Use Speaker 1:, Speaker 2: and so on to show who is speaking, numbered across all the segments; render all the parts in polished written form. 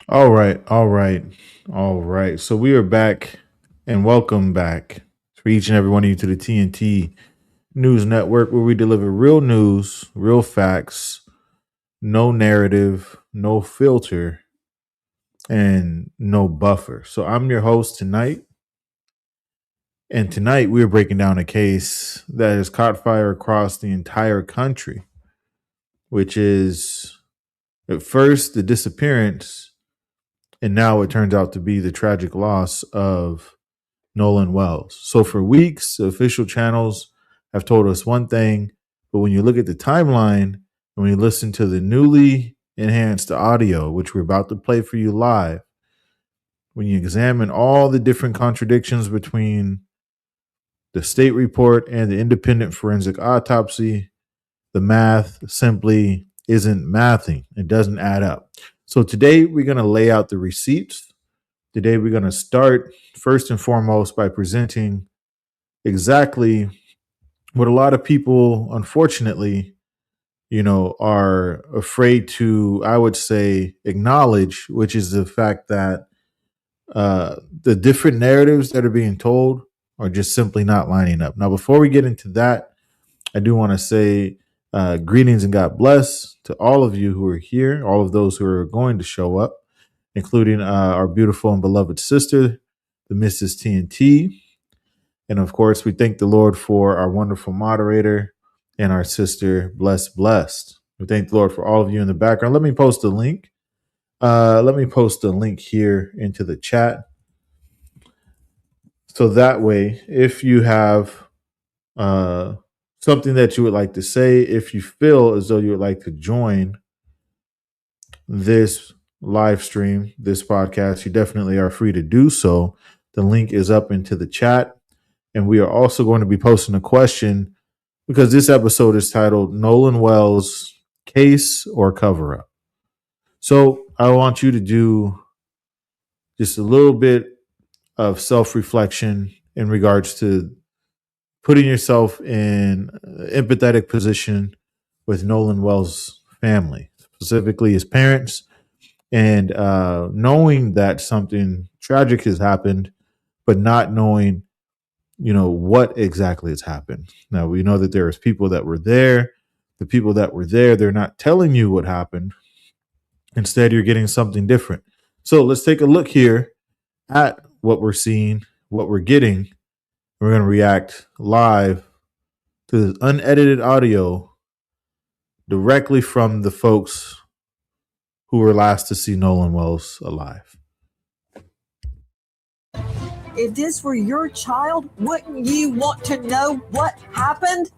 Speaker 1: All right, all right, all right. So we are back and welcome back for each and every one of you to the TNT News Network, where we deliver real news, real facts, no narrative, no filter, and no buffer. So I'm your host tonight. And tonight we are breaking down a case that has caught fire across the entire country, which is at first the disappearance, and now it turns out to be the tragic loss of Nolan Wells. So for weeks, the official channels have told us one thing, but when you look at the timeline and when you listen to the newly enhanced audio, which we're about to play for you live, when you examine all the different contradictions between the state report and the independent forensic autopsy, the math simply isn't mathing. It doesn't add up. So today we're going to lay out the receipts. Today we're going to start first and foremost by presenting exactly what a lot of people, unfortunately, are afraid to, I would say, acknowledge, which is the fact that the different narratives that are being told are just simply not lining up. Now, before we get into that, I do want to say greetings and God bless to all of you who are here, all of those who are going to show up, including our beautiful and beloved sister, the Mrs. TNT. And of course, we thank the Lord for our wonderful moderator and our sister, Blessed. We thank the Lord for all of you in the background. Let me post a link. Let me post a link here into the chat. So that way, if you have uh, something that you would like to say, if you feel as though you would like to join this live stream, this podcast, you definitely are free to do so. The link is up into the chat. And we are also going to be posting a question because this episode is titled Nolan Wells Case or Cover Up. So I want you to do just a little bit of self reflection in regards to putting yourself in an empathetic position with Nolan Wells' family, specifically his parents, and knowing that something tragic has happened, but not knowing what exactly has happened. Now we know that there's people that were there. The people that were there, they're not telling you what happened. Instead, you're getting something different. So let's take a look here at what we're seeing, what we're getting. We're going to react live to this unedited audio directly from the folks who were last to see Nolan Wells alive.
Speaker 2: If this were your child, wouldn't you want to know what happened?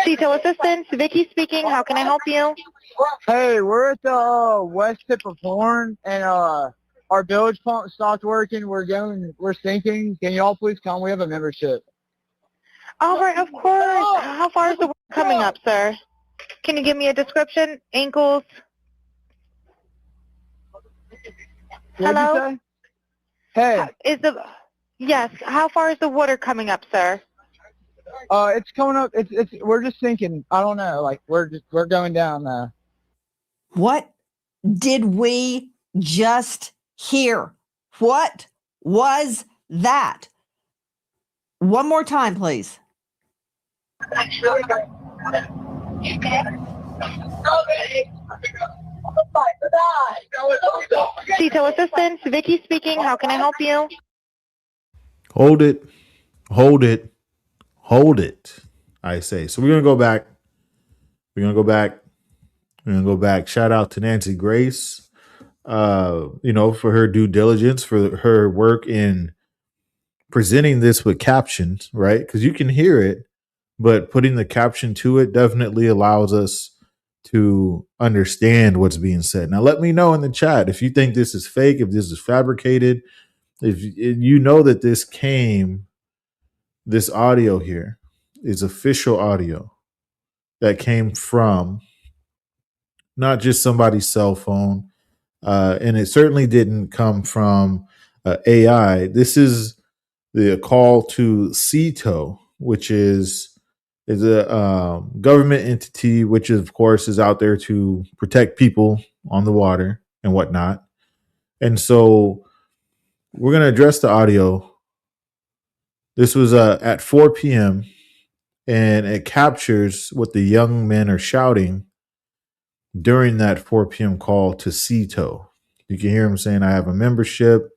Speaker 3: Detail assistance, Vicky speaking. How can I help you?
Speaker 4: Hey, we're at the west tip of Horn, and our village pump stopped working. We're sinking. Can y'all please come? We have a membership.
Speaker 3: All right, of course. How far is the work coming up, sir? Can you give me a description? Ankles?
Speaker 4: What'd you
Speaker 3: Hello?
Speaker 4: say? Hey,
Speaker 3: Yes, how far is the water coming up, sir?
Speaker 4: it's coming up. We're just sinking. I don't know. Like we're going down now.
Speaker 2: What did we just hear? What was that? One more time, please.
Speaker 3: Detail assistance, Vicky speaking. How can I help you?
Speaker 1: Hold it, hold it, hold it, I say. So we're going to go back. We're going to go back. We're going to go back. Shout out to Nancy Grace, for her due diligence, for her work in presenting this with captions, right? Because you can hear it, but putting the caption to it definitely allows us to understand what's being said. Now, let me know in the chat if you think this is fake, if this is fabricated, if you know that this audio here is official audio that came from not just somebody's cell phone, and it certainly didn't come from AI. This is the call to CETO, which is is a government entity, which of course is out there to protect people on the water and whatnot. And so we're going to address the audio. This was at 4 p.m. and it captures what the young men are shouting during that 4 p.m. call to CETO. You can hear them saying, "I have a membership,"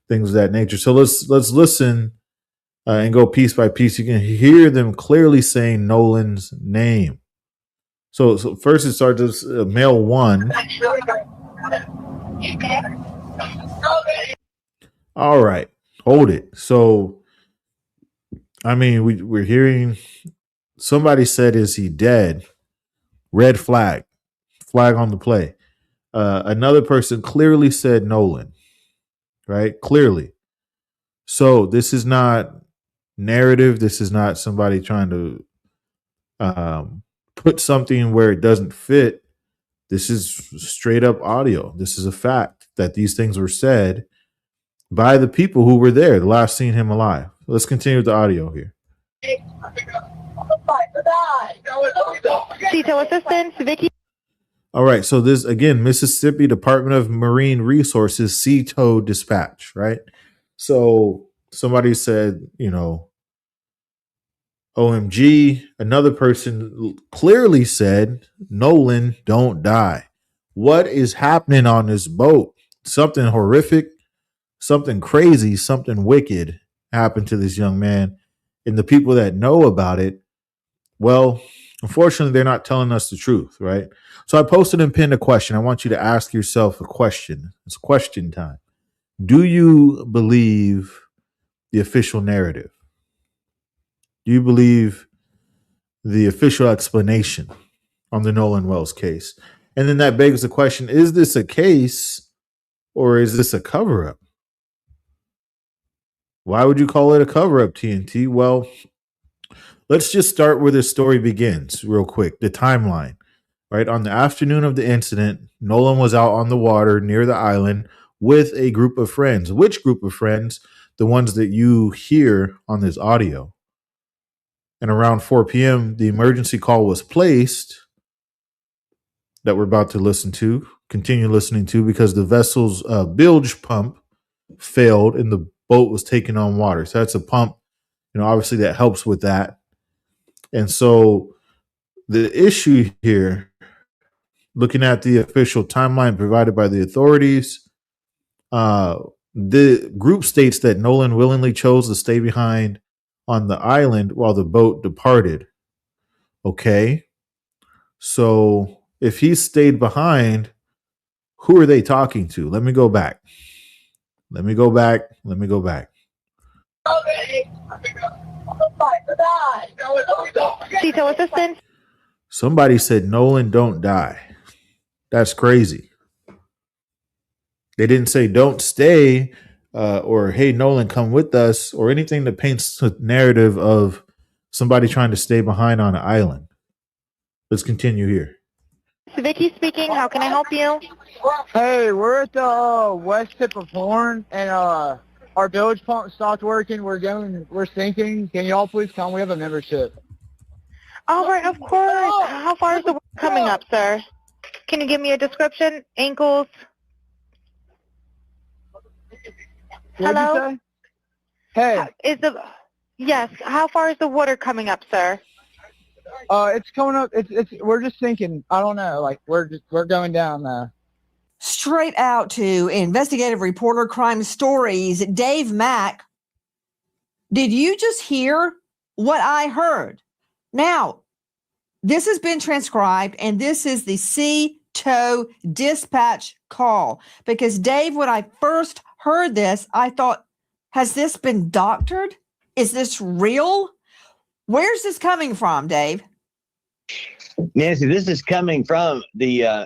Speaker 1: things of that nature. So let's listen and go piece by piece. You can hear them clearly saying Nolan's name. So first it starts as male one. All right, hold it. So, I mean, we're hearing somebody said, "Is he dead?" Red flag on the play. Another person clearly said Nolan, right? Clearly. So this is not narrative. This is not somebody trying to put something where it doesn't fit. This is straight up audio. This is a fact that these things were said by the people who were there, the last seen him alive. Let's continue with the audio here.
Speaker 3: CETO assistance, Vicky.
Speaker 1: All right. So this, again, Mississippi Department of Marine Resources, CETO dispatch, right? So somebody said, OMG. Another person clearly said, Nolan, don't die. What is happening on this boat? Something horrific, something crazy, something wicked happened to this young man. And the people that know about it, well, unfortunately, they're not telling us the truth, right? So I posted and pinned a question. I want you to ask yourself a question. It's question time. Do you believe the official narrative? Do you believe the official explanation on the Nolan Wells case? And then that begs the question, is this a case or is this a cover-up? Why would you call it a cover-up, TNT? Well, let's just start where this story begins real quick. The timeline, right? On the afternoon of the incident, Nolan was out on the water near the island with a group of friends. Which group of friends? The ones that you hear on this audio. And around 4 p.m., the emergency call was placed that we're about to continue listening to, because the vessel's bilge pump failed and the boat was taking on water. So that's a pump, obviously that helps with that. And so the issue here, looking at the official timeline provided by the authorities, the group states that Nolan willingly chose to stay behind on the island while the boat departed. Okay. So if he stayed behind, who are they talking to? Let me go back.
Speaker 3: CETO assistance.
Speaker 1: Somebody said Nolan, don't die. That's crazy. They didn't say don't stay or hey, Nolan, come with us, or anything that paints a narrative of somebody trying to stay behind on an island. Let's continue here.
Speaker 3: Vicky speaking. How can I help you?
Speaker 4: Hey, we're at the west tip of Horn, and our bilge pump stopped working. We're sinking. Can y'all please come? We have a membership.
Speaker 3: All right, of course. How far is the water coming up, sir? Can you give me a description? Ankles?
Speaker 4: What'd
Speaker 3: Hello?
Speaker 4: you say? Hey,
Speaker 3: Yes. How far is the water coming up, sir?
Speaker 4: it's coming up. We're just sinking. I don't know. Like we're going down now.
Speaker 2: Straight out to investigative reporter Crime Stories, Dave Mack. Did you just hear what I heard? Now, this has been transcribed, and this is the CETO dispatch call. Because, Dave, when I first heard this, I thought, has this been doctored? Is this real? Where's this coming from, Dave?
Speaker 5: Nancy, this is coming from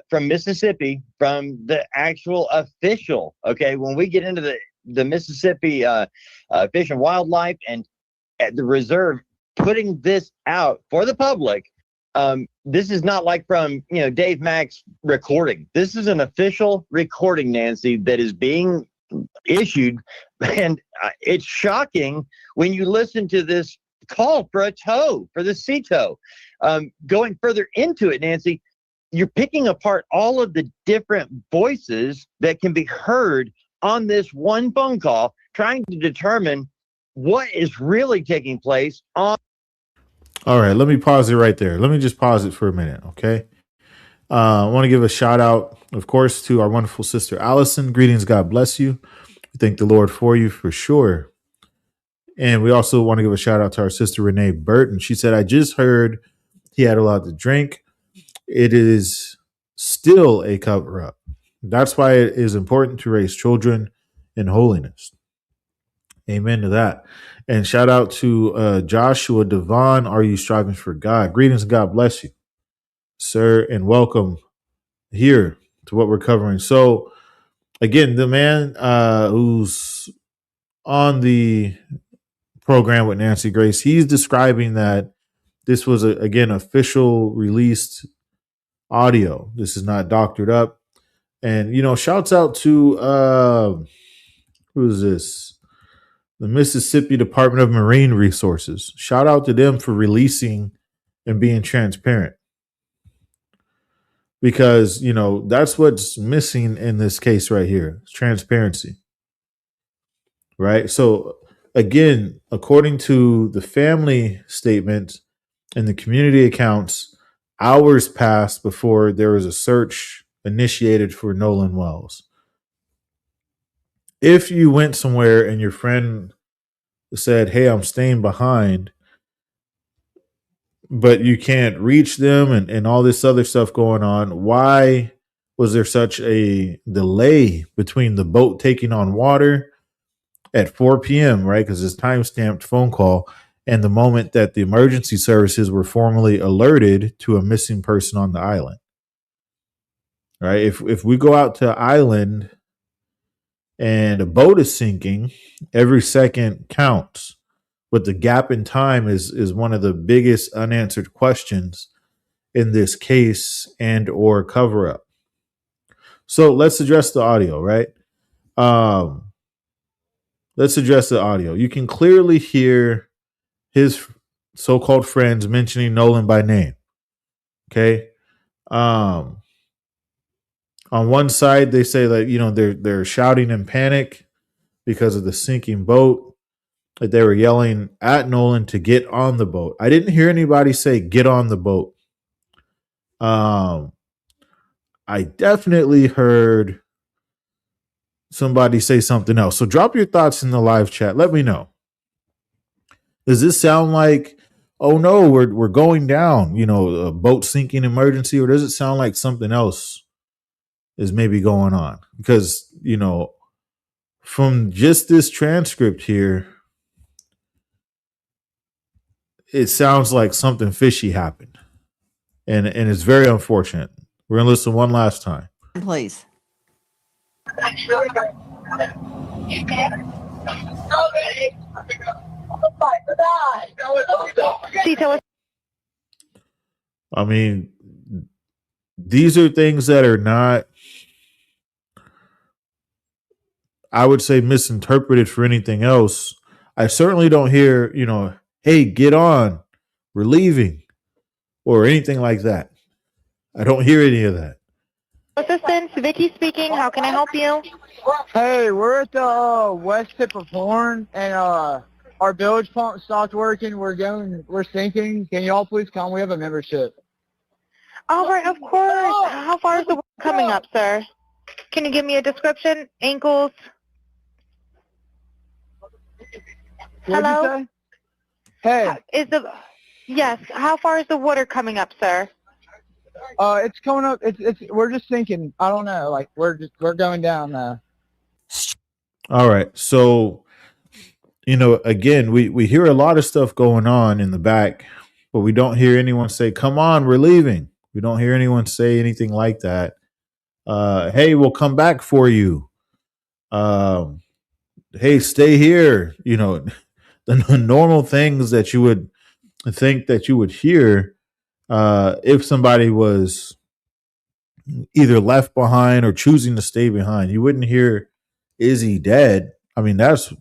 Speaker 5: from Mississippi, from the actual official. Okay, when we get into the Mississippi Fish and Wildlife and at the reserve putting this out for the public, this is not like from Dave Mack's recording. This is an official recording, Nancy, that is being issued, and it's shocking when you listen to this called for a tow, for the sea tow. Going further into it, Nancy, you're picking apart all of the different voices that can be heard on this one phone call, trying to determine what is really taking place on.
Speaker 1: All right, let me pause it right there. Let me just pause it for a minute, okay? I want to give a shout out, of course, to our wonderful sister Allison. Greetings, God bless you. We thank the Lord for you for sure. And we also want to give a shout out to our sister Renee Burton. She said, I just heard he had a lot to drink. It is still a cover up. That's why it is important to raise children in holiness. Amen to that. And shout out to Joshua Devon. Are you striving for God? Greetings, God bless you, sir, and welcome here to what we're covering. So, again, the man who's on the program with Nancy Grace, he's describing that this was, again, official released audio. This is not doctored up. And, shouts out to, who is this? The Mississippi Department of Marine Resources. Shout out to them for releasing and being transparent. Because, that's what's missing in this case right here. Transparency. Right? So, again, according to the family statement and the community accounts, hours passed before there was a search initiated for Nolan Wells. If you went somewhere and your friend said, hey, I'm staying behind, but you can't reach them and all this other stuff going on, why was there such a delay between the boat taking on water at 4 p.m., right? Because it's time-stamped phone call, and the moment that the emergency services were formally alerted to a missing person on the island. Right? If we go out to the island and a boat is sinking, every second counts. But the gap in time is one of the biggest unanswered questions in this case and or cover up. So let's address the audio, right? Let's address the audio. You can clearly hear his so-called friends mentioning Nolan by name. Okay. On one side, they say that, they're shouting in panic because of the sinking boat. That they were yelling at Nolan to get on the boat. I didn't hear anybody say get on the boat. I definitely heard somebody say something else. So drop your thoughts in the live chat. Let me know. Does this sound like, oh no, we're going down, a boat sinking emergency, or does it sound like something else is maybe going on? Because, from just this transcript here, it sounds like something fishy happened. And it's very unfortunate. We're going to listen one last time.
Speaker 2: Please. I mean, these are things that are not, I would say, misinterpreted for anything else. I certainly don't hear, hey, get on, we're leaving, or anything like that. I don't hear any of that.
Speaker 3: Assistance, Vicky speaking. How can I help you?
Speaker 4: Hey, we're at the west tip of Horn, and our bilge pump stopped working. We're sinking. Can y'all please come? We have a membership.
Speaker 3: All right, of course. How far is the water coming up, sir? Can you give me a description? Ankles?
Speaker 4: What'd
Speaker 3: Hello?
Speaker 4: you say? Hey,
Speaker 3: Yes. How far is the water coming up, sir?
Speaker 4: it's coming up. We're just sinking. I don't know. Like we're going down now.
Speaker 1: All right. So, again, we hear a lot of stuff going on in the back, but we don't hear anyone say, come on, we're leaving. We don't hear anyone say anything like that. Hey, we'll come back for you. Hey, stay here. The normal things that you would think that you would hear if somebody was either left behind or choosing to stay behind. You wouldn't hear, is he dead? I mean, that's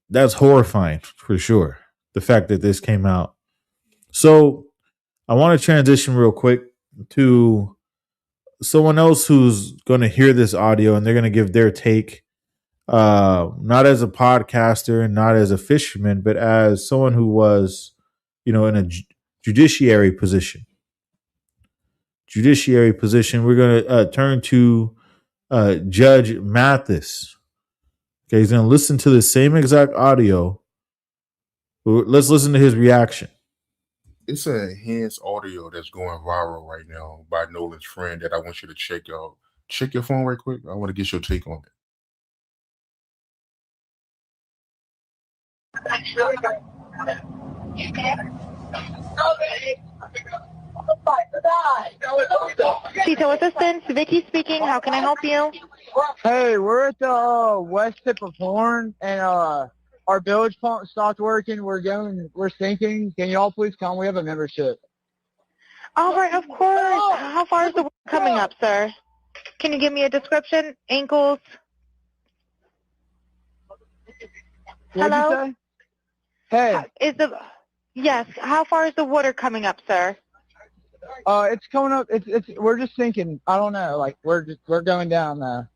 Speaker 1: that's horrifying for sure. The fact that this came out. So I want to transition real quick to someone else who's going to hear this audio and they're going to give their take, not as a podcaster and not as a fisherman, but as someone who was, in a judiciary position. We're going to turn to Judge Mathis. Okay, he's going to listen to the same exact audio. Let's listen to his reaction.
Speaker 6: It's an enhanced audio that's going viral right now by Nolan's friend that I want you to check out. Check your phone right quick. I want to get your take on it.
Speaker 3: Detail assistance, Vicky speaking. How can I help you?
Speaker 4: Hey, we're at the west tip of Horn, and our bilge pump stopped working. We're sinking. Can y'all please come? We have a membership.
Speaker 3: All right, of course. How far is the water coming up, sir? Can you give me a description? Ankles?
Speaker 4: What'd you
Speaker 3: Hello?
Speaker 4: say? Hey,
Speaker 3: Yes, how far is the water coming up, sir?
Speaker 4: it's coming up. We're just sinking. I don't know. Like we're going down now.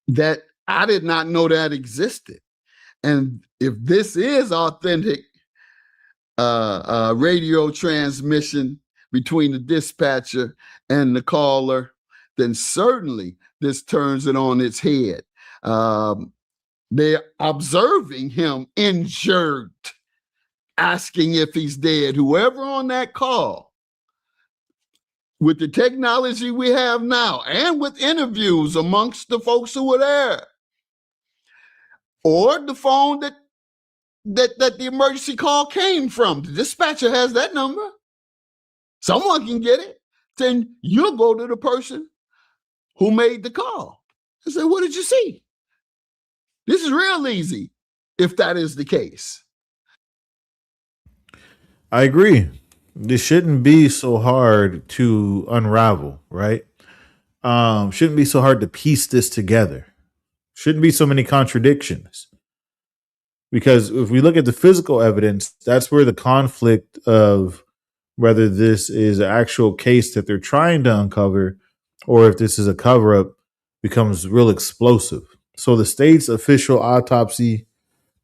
Speaker 7: That I did not know that existed. And if this is authentic radio transmission between the dispatcher and the caller, then certainly this turns it on its head. They're observing him injured, asking if he's dead. Whoever on that call, with the technology we have now and with interviews amongst the folks who were there, or the phone that the emergency call came from, the dispatcher has that number. Someone can get it. Then you'll go to the person who made the call and say, what did you see? This is real easy if that is the case.
Speaker 1: I agree. This shouldn't be so hard to unravel, right? Shouldn't be so hard to piece this together. Shouldn't be so many contradictions. Because if we look at the physical evidence, that's where the conflict of whether this is an actual case that they're trying to uncover or if this is a cover-up becomes real explosive. So the state's official autopsy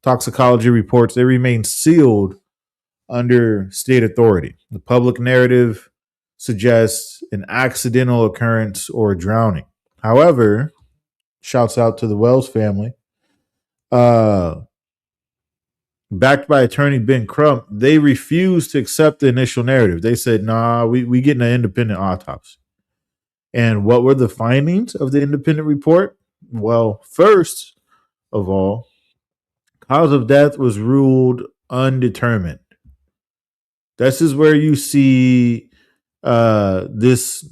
Speaker 1: toxicology reports, they remain sealed under state authority. The public narrative suggests an accidental occurrence or a drowning. However, shouts out to the Wells family. Backed by attorney Ben Crump, they refused to accept the initial narrative. They said, nah, we getting an independent autopsy. And what were the findings of the independent report? Well, first of all, cause of death was ruled undetermined. This is where you see this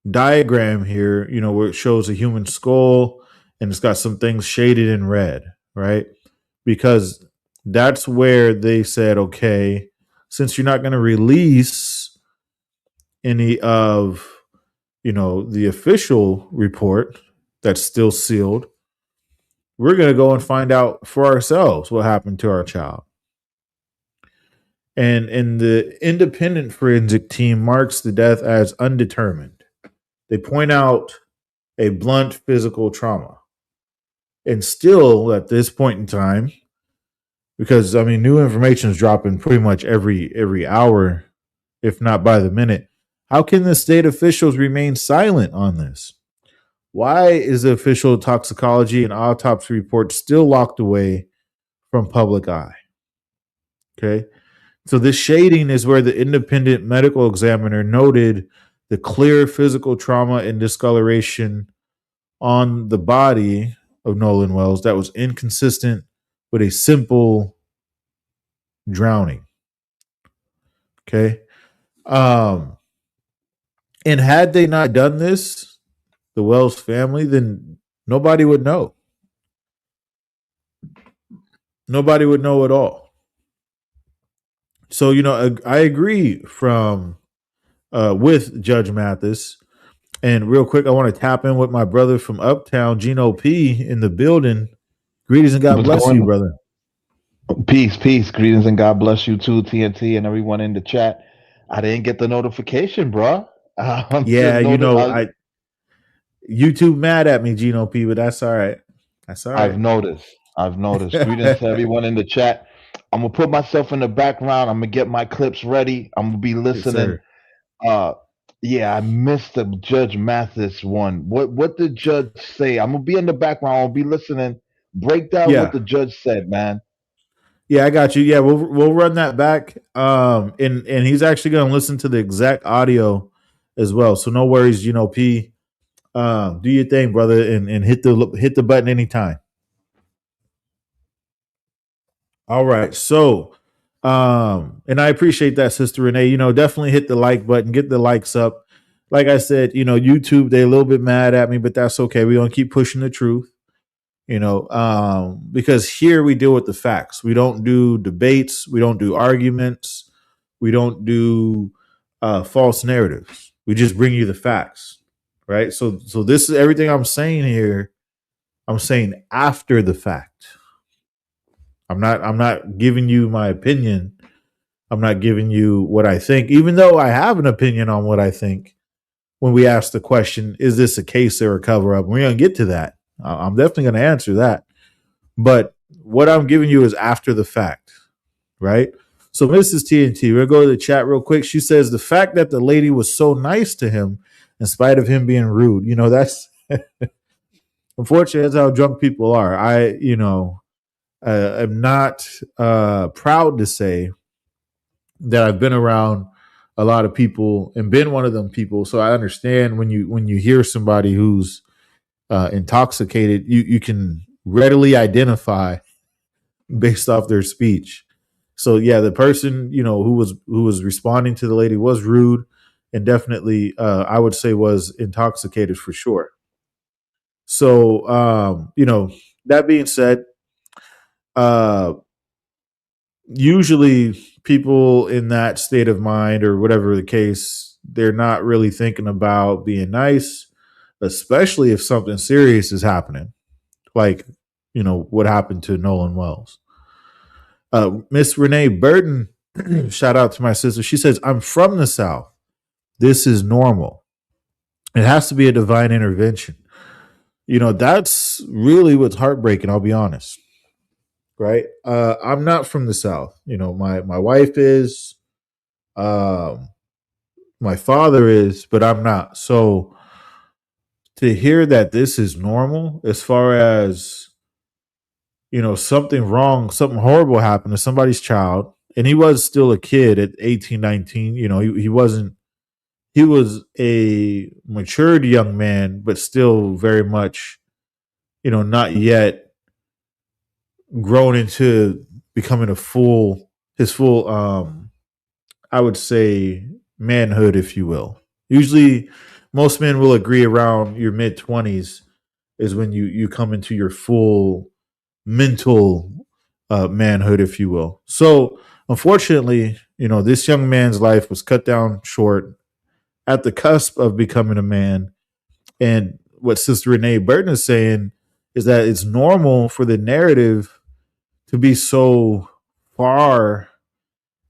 Speaker 1: diagram here, where it shows a human skull and it's got some things shaded in red, right? Because that's where they said, okay, since you're not going to release any of, the official report that's still sealed, we're going to go and find out for ourselves what happened to our child. And the independent forensic team marks the death as undetermined. They point out a blunt physical trauma. And still at this point in time, because new information is dropping pretty much every hour, if not by the minute. How can the state officials remain silent on this? Why is the official toxicology and autopsy report still locked away from public eye? Okay. So this shading is where the independent medical examiner noted the clear physical trauma and discoloration on the body of Nolan Wells that was inconsistent with a simple drowning. Okay. And had they not done this, the Wells family, then nobody would know. Nobody would know at all. So, I agree with Judge Mathis. And real quick, I want to tap in with my brother from Uptown, Gino P, in the building. Greetings and God
Speaker 8: What's
Speaker 1: bless you,
Speaker 8: going
Speaker 1: brother.
Speaker 8: on? Peace, peace. Greetings and God bless you too, TNT, and everyone in the chat. I didn't get the notification, bro.
Speaker 1: Yeah, YouTube mad at me, Gino P, but that's all right. That's all right.
Speaker 8: I've noticed. I've noticed. Greetings to everyone in the chat. I'm gonna put myself in the background. I'm gonna get my clips ready. I'm gonna be
Speaker 1: Yes,
Speaker 8: listening.
Speaker 1: sir.
Speaker 8: Yeah, I missed the Judge Mathis one. What did Judge say? I'm gonna be in the background. I'll be listening. Break down what
Speaker 1: Yeah.
Speaker 8: the judge said, man.
Speaker 1: Yeah, I got you. Yeah, we'll run that back. And he's actually gonna listen to the exact audio as well. So no worries, Gino P. Do your thing, brother, and hit the button anytime. All right. So and I appreciate that, Sister Renee. Definitely hit the like button, get the likes up. Like I said, YouTube, they a little bit mad at me, but that's okay. We're gonna keep pushing the truth, because here we deal with the facts. We don't do debates, we don't do arguments, we don't do false narratives. We just bring you the facts. Right. So this is everything I'm saying here. I'm saying after the fact. I'm not giving you my opinion. I'm not giving you what I think, even though I have an opinion on what I think. When we ask the question, is this a case or a cover up? We're going to get to that. I'm definitely going to answer that. But what I'm giving you is after the fact, right? So Mrs. TNT, we're going to go to the chat real quick. She says the fact that the lady was so nice to him in spite of him being rude, that's unfortunately that's how drunk people are. I'm not proud to say that I've been around a lot of people and been one of them people. So I understand when you hear somebody who's intoxicated, you can readily identify based off their speech. So yeah, the person who was responding to the lady was rude and definitely I would say was intoxicated for sure. So that being said, uh, usually people in that state of mind or whatever the case, they're not really thinking about being nice, especially if something serious is happening, like what happened to Nolan Wells. Miss Renee Burton, shout out to my sister. She says, I'm from the South. This is normal. It has to be a divine intervention. That's really what's heartbreaking, I'll be honest. Right? I'm not from the South. My wife is, um, my father is, but I'm not. So to hear that this is normal as far as, something wrong, something horrible happened to somebody's child, and he was still a kid at 18, 19. He wasn't, he was a matured young man, but still very much, not yet grown into becoming his full, I would say, manhood, if you will. Usually, most men will agree around your mid 20s is when you come into your full mental manhood, if you will. So, unfortunately, this young man's life was cut down short at the cusp of becoming a man. And what Sister Renee Burton is saying is that it's normal for the narrative to be so far,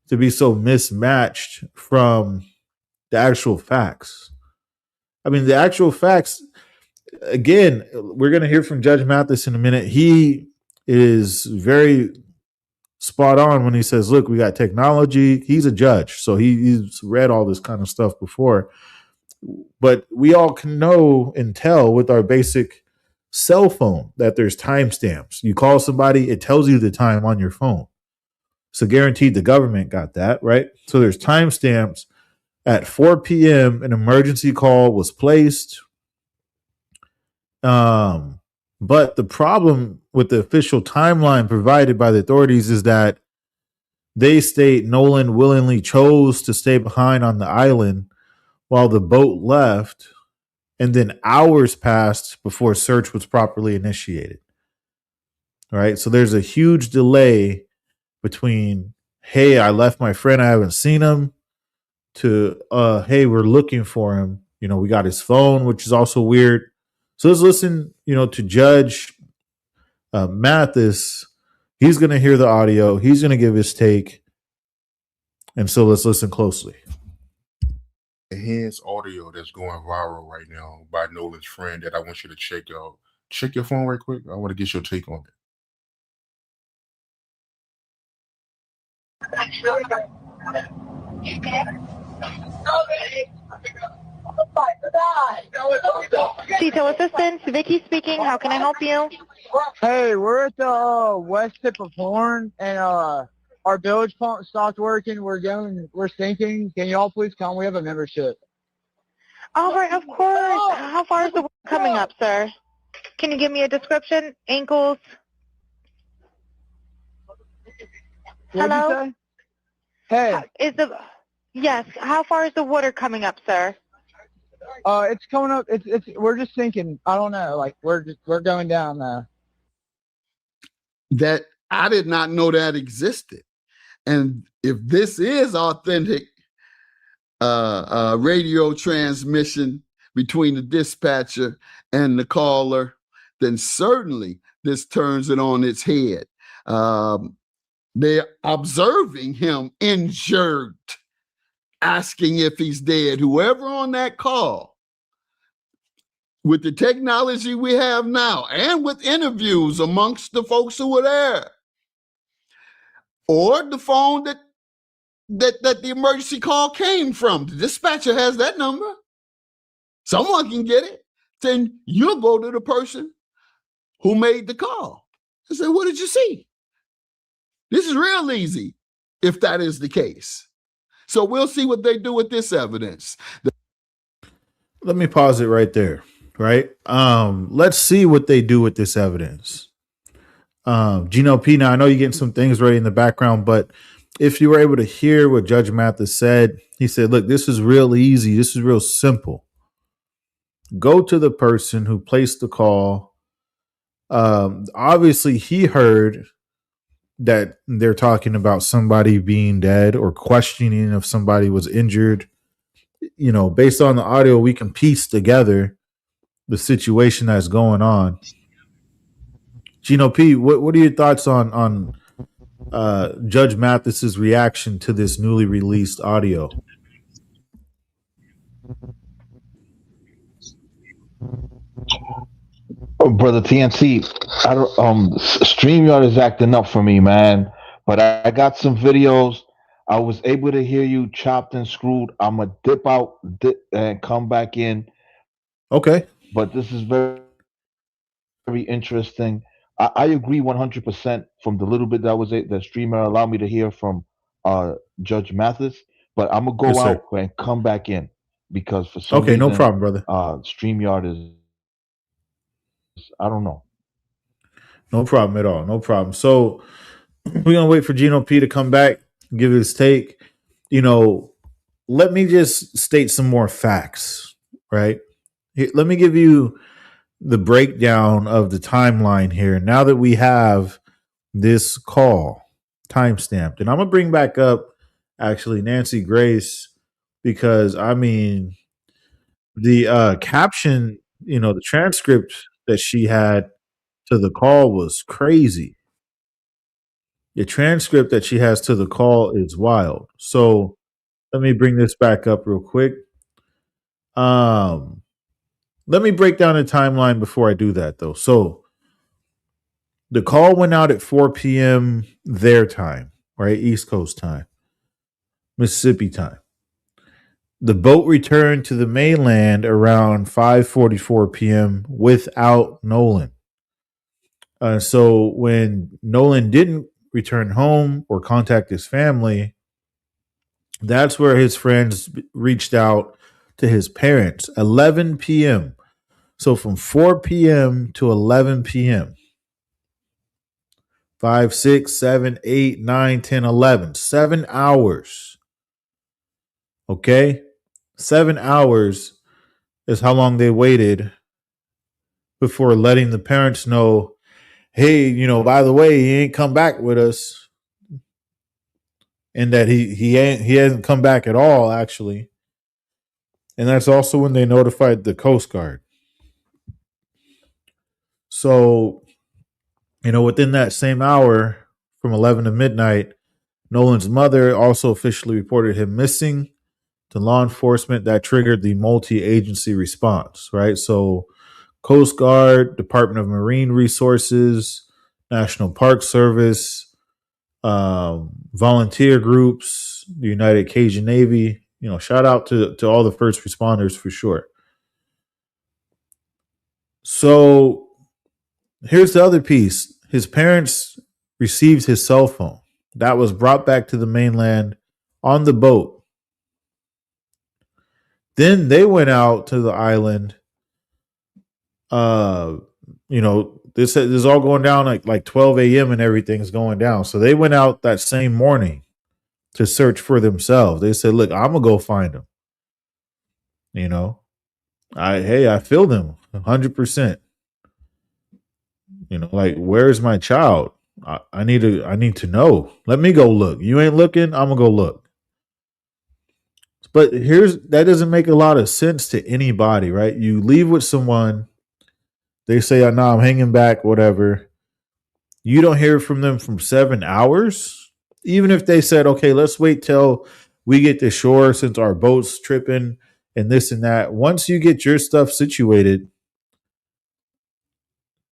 Speaker 1: to be so mismatched from the actual facts. I mean, the actual facts, again, we're going to hear from Judge Mathis in a minute. He is very spot on when he says, look, we got technology. He's a judge, so he's read all this kind of stuff before. But we all can know and tell with our basic cell phone that there's timestamps. You call somebody, it tells you the time on your phone. So guaranteed the government got that, right? So there's timestamps. At 4 p.m., an emergency call was placed. But the problem with the official timeline provided by the authorities is that they state Nolan willingly chose to stay behind on the island while the boat left, and then hours passed before search was properly initiated. All right, so there's a huge delay between, hey, I left my friend, I haven't seen him, to hey, we're looking for him. We got his phone, which is also weird. So let's listen, to Judge Mathis, he's going to hear the audio. He's going to give his take. And so let's listen closely.
Speaker 6: His audio that's going viral right now by Nolan's friend that I want you to check out. Check your phone right quick. I want to get your take on it.
Speaker 3: Detail assistance, Vicky speaking. How can I help you?
Speaker 4: Hey, we're at the west tip of Horn, and our bilge pump stopped working. We're sinking. Can y'all please come? We have a membership.
Speaker 3: All right, of course. How far is the water coming up, sir? Can you give me a description? Ankles?
Speaker 4: What'd
Speaker 3: Hello?
Speaker 4: you say? Hey,
Speaker 3: Yes, how far is the water coming up, sir?
Speaker 4: it's coming up. We're just sinking. I don't know. Like we're going down now.
Speaker 7: That I did not know that existed. And if this is authentic radio transmission between the dispatcher and the caller, then certainly this turns it on its head. They're observing him injured, asking if he's dead. Whoever on that call, with the technology we have now and with interviews amongst the folks who were there, or the phone that the emergency call came from, the dispatcher has that number. Someone can get it. Then you'll go to the person who made the call and say, what did you see? This is real easy if that is the case. So we'll see what they do with this evidence.
Speaker 1: Let me pause it right there. Right. Let's see what they do with this evidence. Gino P. Now I know you're getting some things ready in the background, but if you were able to hear what Judge Mathis said, he said, look, this is real easy. This is real simple. Go to the person who placed the call. Obviously, he heard that they're talking about somebody being dead or questioning if somebody was injured. You know, based on the audio, we can piece together the situation that's going on. Gino P, what are your thoughts on Judge Mathis's reaction to this newly released audio?
Speaker 8: Oh, brother TNC, I don't, StreamYard is acting up for me, man. But I got some videos. I was able to hear you chopped and screwed. I'm gonna dip out and come back in.
Speaker 1: Okay.
Speaker 8: But this is very, very interesting. I agree 100% from the little bit that StreamYard allowed me to hear from Judge Mathis. But I'm gonna go
Speaker 1: Yes,
Speaker 8: out
Speaker 1: sir.
Speaker 8: and come back in because for some
Speaker 1: Okay,
Speaker 8: reason,
Speaker 1: no problem, brother.
Speaker 8: StreamYard is, I don't know.
Speaker 1: No problem at all. No problem. So we're gonna wait for Gino P to come back, give his take. You know, let me just state some more facts, right? Let me give you the breakdown of the timeline here. Now that we have this call timestamped, and I'm gonna bring back up actually Nancy Grace because I mean the caption, you know, the transcript that she had to the call was crazy. The transcript that she has to the call is wild. So let me bring this back up real quick. Let me break down the timeline before I do that, though. So the call went out at 4 p.m. their time, right? East Coast time, Mississippi time. The boat returned to the mainland around 5:44 p.m. without Nolan. So when Nolan didn't return home or contact his family, that's where his friends reached out to his parents. 11 p.m. So from 4 p.m. to 11 p.m. 5, 6, 7, 8, 9, 10, 11. 7 hours. Okay? 7 hours is how long they waited before letting the parents know, hey, you know, by the way, he ain't come back with us. And that he hasn't come back at all, actually. And that's also when they notified the Coast Guard. So Within that same hour from 11 to midnight, Nolan's mother also officially reported him missing to law enforcement. That triggered the multi-agency response, right? So Coast Guard, Department of Marine Resources, National Park Service, volunteer groups, the United Cajun Navy. Shout out to all the first responders for sure. So here's the other piece. His parents received his cell phone. That was brought back to the mainland on the boat. Then they went out to the island. This is all going down like 12 a.m. and everything's going down. So they went out that same morning to search for themselves. They said, "Look, I'm gonna go find them." I feel them 100%. Like, where's my child? I need to know. Let me go look. You ain't looking, I'm gonna go look. But that doesn't make a lot of sense to anybody, right? You leave with someone, they say, "Oh, no, I'm hanging back," whatever. You don't hear from them from 7 hours. Even if they said, "Okay, let's wait till we get to shore since our boat's tripping and this and that." Once you get your stuff situated,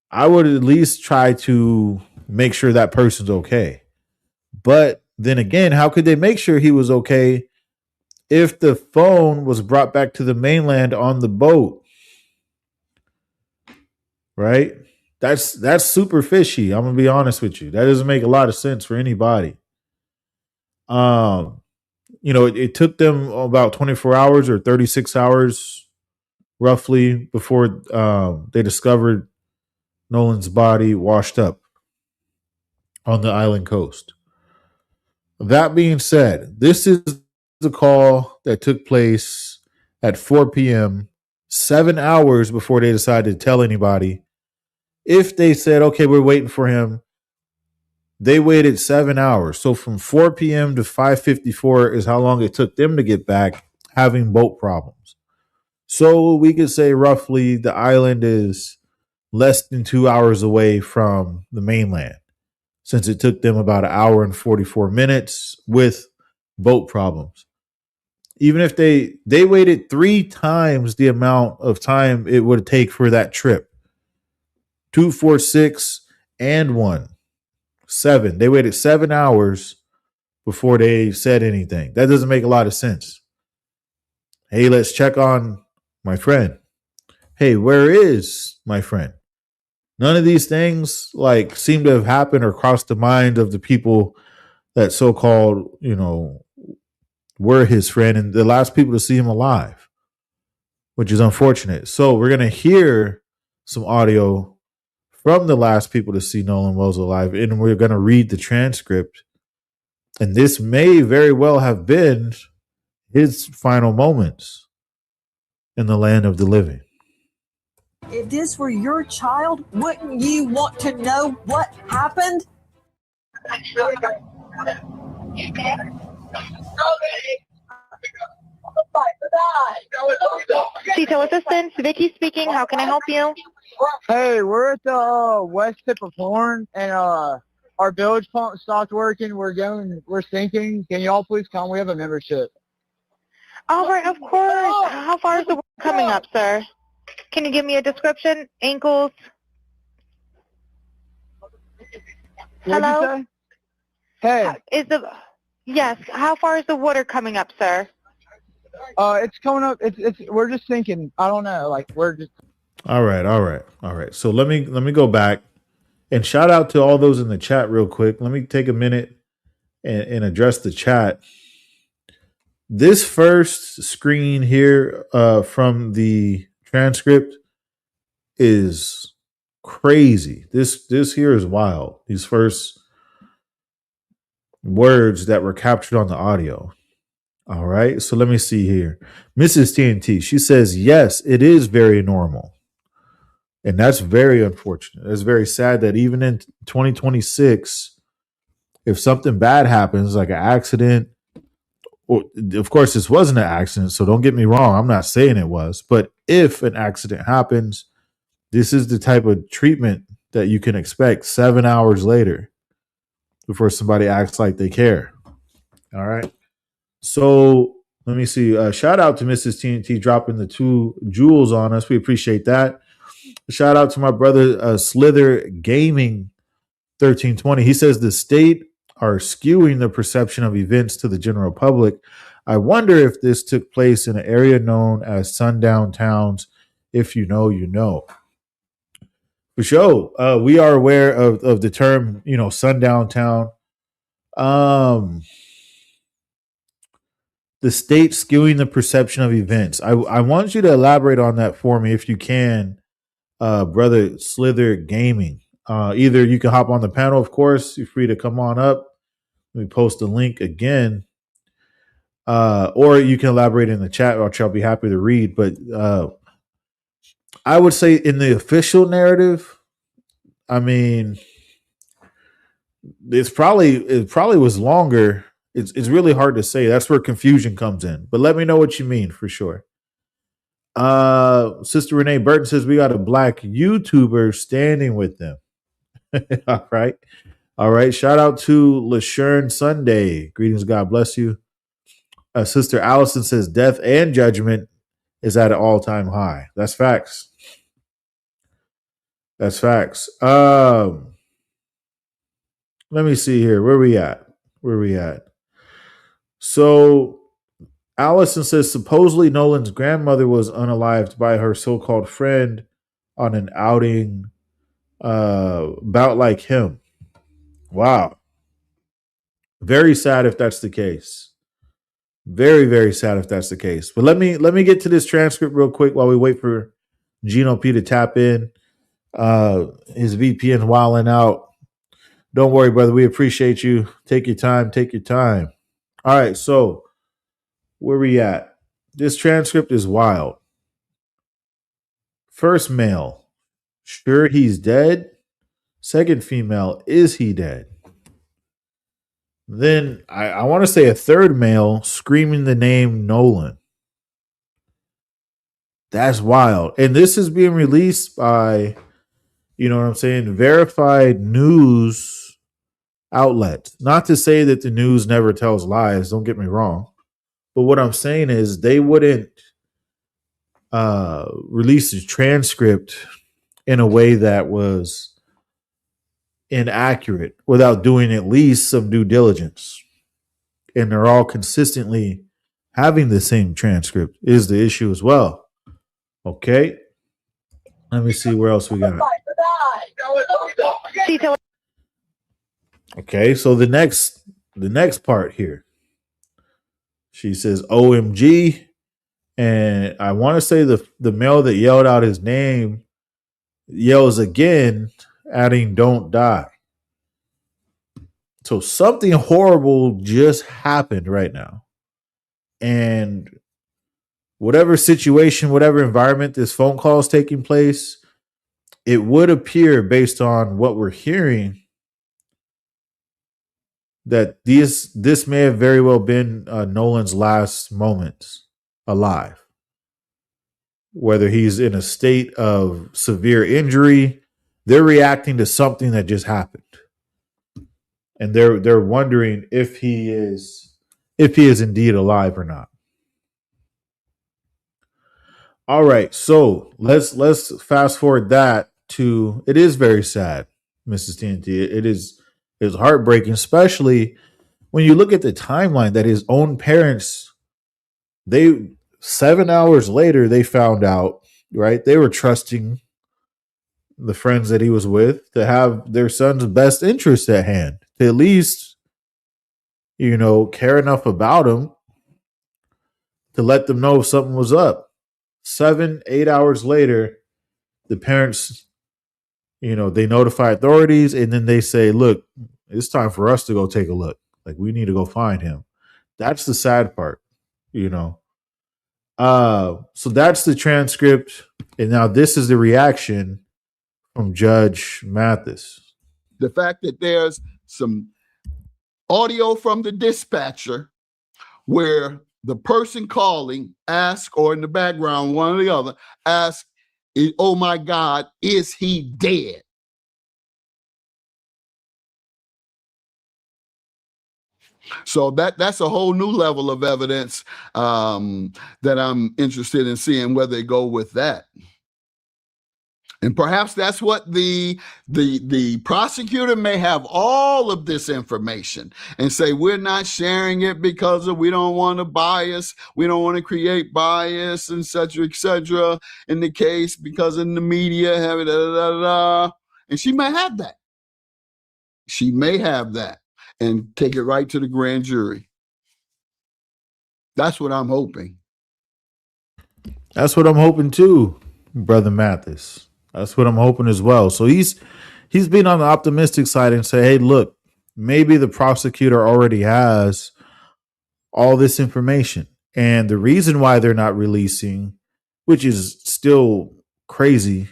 Speaker 1: I would at least try to make sure that person's okay. But then again, how could they make sure he was okay if the phone was brought back to the mainland on the boat? Right? That's super fishy. I'm gonna be honest with you. That doesn't make a lot of sense for anybody. It took them about 24 hours or 36 hours roughly before they discovered Nolan's body washed up on the island coast. That being said, this is the call that took place at 4 p.m., 7 hours before they decided to tell anybody. If they said, "Okay, we're waiting for him," they waited 7 hours. So from 4 p.m. to 5:54 is how long it took them to get back, having boat problems. So we could say roughly the island is less than 2 hours away from the mainland, since it took them about an hour and 44 minutes with boat problems. Even if they waited 3 times the amount of time it would take for that trip. 2, 4, 6, and 1. 7. They waited 7 hours before they said anything. That doesn't make a lot of sense. Hey, let's check on my friend. Hey, where is my friend? None of these things seem to have happened or crossed the mind of the people that so-called, were his friend and the last people to see him alive, which is unfortunate. So we're going to hear some audio from the last people to see Nolan Wells alive, and we're going to read the transcript. And this may very well have been his final moments in the land of the living.
Speaker 2: If this were your child, wouldn't you want to know what happened?
Speaker 3: Detail assistance, Vicky speaking. How can I help you?
Speaker 4: Hey, we're at the west tip of Horn, and our bilge pump stopped working. We're sinking. Can y'all please come? We have a membership.
Speaker 3: All right, of course. How far is the water coming up, sir? Can you give me a description? Ankles? Hello?
Speaker 4: Hey.
Speaker 3: Yes. How far is the water coming up, sir?
Speaker 4: It's coming up. We're just sinking. I don't know. We're just.
Speaker 1: All right. So let me go back and shout out to all those in the chat real quick. Let me take a minute and address the chat. This first screen here from the transcript is crazy. This here is wild. These first words that were captured on the audio. All right. So let me see here. Mrs. TNT, she says, yes, it is very normal. And that's very unfortunate. It's very sad that even in 2026, if something bad happens, like an accident, or of course, this wasn't an accident, so don't get me wrong. I'm not saying it was. But if an accident happens, this is the type of treatment that you can expect 7 hours later before somebody acts like they care. All right. So let me see. Shout out to Mrs. TNT dropping the 2 jewels on us. We appreciate that. Shout out to my brother Slither Gaming 1320. He says the state are skewing the perception of events to the general public. I wonder if this took place in an area known as sundown towns. If you know, you know. For sure. We are aware of the term, sundown town. The state skewing the perception of events. I want you to elaborate on that for me if you can, brother Slither Gaming. Either you can hop on the panel, of course. You're free to come on up. Let me post the link again. Or you can elaborate in the chat, which I'll be happy to read. But I would say in the official narrative, I mean, it probably was longer. It's really hard to say. That's where confusion comes in. But let me know what you mean for sure. Sister Renee Burton says we got a black YouTuber standing with them. All right. All right. Shout out to LaShern Sunday. Greetings. God bless you. Sister Allison says death and judgment is at an all-time high. That's facts. That's facts. Let me see here. Where we at? So Allison says supposedly Nolan's grandmother was unalived by her so-called friend on an outing about like him. Wow. Very sad if that's the case. Very, very sad if that's the case. But let me get to this transcript real quick while we wait for Gino P to tap in. His VPN wilding out. Don't worry, brother. We appreciate you. Take your time. Take your time. All right. So where we at? This transcript is wild. First male. Sure he's dead. Second female. Is he dead? Then I want to say a third male screaming the name Nolan. That's wild. And this is being released by, you know what I'm saying, verified news outlets. Not to say that the news never tells lies, don't get me wrong. But what I'm saying is they wouldn't release a transcript in a way that was inaccurate without doing at least some due diligence. And they're all consistently having the same transcript is the issue as well. Okay. Let me see where else we got. Okay, so the next part here. She says OMG. And I want to say the male that yelled out his name yells again, adding don't die. So something horrible just happened right now. And whatever situation, whatever environment this phone call is taking place, it would appear based on what we're hearing that this may have very well been Nolan's last moments alive. Whether he's in a state of severe injury, they're reacting to something that just happened. And they're wondering if he is indeed alive or not. All right, so let's fast forward that to it is very sad, Mrs. TNT. It is heartbreaking, especially when you look at the timeline that his own parents, 7 hours later, they found out, right? They were trusting the friends that he was with to have their son's best interest at hand, to at least, care enough about him to let them know if something was up. 7-8 hours later, the parents, they notify authorities and then they say, look, it's time for us to go take a look. Like, we need to go find him. That's the sad part, So that's the transcript. And now this is the reaction from Judge Mathis.
Speaker 7: The fact that there's some audio from the dispatcher where the person calling asks, or in the background, one or the other, asks, oh my God, is he dead? So that's a whole new level of evidence that I'm interested in seeing where they go with that. And perhaps that's what the prosecutor may have all of this information and say, we're not sharing it because we don't want to bias. We don't want to create bias, et cetera, in the case because in the media, have it, and she may have that. She may have that and take it right to the grand jury. That's what I'm hoping.
Speaker 1: That's what I'm hoping too, Brother Mathis. That's what I'm hoping as well. So he's been on the optimistic side and say, hey, look, maybe the prosecutor already has all this information. And the reason why they're not releasing, which is still crazy,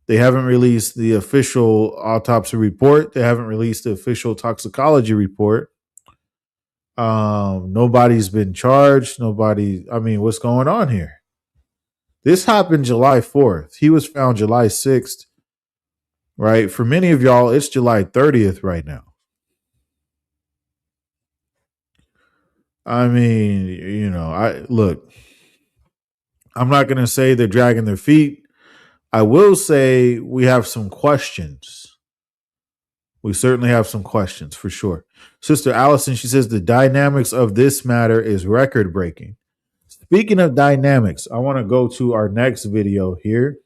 Speaker 1: they haven't released the official autopsy report. They haven't released the official toxicology report. Nobody's been charged. What's going on here? This happened July 4th. He was found July 6th, right? For many of y'all, it's July 30th right now. I'm not going to say they're dragging their feet. I will say we have some questions. We certainly have some questions for sure. Sister Allison, she says the dynamics of this matter is record breaking. Speaking of dynamics, I want to go to our next video here.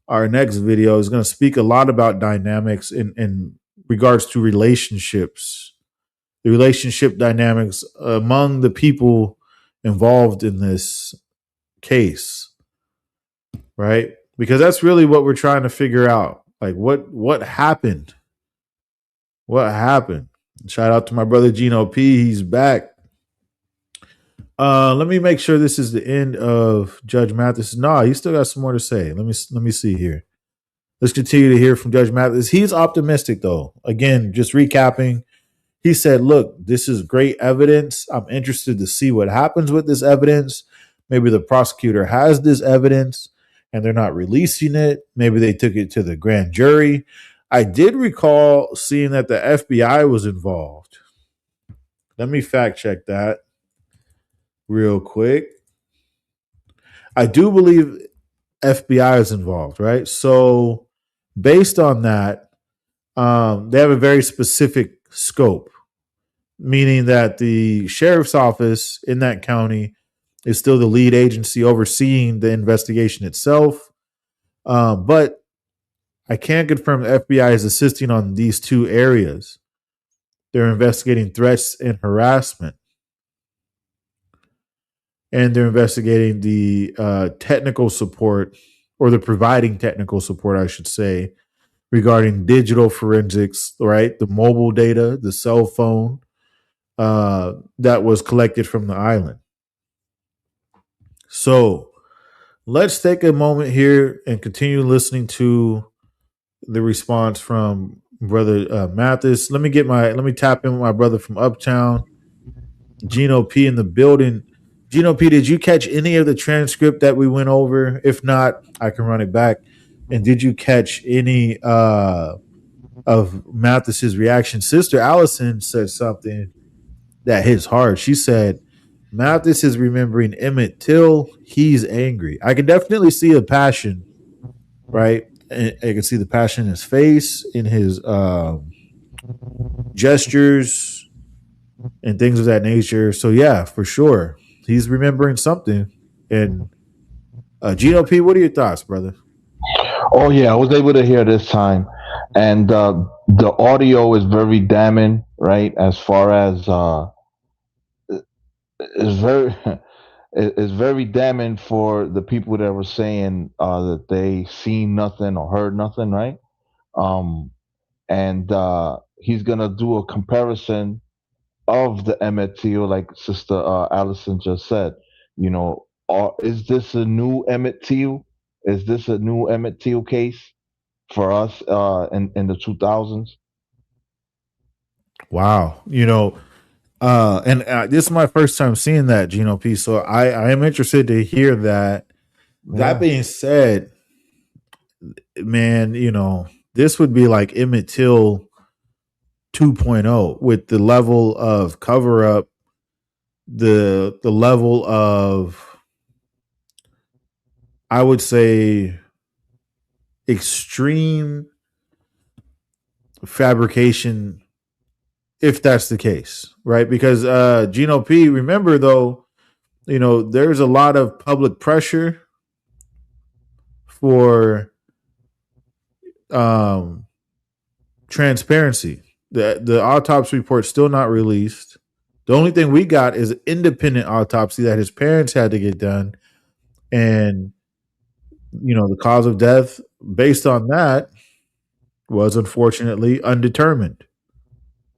Speaker 1: Our next video is going to speak a lot about dynamics in regards to relationships, the relationship dynamics among the people involved in this case, right? Because that's really what we're trying to figure out. Like what happened? What happened? Shout out to my brother Gino P. He's back. Let me make sure this is the end of Judge Mathis. No, he still got some more to say. Let me see here. Let's continue to hear from Judge Mathis. He's optimistic, though. Again, just recapping. He said, look, this is great evidence. I'm interested to see what happens with this evidence. Maybe the prosecutor has this evidence and they're not releasing it. Maybe they took it to the grand jury. I did recall seeing that the FBI was involved. Let me fact check that real quick. I do believe FBI is involved, right? So based on that, they have a very specific scope, meaning that the sheriff's office in that county is still the lead agency overseeing the investigation itself. But I can confirm the FBI is assisting on these two areas. They're investigating threats and harassment. And they're investigating the technical support, or they're providing technical support, I should say, regarding digital forensics, right? The mobile data, the cell phone that was collected from the island. So let's take a moment here and continue listening to the response from Brother Mathis. Let me tap in with my brother from Uptown, Gino P, in the building. Gino P, did you catch any of the transcript that we went over? If not, I can run it back. And did you catch any of Mathis's reaction? Sister Allison said something that hits hard. She said, Mathis is remembering Emmett Till. He's angry. I can definitely see a passion, right? I can see the passion in his face, in his gestures, and things of that nature. So, yeah, for sure. He's remembering something. And Gino P, what are your thoughts, brother?
Speaker 8: Oh, yeah, I was able to hear this time. And the audio is very damning, right? As far as it's very damning for the people that were saying that they seen nothing or heard nothing, right? And he's gonna do a comparison of the Emmett Till, like Sister Allison just said. You know, is this a new Emmett Till? Is this a new Emmett Till case for us in the 2000s?
Speaker 1: Wow. And this is my first time seeing that, Gino P. So I am interested to hear that. Yeah. That being said, man, this would be like Emmett Till 2.0 with the level of cover up, the level of, I would say, extreme fabrication, if that's the case, right? Because Gino P, remember though, there's a lot of public pressure for um, transparency. The autopsy report's still not released. The only thing we got is an independent autopsy that his parents had to get done, and the cause of death based on that was unfortunately undetermined.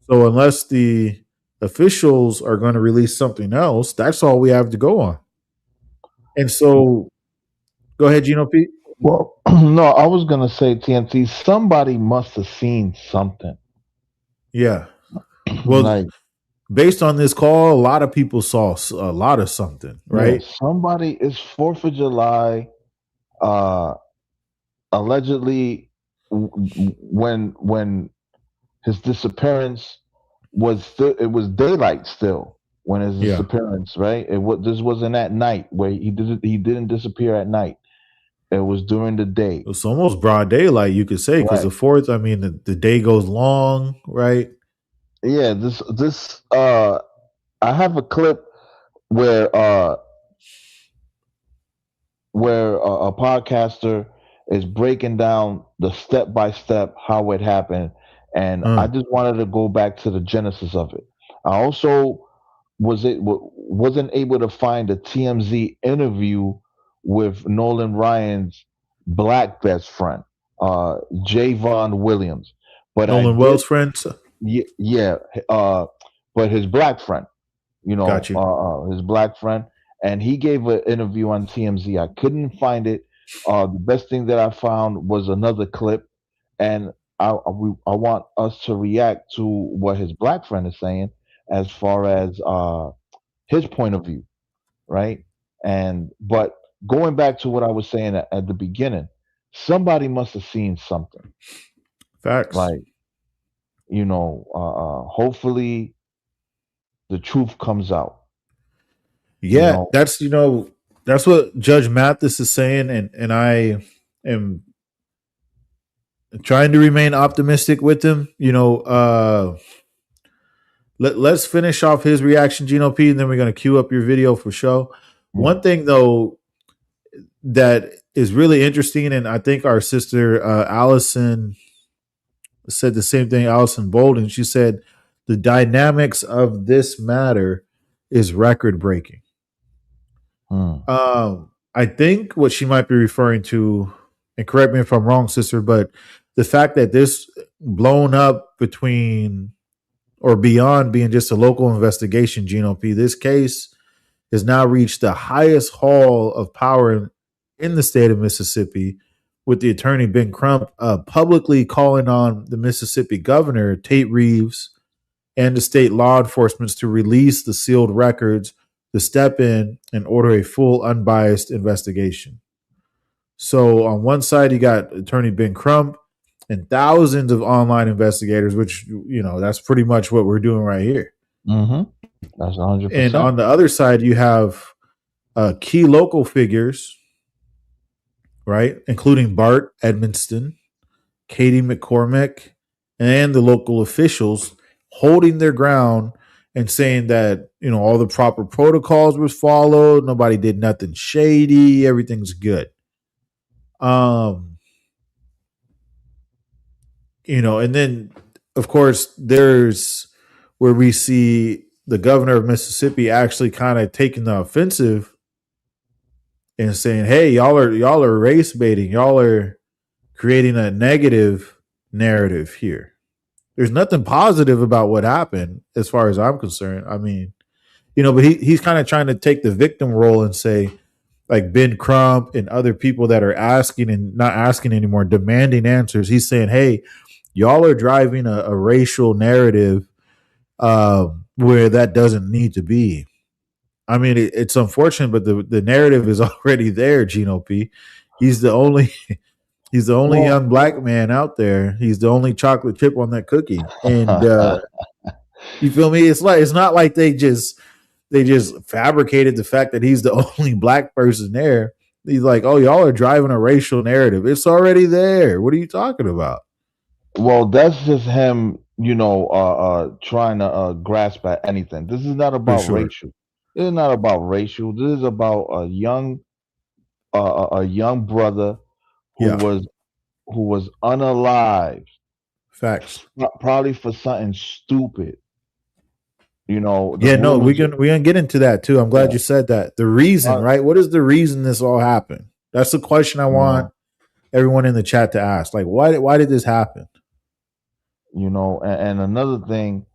Speaker 1: So unless the officials are going to release something else, that's all we have to go on. And so, go ahead, Gino P.
Speaker 8: Well, no, I was gonna say TNT. Somebody must have seen something.
Speaker 1: Yeah. Well,
Speaker 8: Like,
Speaker 1: based on this call, a lot of people saw a lot of something, right?
Speaker 8: yeah, somebody is 4th of July. Allegedly, when his disappearance was still, it was daylight still when his
Speaker 1: Yeah.
Speaker 8: disappearance, right? This wasn't at night where he didn't disappear at night. It was during the day.
Speaker 1: It's almost broad daylight, you could say, because
Speaker 8: Right.
Speaker 1: the 4th, I mean, the day goes long, right?
Speaker 8: Yeah, this I have a clip where a podcaster is breaking down the step by step how it happened, and I just wanted to go back to the genesis of it. I also wasn't able to find a TMZ interview with Nolan Ryan's black best friend, Javon Williams, but I
Speaker 1: Nolan
Speaker 8: did,
Speaker 1: Wells friends.
Speaker 8: yeah, but his black friend,
Speaker 1: Got you.
Speaker 8: his black friend, and he gave an interview on TMZ. I couldn't find it. The best thing that I found was another clip, and I want us to react to what his black friend is saying as far as his point of view, right? But going back to what I was saying at the beginning, somebody must have seen something.
Speaker 1: Facts.
Speaker 8: Like, hopefully the truth comes out.
Speaker 1: Yeah, that's what Judge Mathis is saying, and I am trying to remain optimistic with him. Let's finish off his reaction, Gino P, and then we're going to queue up your video for show. One thing though that is really interesting, and I think our sister Allison said the same thing. Allison Bolden, she said the dynamics of this matter is record breaking. I think what she might be referring to, and correct me if I'm wrong, sister, but the fact that this blown up between or beyond being just a local investigation, Gino P, this case has now reached the highest hall of power in the state of Mississippi, with the attorney Ben Crump publicly calling on the Mississippi governor, Tate Reeves, and the state law enforcement to release the sealed records, to step in and order a full, unbiased investigation. So on one side, you got attorney Ben Crump and thousands of online investigators, which, that's pretty much what we're doing right here.
Speaker 8: Mm-hmm. That's 100%.
Speaker 1: And on the other side, you have key local figures, right, including Bart Edmonston, Katie McCormick, and the local officials holding their ground and saying that, all the proper protocols was followed. Nobody did nothing shady. Everything's good. And then of course there's where we see the governor of Mississippi actually kind of taking the offensive and saying, hey, y'all are race baiting. Y'all are creating a negative narrative here. There's nothing positive about what happened as far as I'm concerned. I mean, but he's kind of trying to take the victim role and say, like Ben Crump and other people that are asking and not asking anymore, demanding answers. He's saying, hey, y'all are driving a racial narrative where that doesn't need to be. I mean, it's unfortunate, but the narrative is already there, Gino P. He's the only He's the only
Speaker 8: Well,
Speaker 1: young black man out there. He's the only chocolate chip on that cookie. And you feel me? It's not like they just fabricated the fact that he's the only black person there. He's like, oh, y'all are driving a racial narrative. It's already there. What are you talking about?
Speaker 8: well, that's just him, trying to grasp at anything. This is not
Speaker 1: For
Speaker 8: about
Speaker 1: sure.
Speaker 8: racial. This is not about racial. This is about a young brother who
Speaker 1: Yeah.
Speaker 8: was unalive,
Speaker 1: Facts.
Speaker 8: probably for something stupid. The
Speaker 1: Yeah, no,
Speaker 8: rumors.
Speaker 1: we gonna get into that too. I'm glad
Speaker 8: Yeah,
Speaker 1: you said that. The reason,
Speaker 8: uh,
Speaker 1: right? What is the reason this all happened? That's the question I
Speaker 8: you
Speaker 1: want
Speaker 8: know,
Speaker 1: everyone in the chat to ask. Like, why did this happen?
Speaker 8: and another thing,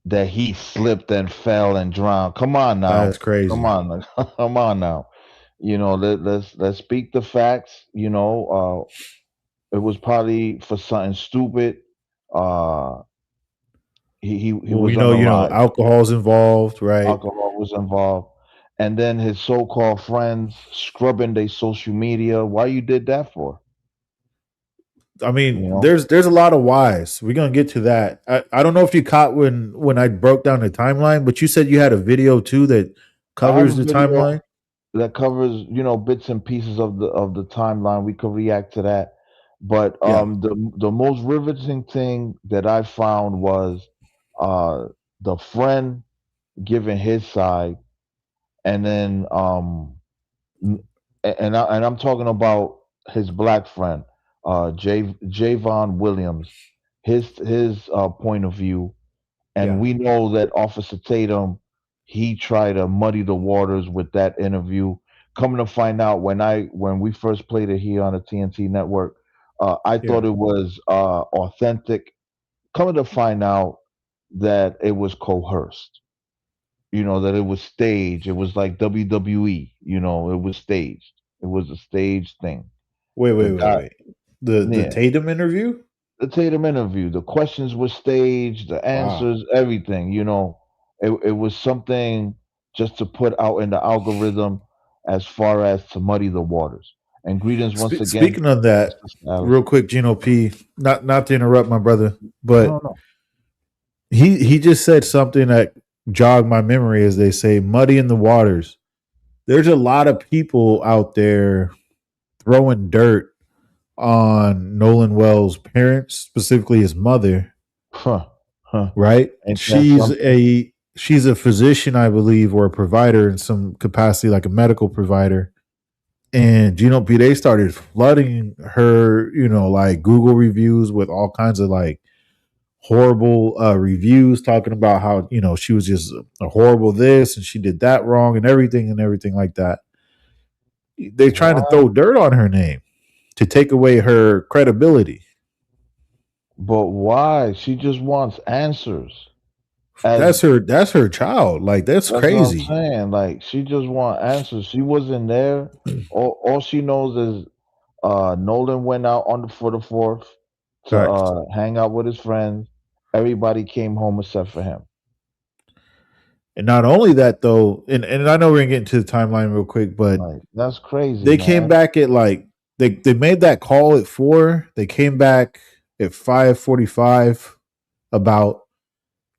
Speaker 8: that he slipped and fell and drowned. Come on
Speaker 1: That's
Speaker 8: now, come
Speaker 1: crazy.
Speaker 8: on, come on now. Let's speak the facts. It was probably for something stupid. Uh, he
Speaker 1: Well,
Speaker 8: was unalive.
Speaker 1: alcohol's involved, right?
Speaker 8: Alcohol was involved, and then his so-called friends scrubbing their social media. Why you did that for?
Speaker 1: I
Speaker 8: You
Speaker 1: mean,
Speaker 8: know,
Speaker 1: there's a lot of whys. We're gonna get to that. I don't know if you caught when I broke down the timeline, but you said you had a video too that
Speaker 8: I have
Speaker 1: covers
Speaker 8: a
Speaker 1: the
Speaker 8: video
Speaker 1: timeline.
Speaker 8: that covers bits and pieces of the timeline. We could react to that, but
Speaker 1: Yeah,
Speaker 8: the most riveting thing that I found was uh the friend giving his side, and then n- and I'm talking about his black friend, Javon Williams, his point of view. And
Speaker 1: yeah,
Speaker 8: we know that Officer Tatum, he tried to muddy the waters with that interview. Coming to find out, when we first played it here on the TNT network, I
Speaker 1: yeah.
Speaker 8: thought it was authentic. Coming to find out that it was coerced. That it was staged. It was like WWE. It was staged. It was a staged thing.
Speaker 1: Wait,
Speaker 8: The
Speaker 1: wait, wait,
Speaker 8: guy,
Speaker 1: wait. The
Speaker 8: yeah,
Speaker 1: Tatum interview?
Speaker 8: the Tatum interview. The questions were staged, the
Speaker 1: Wow.
Speaker 8: answers, everything. It was something just to put out in the algorithm as far as to muddy the waters. And greetings once again,
Speaker 1: Speaking of that,
Speaker 8: Mr. Alice.
Speaker 1: real quick, Gino P. Not to interrupt my brother,
Speaker 8: No,
Speaker 1: but
Speaker 8: no.
Speaker 1: he just said something that jogged my memory, as they say, muddy in the waters. There's a lot of people out there throwing dirt on Nolan Wells' parents, specifically his mother,
Speaker 8: Huh, huh.
Speaker 1: right?
Speaker 8: Ain't that
Speaker 1: She's
Speaker 8: something?
Speaker 1: a physician, I believe, or a provider in some capacity, like a medical provider. And Gino P, they started flooding her, like Google reviews with all kinds of like horrible reviews, talking about how she was just a horrible this and she did that wrong and everything like that. They're trying to
Speaker 8: Why?
Speaker 1: throw dirt on her name to take away her credibility.
Speaker 8: But why? She just wants answers. As
Speaker 1: That's her child. Like, that's
Speaker 8: That's what I'm
Speaker 1: crazy.
Speaker 8: saying. Like, she just want answers. She wasn't there. All she knows is Nolan went out for the fourth to
Speaker 1: Facts.
Speaker 8: hang out with his friends. Everybody came home except for him.
Speaker 1: And not only that though, and I know we're gonna get into the timeline real quick, but
Speaker 8: Like, that's crazy,
Speaker 1: they came
Speaker 8: man.
Speaker 1: back at like they made that call at 4. They came back at 5:45 about,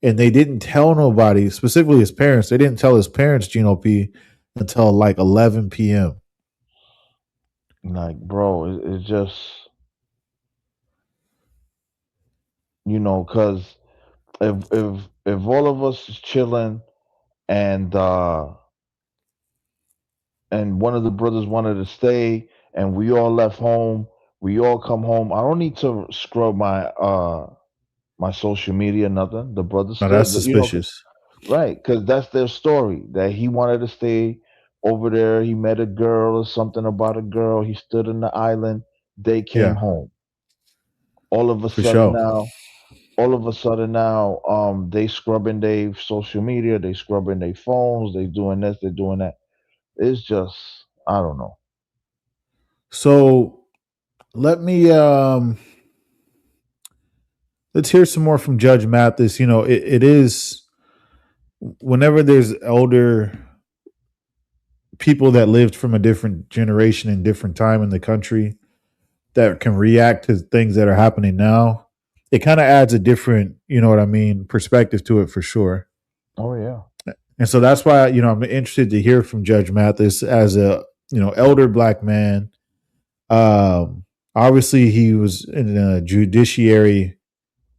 Speaker 1: and they didn't tell nobody, specifically his parents. They didn't tell his parents, Gino P, until like 11 p.m.
Speaker 8: Like, bro, it's just because if all of us is chilling and one of the brothers wanted to stay and we all left home, we all come home. I don't need to scrub my social media, nothing. The brother
Speaker 1: Now
Speaker 8: still,
Speaker 1: that's suspicious.
Speaker 8: right? Because that's their story. That he wanted to stay over there. He met a girl or something about a girl. He stood in the island. They came
Speaker 1: Yeah,
Speaker 8: home. All of a
Speaker 1: for
Speaker 8: sudden
Speaker 1: sure.
Speaker 8: now, they scrubbing their social media. They scrubbing their phones. They doing this. They doing that. It's just, I don't know.
Speaker 1: So let me let's hear some more from Judge Mathis. It is, whenever there's elder people that lived from a different generation and different time in the country, that can react to things that are happening now, it kind of adds a different, you know what I mean, perspective to it for sure.
Speaker 8: Oh yeah.
Speaker 1: And so that's why, I'm interested to hear from Judge Mathis as a, elder black man. Obviously he was in a judiciary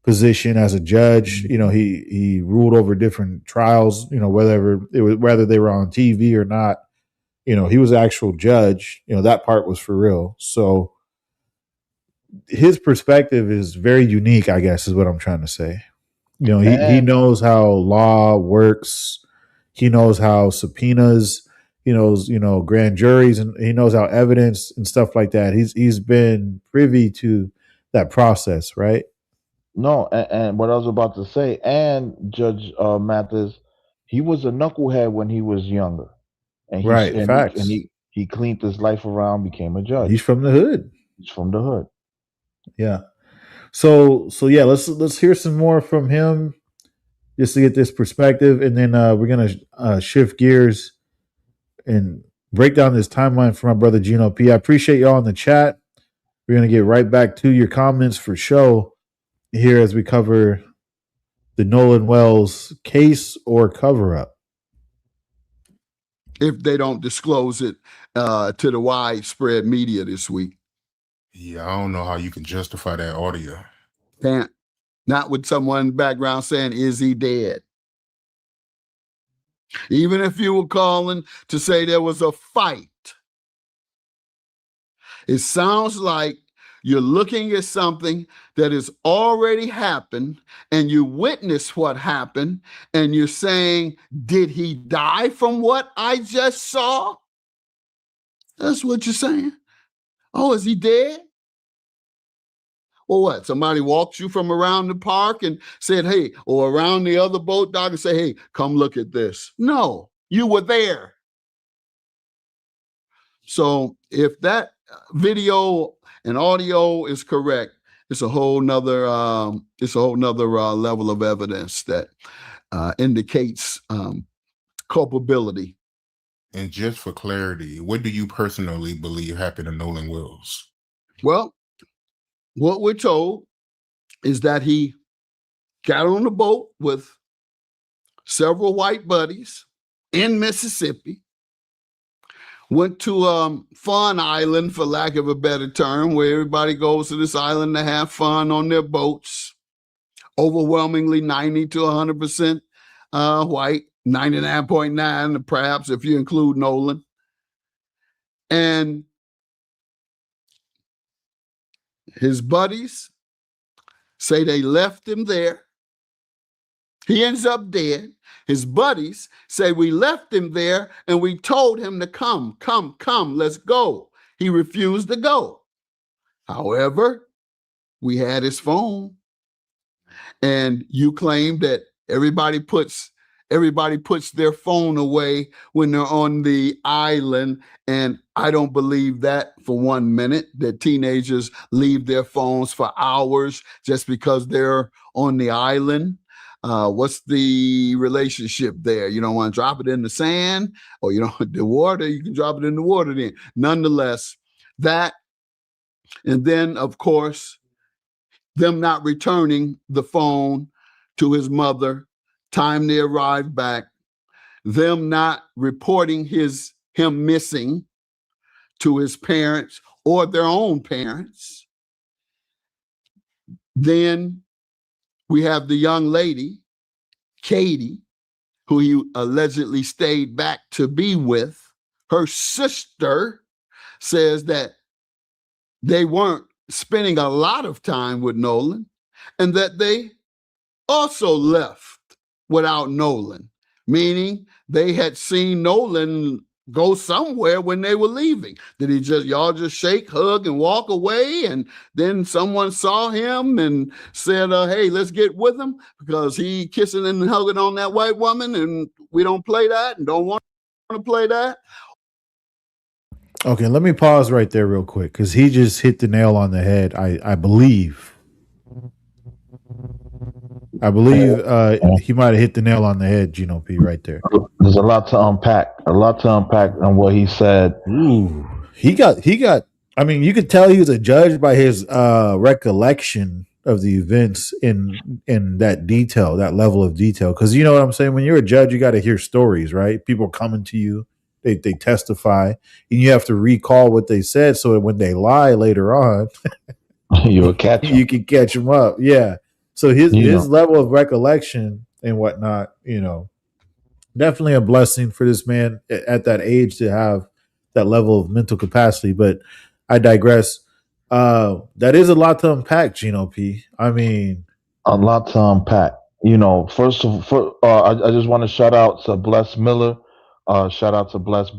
Speaker 1: position as a judge. He ruled over different trials, whether they were on TV or not. He was an actual judge. That part was for real. So his perspective is very unique, I guess, is what I'm trying to say. He knows how law works. He knows how subpoenas, he knows, grand juries, and he knows how evidence and stuff like that. He's been privy to that process, right?
Speaker 8: No, and what I was about to say, and Judge Mathis, he was a knucklehead when he was younger, and
Speaker 1: Right, facts.
Speaker 8: He cleaned his life around, became a judge.
Speaker 1: He's from the hood.
Speaker 8: He's from the hood.
Speaker 1: Yeah. So yeah, let's hear some more from him just to get this perspective, and then we're gonna shift gears and break down this timeline for my brother Gino P. I appreciate y'all in the chat. We're gonna get right back to your comments for show here as we cover the Nolan Wells case or cover up.
Speaker 7: If they don't disclose it to the widespread media this week.
Speaker 6: Yeah, I don't know how you can justify that audio.
Speaker 7: Can't. Not with someone in the background saying, is he dead? Even if you were calling to say there was a fight, it sounds like you're looking at something that has already happened and you witnessed what happened and you're saying, did he die from what I just saw? That's what you're saying. Oh, is he dead? Well, what? Somebody walked you from around the park and said, hey, or around the other boat dock and say, hey, come look at this. No, you were there. So if that video and audio is correct, it's a whole nother level of evidence that indicates culpability.
Speaker 6: And just for clarity, what do you personally believe happened to Nolan Wells?
Speaker 7: Well, what we're told is that he got on the boat with several white buddies in Mississippi, went to Fun Island, for lack of a better term, where everybody goes to this island to have fun on their boats. Overwhelmingly 90 to 100% white, 99.9 perhaps if you include Nolan. And his buddies say they left him there. He ends up dead. His buddies say we left him there and we told him to come, let's go. He refused to go. However, we had his phone, and you claim that everybody puts their phone away when they're on the island. And I don't believe that for 1 minute, that teenagers leave their phones for hours just because they're on the island. What's the relationship there? You don't want to drop it in the sand, or the water, you can drop it in the water then. Nonetheless, that, and then of course, them not returning the phone to his mother, time they arrived back, them not reporting him missing to his parents or their own parents. Then we have the young lady, Katie, who he allegedly stayed back to be with. Her sister says that they weren't spending a lot of time with Nolan and that they also left without Nolan, meaning they had seen Nolan go somewhere when they were leaving. Did y'all just shake, hug, and walk away? And then someone saw him and said, hey, let's get with him because he kissing and hugging on that white woman, and we don't play that and don't want to play that.
Speaker 1: Okay, let me pause right there real quick because he just hit the nail on the head. I believe he might have hit the nail on the head, Gino P, right there.
Speaker 8: There's a lot to unpack on what he said.
Speaker 1: Ooh, he got. I mean, you could tell he was a judge by his recollection of the events in that detail, that level of detail. Because you know what I'm saying. When you're a judge, you got to hear stories, right? People coming to you, they testify, and you have to recall what they said, so that when they lie later on,
Speaker 8: You'll catch him.
Speaker 1: you can catch them up. Yeah. So
Speaker 8: You
Speaker 1: his
Speaker 8: know,
Speaker 1: level of recollection and whatnot, definitely a blessing for this man at that age to have that level of mental capacity. But I digress. That is a lot to unpack, Gino P. I mean,
Speaker 8: a lot to unpack. You know, I just want to shout out to Bless Miller. Shout out to Bless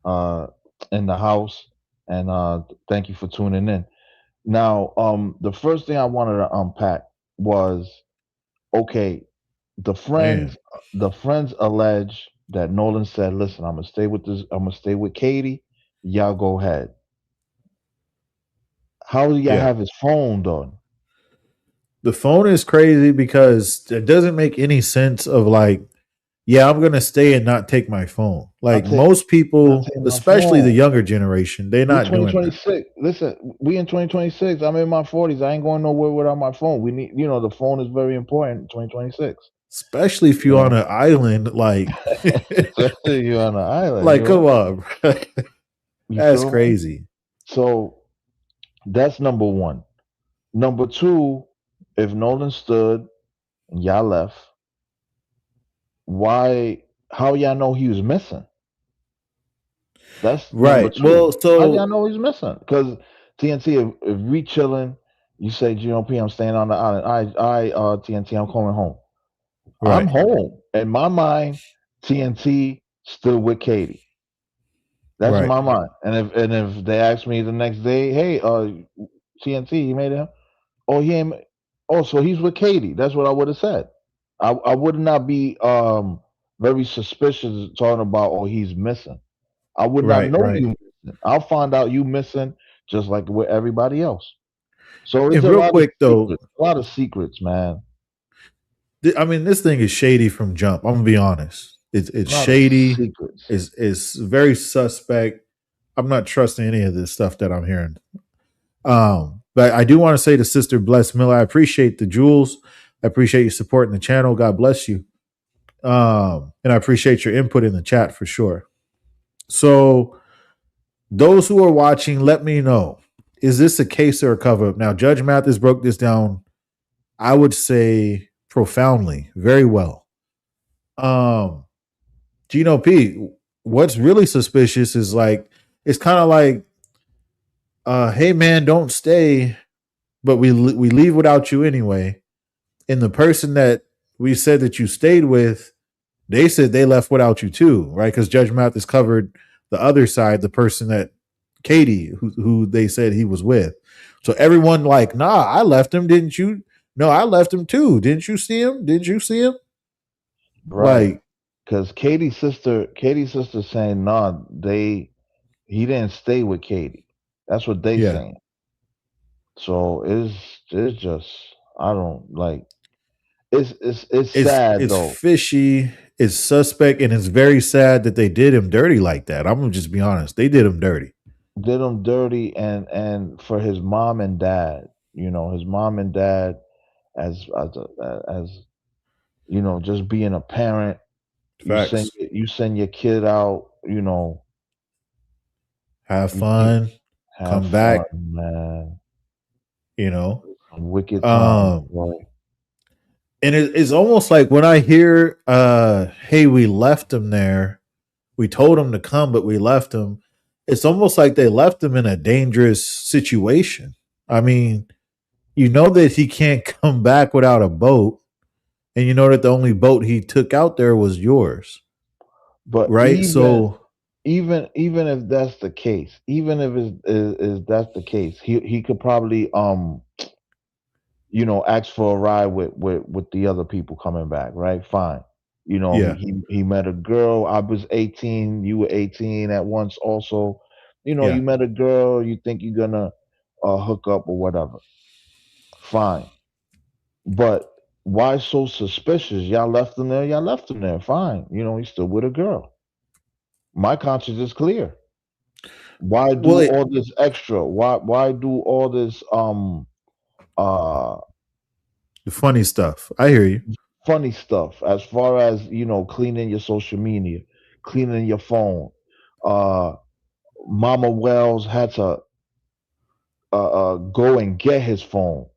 Speaker 8: uh, in the house, and thank you for tuning in. Now, the first thing I wanted to unpack was okay.
Speaker 1: man,
Speaker 8: The friends allege that Nolan said, "Listen, I'm gonna stay with this. I'm gonna stay with Katie. Y'all go ahead." How do y'all
Speaker 1: yeah.
Speaker 8: have his phone done?
Speaker 1: The phone is crazy because it doesn't make any sense of like, yeah, I'm gonna stay and not take my phone. Like
Speaker 8: Not take,
Speaker 1: most
Speaker 8: not
Speaker 1: people,
Speaker 8: take my
Speaker 1: especially the
Speaker 8: phone.
Speaker 1: younger generation, they're
Speaker 8: We
Speaker 1: not doing that.
Speaker 8: 2026. Listen, we in 2026. I'm in my 40s. I ain't going nowhere without my phone. We need, the phone is very important in 2026.
Speaker 1: Especially if
Speaker 8: You
Speaker 1: you're on
Speaker 8: know,
Speaker 1: an island, like,
Speaker 8: especially you on an island.
Speaker 1: like, come on, bro.
Speaker 8: You
Speaker 1: That's
Speaker 8: feel me?
Speaker 1: crazy.
Speaker 8: So that's number one. Number two, if Nolan stood and y'all left, why? How y'all know he was missing? That's number
Speaker 1: Right.
Speaker 8: two.
Speaker 1: Well,
Speaker 8: How y'all
Speaker 1: so
Speaker 8: know he's missing? Because TNT, if we chilling, you say GOP, I'm staying on the island. TNT, I'm coming home. I'm
Speaker 1: right,
Speaker 8: home. In my mind, TNT still with Katie. That's in
Speaker 1: right.
Speaker 8: my mind. And if they ask me the next day, hey, TNT, you made him? Oh, he ain't. Oh, so he's with Katie. That's what I would have said. I would not be very suspicious talking about, oh, he's missing. I would not
Speaker 1: Right,
Speaker 8: know
Speaker 1: right.
Speaker 8: you missing. I'll find out you missing just like with everybody else. So it's
Speaker 1: And
Speaker 8: a
Speaker 1: real
Speaker 8: lot of
Speaker 1: quick though,
Speaker 8: secrets. A lot of secrets, man.
Speaker 1: I mean, this thing is shady from jump. I'm gonna be honest. It's
Speaker 8: A lot of
Speaker 1: shady.
Speaker 8: secrets.
Speaker 1: It's very suspect. I'm not trusting any of this stuff that I'm hearing. But I do want to say to Sister Bless Miller, I appreciate the jewels. I appreciate you supporting the channel. God bless you. And I appreciate your input in the chat for sure. So those who are watching, let me know. Is this a case or a cover up? Now, Judge Mathis broke this down, I would say profoundly, very well. Um, Gino P, what's really suspicious is like it's kind of like, hey man, don't stay, but we leave without you anyway. And the person that we said that you stayed with, they said they left without you too, right? Because Judge Mathis covered the other side, the person that Katie, who they said he was with. So everyone like, nah, I left him, didn't you? No, I left him too. Didn't you see him? Didn't you see him?
Speaker 8: Right.
Speaker 1: Like,
Speaker 8: Because Katie's sister saying, nah, he didn't stay with Katie. That's what they
Speaker 1: yeah,
Speaker 8: saying. So it's just I don't like it's sad
Speaker 1: it's
Speaker 8: though.
Speaker 1: fishy, it's suspect, and it's very sad that they did him dirty like that. I'm gonna just be honest. They did him dirty.
Speaker 8: Did him dirty and for his mom and dad, his mom and dad as just being a parent,
Speaker 1: Facts.
Speaker 8: you send your kid out,
Speaker 1: Have
Speaker 8: you
Speaker 1: fun,
Speaker 8: have
Speaker 1: come
Speaker 8: fun,
Speaker 1: back,
Speaker 8: man.
Speaker 1: you know.
Speaker 8: Some wicked times,
Speaker 1: Um,
Speaker 8: boy.
Speaker 1: and it's almost like when I hear, hey, we left him there. We told him to come, but we left him. It's almost like they left him in a dangerous situation. I mean, you know that he can't come back without a boat, and you know that the only boat he took out there was yours,
Speaker 8: But
Speaker 1: right?
Speaker 8: even
Speaker 1: So,
Speaker 8: even even if that's the case, even if is that's the case, he could probably ask for a ride with the other people coming back, right? Fine. He
Speaker 1: yeah,
Speaker 8: he met a girl. I was 18, you were 18 at once also. You
Speaker 1: yeah.
Speaker 8: met a girl, you think you're gonna hook up or whatever. Fine. But why so suspicious? Y'all left him there, y'all left him there. Fine. He's still with a girl. My conscience is clear. Why do
Speaker 1: Well,
Speaker 8: all this extra? Why do all this uh
Speaker 1: the funny stuff. I hear you.
Speaker 8: funny stuff as far as cleaning your social media, cleaning your phone? Uh Mama Wells had to go and get his phone.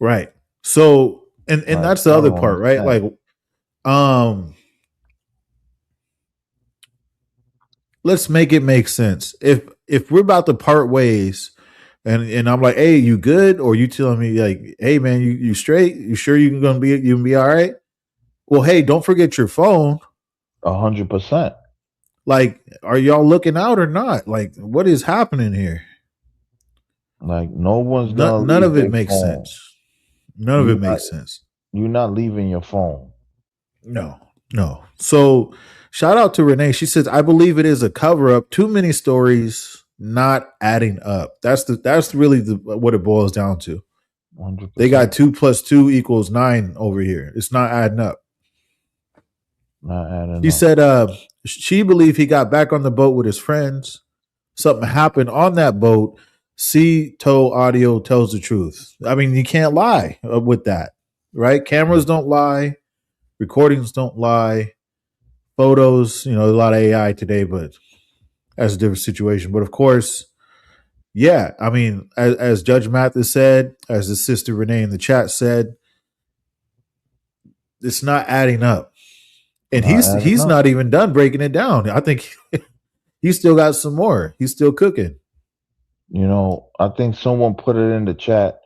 Speaker 1: Right. So, and
Speaker 8: Like,
Speaker 1: that's the
Speaker 8: I
Speaker 1: other
Speaker 8: don't
Speaker 1: part, right?
Speaker 8: understand.
Speaker 1: Like, um, let's make it make sense. If we're about to part ways, and I'm like, hey, you good? Or you telling me like, hey man, you straight? You sure you can be all right? Well, hey, don't forget your phone.
Speaker 8: 100%.
Speaker 1: Like, are y'all looking out or not? Like, what is happening here?
Speaker 8: Like, no one's gonna
Speaker 1: None
Speaker 8: leave
Speaker 1: of it
Speaker 8: their
Speaker 1: makes
Speaker 8: phone.
Speaker 1: sense. None of
Speaker 8: You
Speaker 1: it
Speaker 8: not
Speaker 1: makes sense.
Speaker 8: you're not leaving your phone.
Speaker 1: No, no. So shout out to Renee. She says, I believe it is a cover up. Too many stories not adding up. That's really what it boils down to.
Speaker 8: 100%.
Speaker 1: They got 2 plus 2 equals 9 over here. It's not adding up.
Speaker 8: Not adding
Speaker 1: She
Speaker 8: up.
Speaker 1: said she believed he got back on the boat with his friends. Something happened on that boat. See, tow audio tells the truth. I mean, you can't lie with that, right? Cameras don't lie. Recordings don't lie. Photos, a lot of AI today, but that's a different situation. But of course, yeah, I mean, as Judge Mathis said, as his sister Renee in the chat said, it's not adding up. And
Speaker 8: Not adding
Speaker 1: he's
Speaker 8: up.
Speaker 1: not even done breaking it down. I think he's still got some more. He's still cooking.
Speaker 8: I think someone put it in the chat.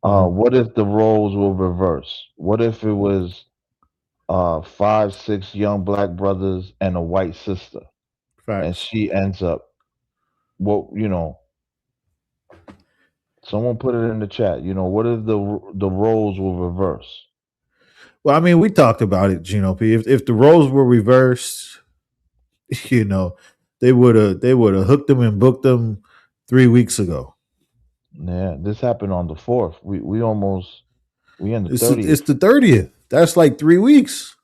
Speaker 8: What if the roles will reverse? What if it was 5, 6 young black brothers and a white sister, and
Speaker 1: Facts.
Speaker 8: she ends up someone put it in the chat. What if the roles will reverse?
Speaker 1: Well, I mean, we talked about it, Gino P. If the roles were reversed, they would have hooked them and booked them 3 weeks ago.
Speaker 8: Yeah, this happened on the 4th. We in the
Speaker 1: It's
Speaker 8: 30th.
Speaker 1: the 30th. That's like 3 weeks.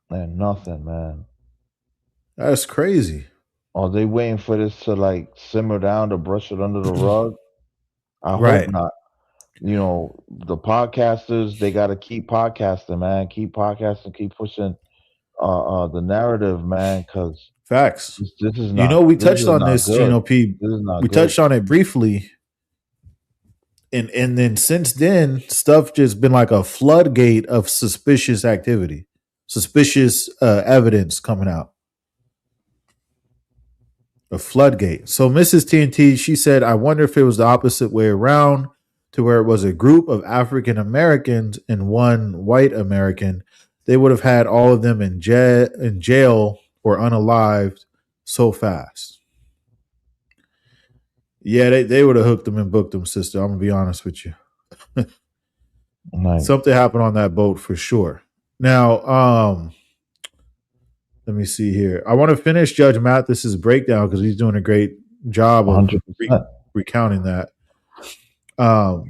Speaker 8: And nothing, man.
Speaker 1: That's crazy.
Speaker 8: Are they waiting for this to like simmer down to brush it under the rug? I hope
Speaker 1: Right.
Speaker 8: not. The podcasters, they got to keep podcasting, man. Keep podcasting, keep pushing the narrative, man, because
Speaker 1: Facts.
Speaker 8: this is not
Speaker 1: We
Speaker 8: this
Speaker 1: touched
Speaker 8: is
Speaker 1: on
Speaker 8: not
Speaker 1: this,
Speaker 8: good.
Speaker 1: Gino P.
Speaker 8: This is not
Speaker 1: We
Speaker 8: good.
Speaker 1: touched on it briefly. And then since then, stuff just been like a floodgate of suspicious activity, suspicious evidence coming out. A floodgate. So Mrs. TNT, she said, I wonder if it was the opposite way around, to where it was a group of African Americans and one white American. They would have had all of them in jail or unalived so fast. Yeah, they would have hooked them and booked them, sister. I'm gonna be honest with you.
Speaker 8: Nice.
Speaker 1: Something happened on that boat for sure. Now, let me see here. I want to finish Judge Mathis's breakdown because he's doing a great job of
Speaker 8: 100%.
Speaker 1: recounting that.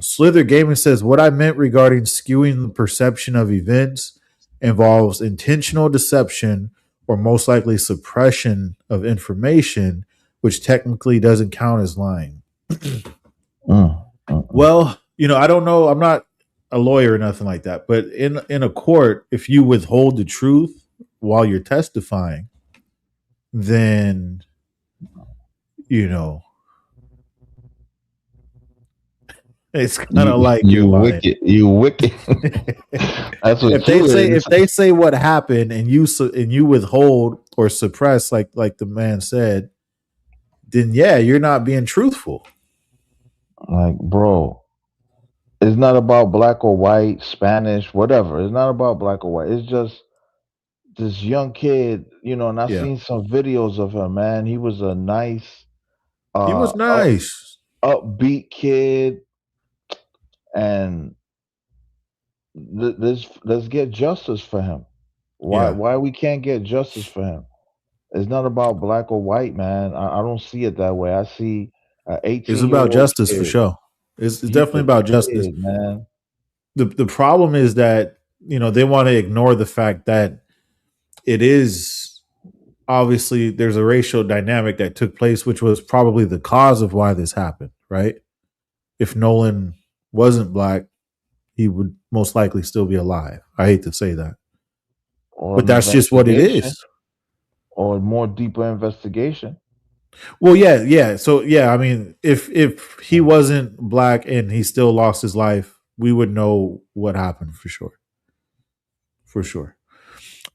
Speaker 1: Slither Gaming says, what I meant regarding skewing the perception of events involves intentional deception or most likely suppression of information, which technically doesn't count as lying. Well, I don't know. I'm not a lawyer or nothing like that, but in a court, if you withhold the truth while you're testifying, then it's kind of like
Speaker 8: you wicked. You wicked. That's what
Speaker 1: if they say what happened and you withhold or suppress, like the man said, then yeah, you're not being truthful.
Speaker 8: Like, bro, it's not about black or white, Spanish, whatever. It's not about black or white. It's just this young kid, and I've seen some videos of him, man. He was a nice,
Speaker 1: he was nice,
Speaker 8: upbeat kid, and let's get justice for him. Why we can't get justice for him? It's not about black or white, man. I don't see it that way. I see 18.
Speaker 1: It's about justice for sure. It's definitely about justice,
Speaker 8: man.
Speaker 1: The problem is that they want to ignore the fact that it is obviously there's a racial dynamic that took place, which was probably the cause of why this happened, right? If Nolan wasn't black, he would most likely still be alive. I hate to say that,
Speaker 8: Or
Speaker 1: but
Speaker 8: an
Speaker 1: that's just what it
Speaker 8: investigation,
Speaker 1: is.
Speaker 8: or a more deeper investigation.
Speaker 1: Well, yeah. So yeah, I mean, if he wasn't black and he still lost his life, we would know what happened for sure. For sure.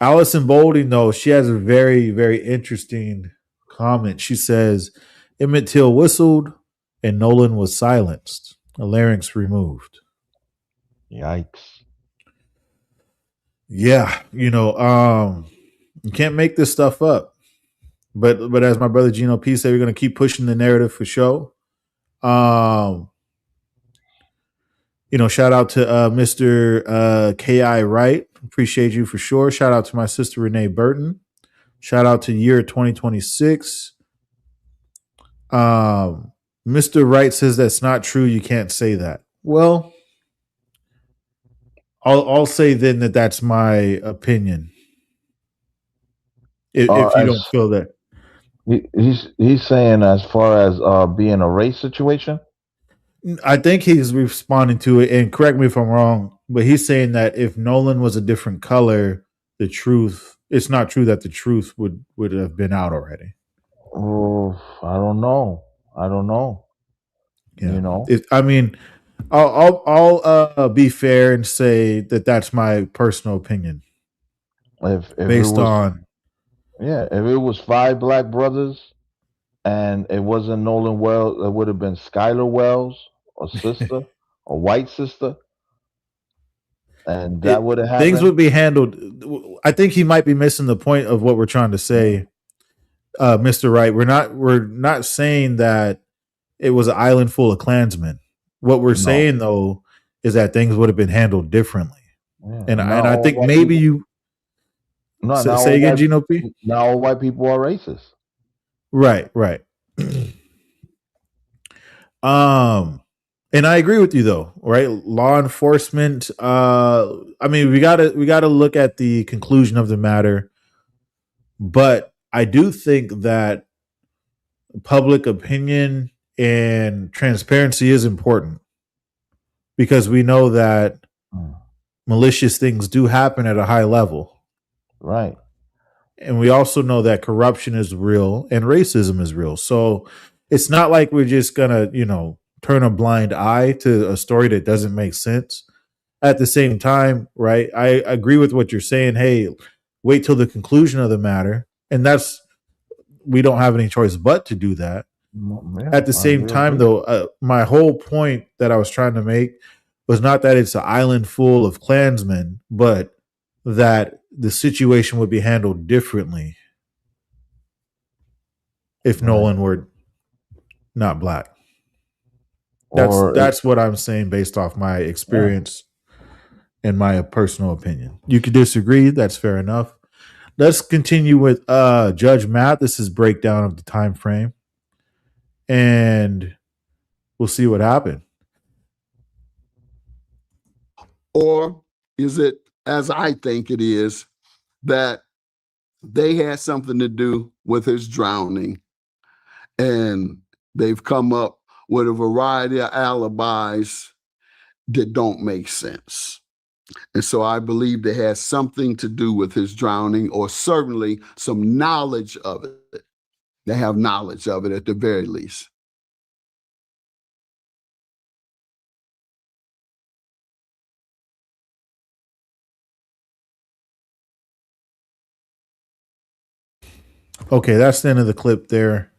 Speaker 1: Allison Bolding, though, she has a very, very interesting comment. She says Emmett Till whistled and Nolan was silenced. A larynx removed.
Speaker 8: Yikes.
Speaker 1: Yeah, you can't make this stuff up. But as my brother Gino P said, we're gonna keep pushing the narrative for show. Shout out to Mr. K.I. Wright. Appreciate you for sure. Shout out to my sister Renee Burton. Shout out to year 2026. Mr. Wright says that's not true. You can't say that. Well, I'll say then that that's my opinion. If you don't feel that.
Speaker 8: He's saying as far as being a race situation.
Speaker 1: I think he's responding to it, and correct me if I'm wrong, but he's saying that if Nolan was a different color, it's not true that the truth would have been out already.
Speaker 8: Oh, I don't know.
Speaker 1: Yeah. I mean, I'll be fair and say that that's my personal opinion.
Speaker 8: If
Speaker 1: based on
Speaker 8: if it was 5 black brothers and it wasn't Nolan Wells, it would have been Skylar Wells, a sister, a white sister, and that would have happened.
Speaker 1: Things would be handled. I think he might be missing the point of what we're trying to say, Mr. Wright. We're not saying that it was an island full of Klansmen. What we're saying though is that things would have been handled differently. Yeah. And I think maybe
Speaker 8: people,
Speaker 1: say again, Gino P.
Speaker 8: Now all white people are racist.
Speaker 1: Right. And I agree with you though, right? Law enforcement. I mean, we gotta look at the conclusion of the matter, but I do think that public opinion and transparency is important because we know that malicious things do happen at a high level,
Speaker 8: right?
Speaker 1: And we also know that corruption is real and racism is real. So it's not like we're just gonna, turn a blind eye to a story that doesn't make sense. At the same time, right, I agree with what you're saying. Hey, wait till the conclusion of the matter. And we don't have any choice but to do that. Yeah, at the same time, though, my whole point that I was trying to make was not that it's an island full of Klansmen, but that the situation would be handled differently if Nolan were not black. That's what I'm saying based off my experience and my personal opinion. You could disagree. That's fair enough. Let's continue with Judge Mathis's breakdown of the time frame, and we'll see what happened.
Speaker 7: Or is it, as I think it is, that they had something to do with his drowning, and they've come up with a variety of alibis that don't make sense. And so I believe they had something to do with his drowning, or certainly some knowledge of it. They have knowledge of it at the very least.
Speaker 1: Okay, that's the end of the clip there.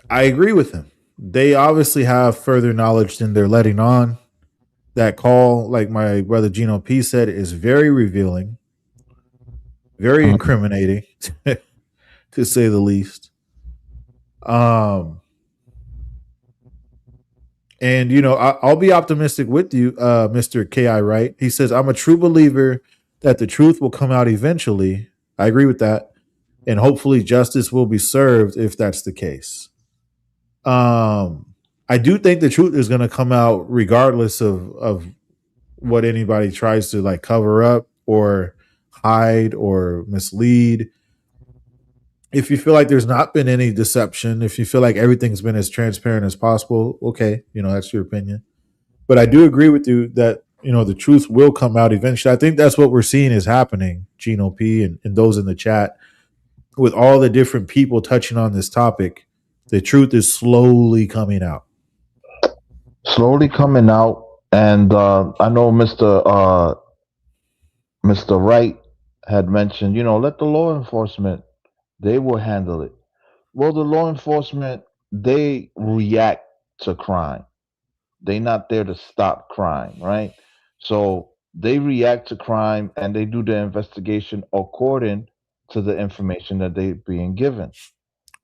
Speaker 1: I agree with him. They obviously have further knowledge than they're letting on. That call, like my brother Gino P said, is very revealing, very incriminating, to say the least. And I'll be optimistic with you, Mr. K.I. Wright. He says, I'm a true believer that the truth will come out eventually. I agree with that. And hopefully justice will be served if that's the case. I do think the truth is going to come out regardless of what anybody tries to like cover up or hide or mislead. If you feel like there's not been any deception, if you feel like everything's been as transparent as possible, okay, that's your opinion. But I do agree with you that the truth will come out eventually. I think that's what we're seeing is happening, Gino P, and those in the chat, with all the different people touching on this topic. The truth is slowly coming out.
Speaker 8: Slowly coming out, and I know Mr. Wright had mentioned, let the law enforcement, they will handle it. Well, the law enforcement, they react to crime. They're not there to stop crime, right? So they react to crime and they do the investigation according to the information that they're being given.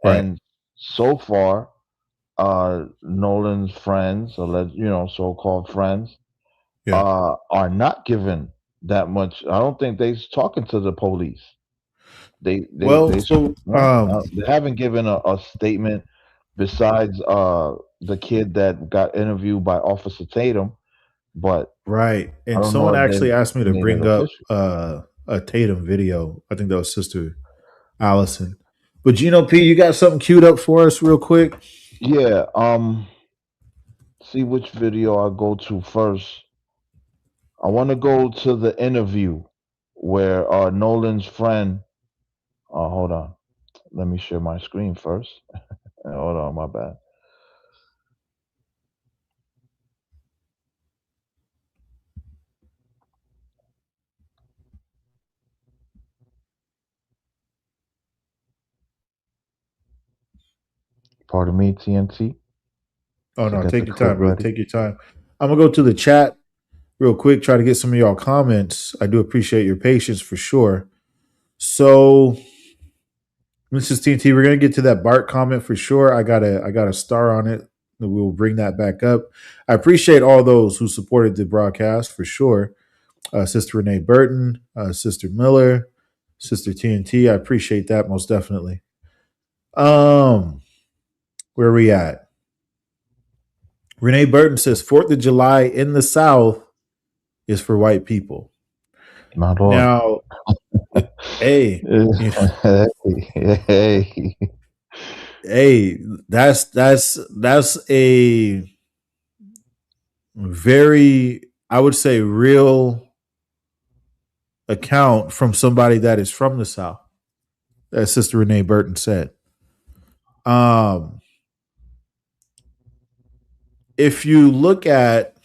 Speaker 1: Right.
Speaker 8: And so far, Nolan's friends, or so-called friends,
Speaker 1: Yeah.
Speaker 8: are not given that much. I don't think they're talking to the police.
Speaker 1: Well, so
Speaker 8: They haven't given a statement besides the kid that got interviewed by Officer Tatum, but
Speaker 1: right.
Speaker 8: I
Speaker 1: And
Speaker 8: don't know
Speaker 1: someone
Speaker 8: if they
Speaker 1: actually asked me to
Speaker 8: made it
Speaker 1: bring up
Speaker 8: official.
Speaker 1: a Tatum video. I think that was Sister Allison. But Gino P, you got something queued up for us real quick?
Speaker 8: Yeah. See which video I go to first. I want to go to the interview where Nolan's friend. Hold on. Let me share my screen first. Hold on, my bad. Pardon me, TNT.
Speaker 1: Oh
Speaker 8: To
Speaker 1: no,
Speaker 8: get
Speaker 1: take
Speaker 8: the
Speaker 1: your
Speaker 8: clip
Speaker 1: time, brother.
Speaker 8: ready.
Speaker 1: Take your time. I'm gonna go to the chat real quick, try to get some of y'all comments. I do appreciate your patience for sure. So, Mrs. TNT, we're gonna get to that Bart comment for sure. I got a star on it. We'll bring that back up. I appreciate all those who supported the broadcast for sure. Sister Renee Burton, Sister Miller, Sister TNT. I appreciate that most definitely. Where are we at? Renee Burton says 4th of July in the South is for white people.
Speaker 8: Not all.
Speaker 1: Now, hey,
Speaker 8: Hey.
Speaker 1: hey, that's a very, I would say, real account from somebody that is from the South, as Sister Renee Burton said. If you look at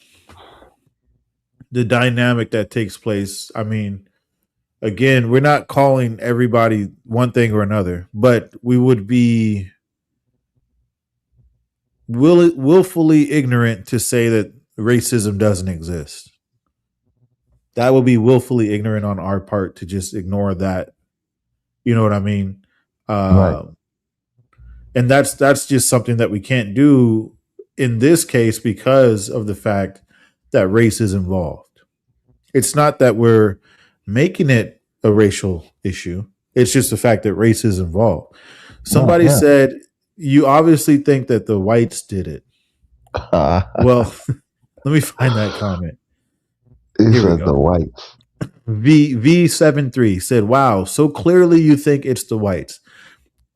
Speaker 1: the dynamic that takes place, I mean, again, we're not calling everybody one thing or another, but we would be willfully ignorant to say that racism doesn't exist. That would be willfully ignorant on our part to just ignore that. You know what I mean?
Speaker 8: Right.
Speaker 1: And that's just something that we can't do in this case because of the fact that race is involved. It's not that we're making it a racial issue. It's just the fact that race is involved. Somebody
Speaker 8: Yeah.
Speaker 1: said, you obviously think that the whites did it. Well, let me find that comment.
Speaker 8: He
Speaker 1: Here we
Speaker 8: said
Speaker 1: go.
Speaker 8: the whites.
Speaker 1: V73 said, wow, so clearly you think it's the whites.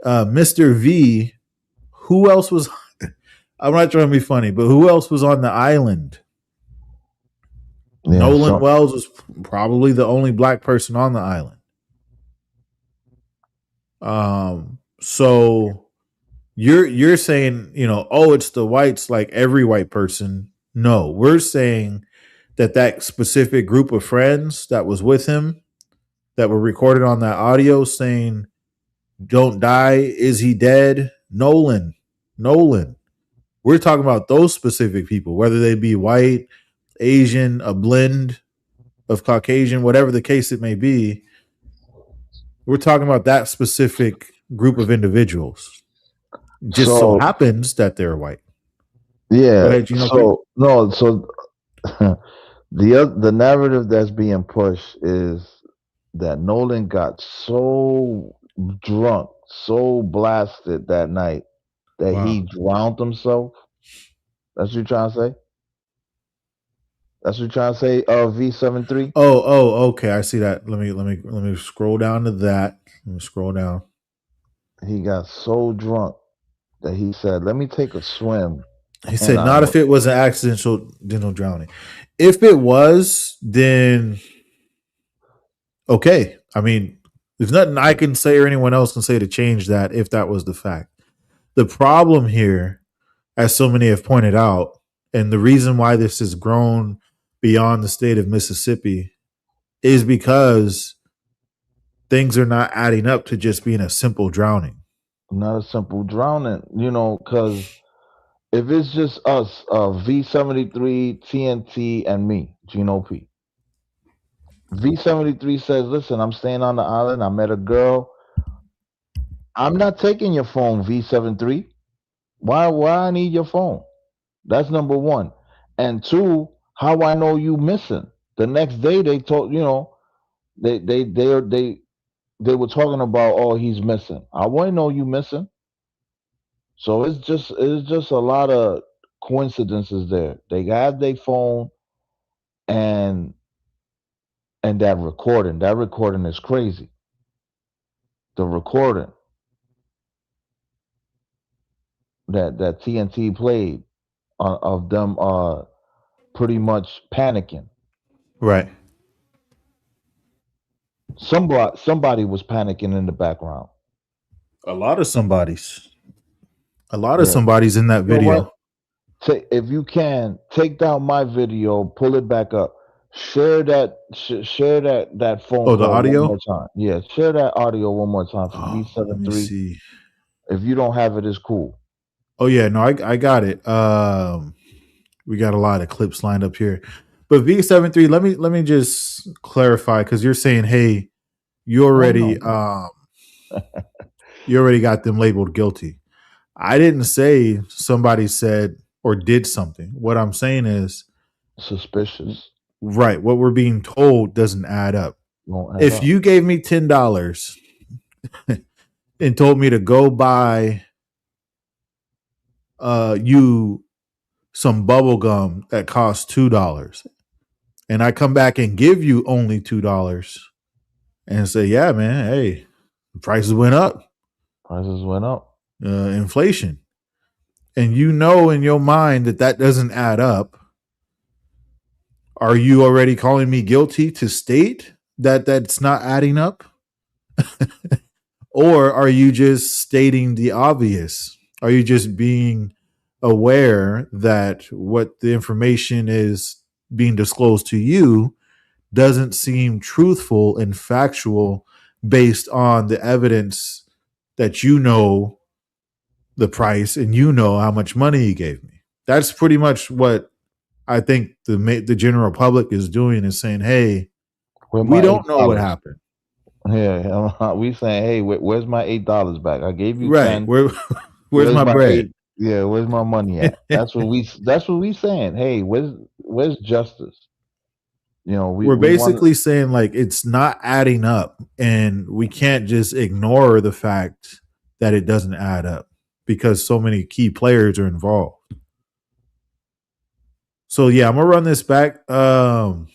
Speaker 1: Mr. V, who else was, I'm not trying to be funny, but who else was on the island?
Speaker 8: Yeah,
Speaker 1: Nolan Wells was probably the only black person on the island. So you're saying, oh, it's the whites, like every white person. No, we're saying that specific group of friends that was with him that were recorded on that audio saying, don't die, is he dead? Nolan. We're talking about those specific people, whether they be white, Asian, a blend of Caucasian, whatever the case it may be. We're talking about that specific group of individuals. Just so happens that they're white.
Speaker 8: Yeah.
Speaker 1: Go ahead, Gino.
Speaker 8: So the narrative that's being pushed is that Nolan got so drunk, so blasted that night that he drowned himself. That's what you're trying to say? That's what you're trying to say. V73.
Speaker 1: Okay. I see that. Let me scroll down to that. Let me scroll down.
Speaker 8: He got so drunk that he said, "Let me take a swim."
Speaker 1: He
Speaker 8: And
Speaker 1: said, "Not if it was an accidental drowning. If it was, then okay. I mean, there's nothing I can say or anyone else can say to change that if that was the fact. The problem here, as so many have pointed out, and the reason why this has grown beyond the state of Mississippi is because things are not adding up to just being a simple drowning.
Speaker 8: not a simple drowning, because if it's just us, V73, TNT, and me, Gino P. V73 says, "Listen, I'm staying on the island. I met a girl. I'm not taking your phone, V73. Why I need your phone?" That's number one. And two, how I know you missing. The next day they told, they were talking about, oh, he's missing. I wouldn't know you missing. So it's just a lot of coincidences there. They have their phone and that recording. That recording is crazy. The recording that TNT played of them pretty much panicking.
Speaker 1: Right.
Speaker 8: Somebody was panicking in the background.
Speaker 1: A lot of somebodies. A lot of
Speaker 8: Yeah.
Speaker 1: somebody's in that
Speaker 8: You know what?
Speaker 1: video.
Speaker 8: If you can take down my video, pull it back up, share that phone
Speaker 1: Oh, the
Speaker 8: call one more
Speaker 1: audio?
Speaker 8: time. Yeah, share that audio one more time for
Speaker 1: Oh, let me
Speaker 8: V73.
Speaker 1: see.
Speaker 8: If you don't have it, it's cool.
Speaker 1: Oh yeah, no, I got it. We got a lot of clips lined up here. But V73, let me just clarify because you're saying, hey, you
Speaker 8: Oh
Speaker 1: already
Speaker 8: no,
Speaker 1: you already got them labeled guilty. I didn't say somebody said or did something. What I'm saying is,
Speaker 8: suspicious.
Speaker 1: right, what we're being told doesn't add up.
Speaker 8: Won't add
Speaker 1: If
Speaker 8: up.
Speaker 1: you gave me $10 and told me to go buy you some bubble gum that costs $2, and I come back and give you only $2 and say, yeah, man, hey, the prices went up,
Speaker 8: Prices went up.
Speaker 1: inflation. And you know in your mind that that doesn't add up. Are you already calling me guilty to state that that's not adding up? Or are you just stating the obvious? Are you just being aware that what the information is being disclosed to you doesn't seem truthful and factual based on the evidence that you know the price and you know how much money he gave me? That's pretty much what I think the general public is doing, is saying, hey,
Speaker 8: Where
Speaker 1: we
Speaker 8: my eight
Speaker 1: don't know what
Speaker 8: dollars?
Speaker 1: happened.
Speaker 8: Yeah, we saying, hey, where's my $8 back? I gave you
Speaker 1: Right.
Speaker 8: 10.
Speaker 1: Where's
Speaker 8: Where's
Speaker 1: my
Speaker 8: my
Speaker 1: bread?
Speaker 8: 8? Yeah, where's my money at? That's what we saying. Hey, where's justice? We
Speaker 1: We're
Speaker 8: we want
Speaker 1: basically saying like it's not adding up, and we can't just ignore the fact that it doesn't add up because so many key players are involved. So yeah, I'm gonna run this back so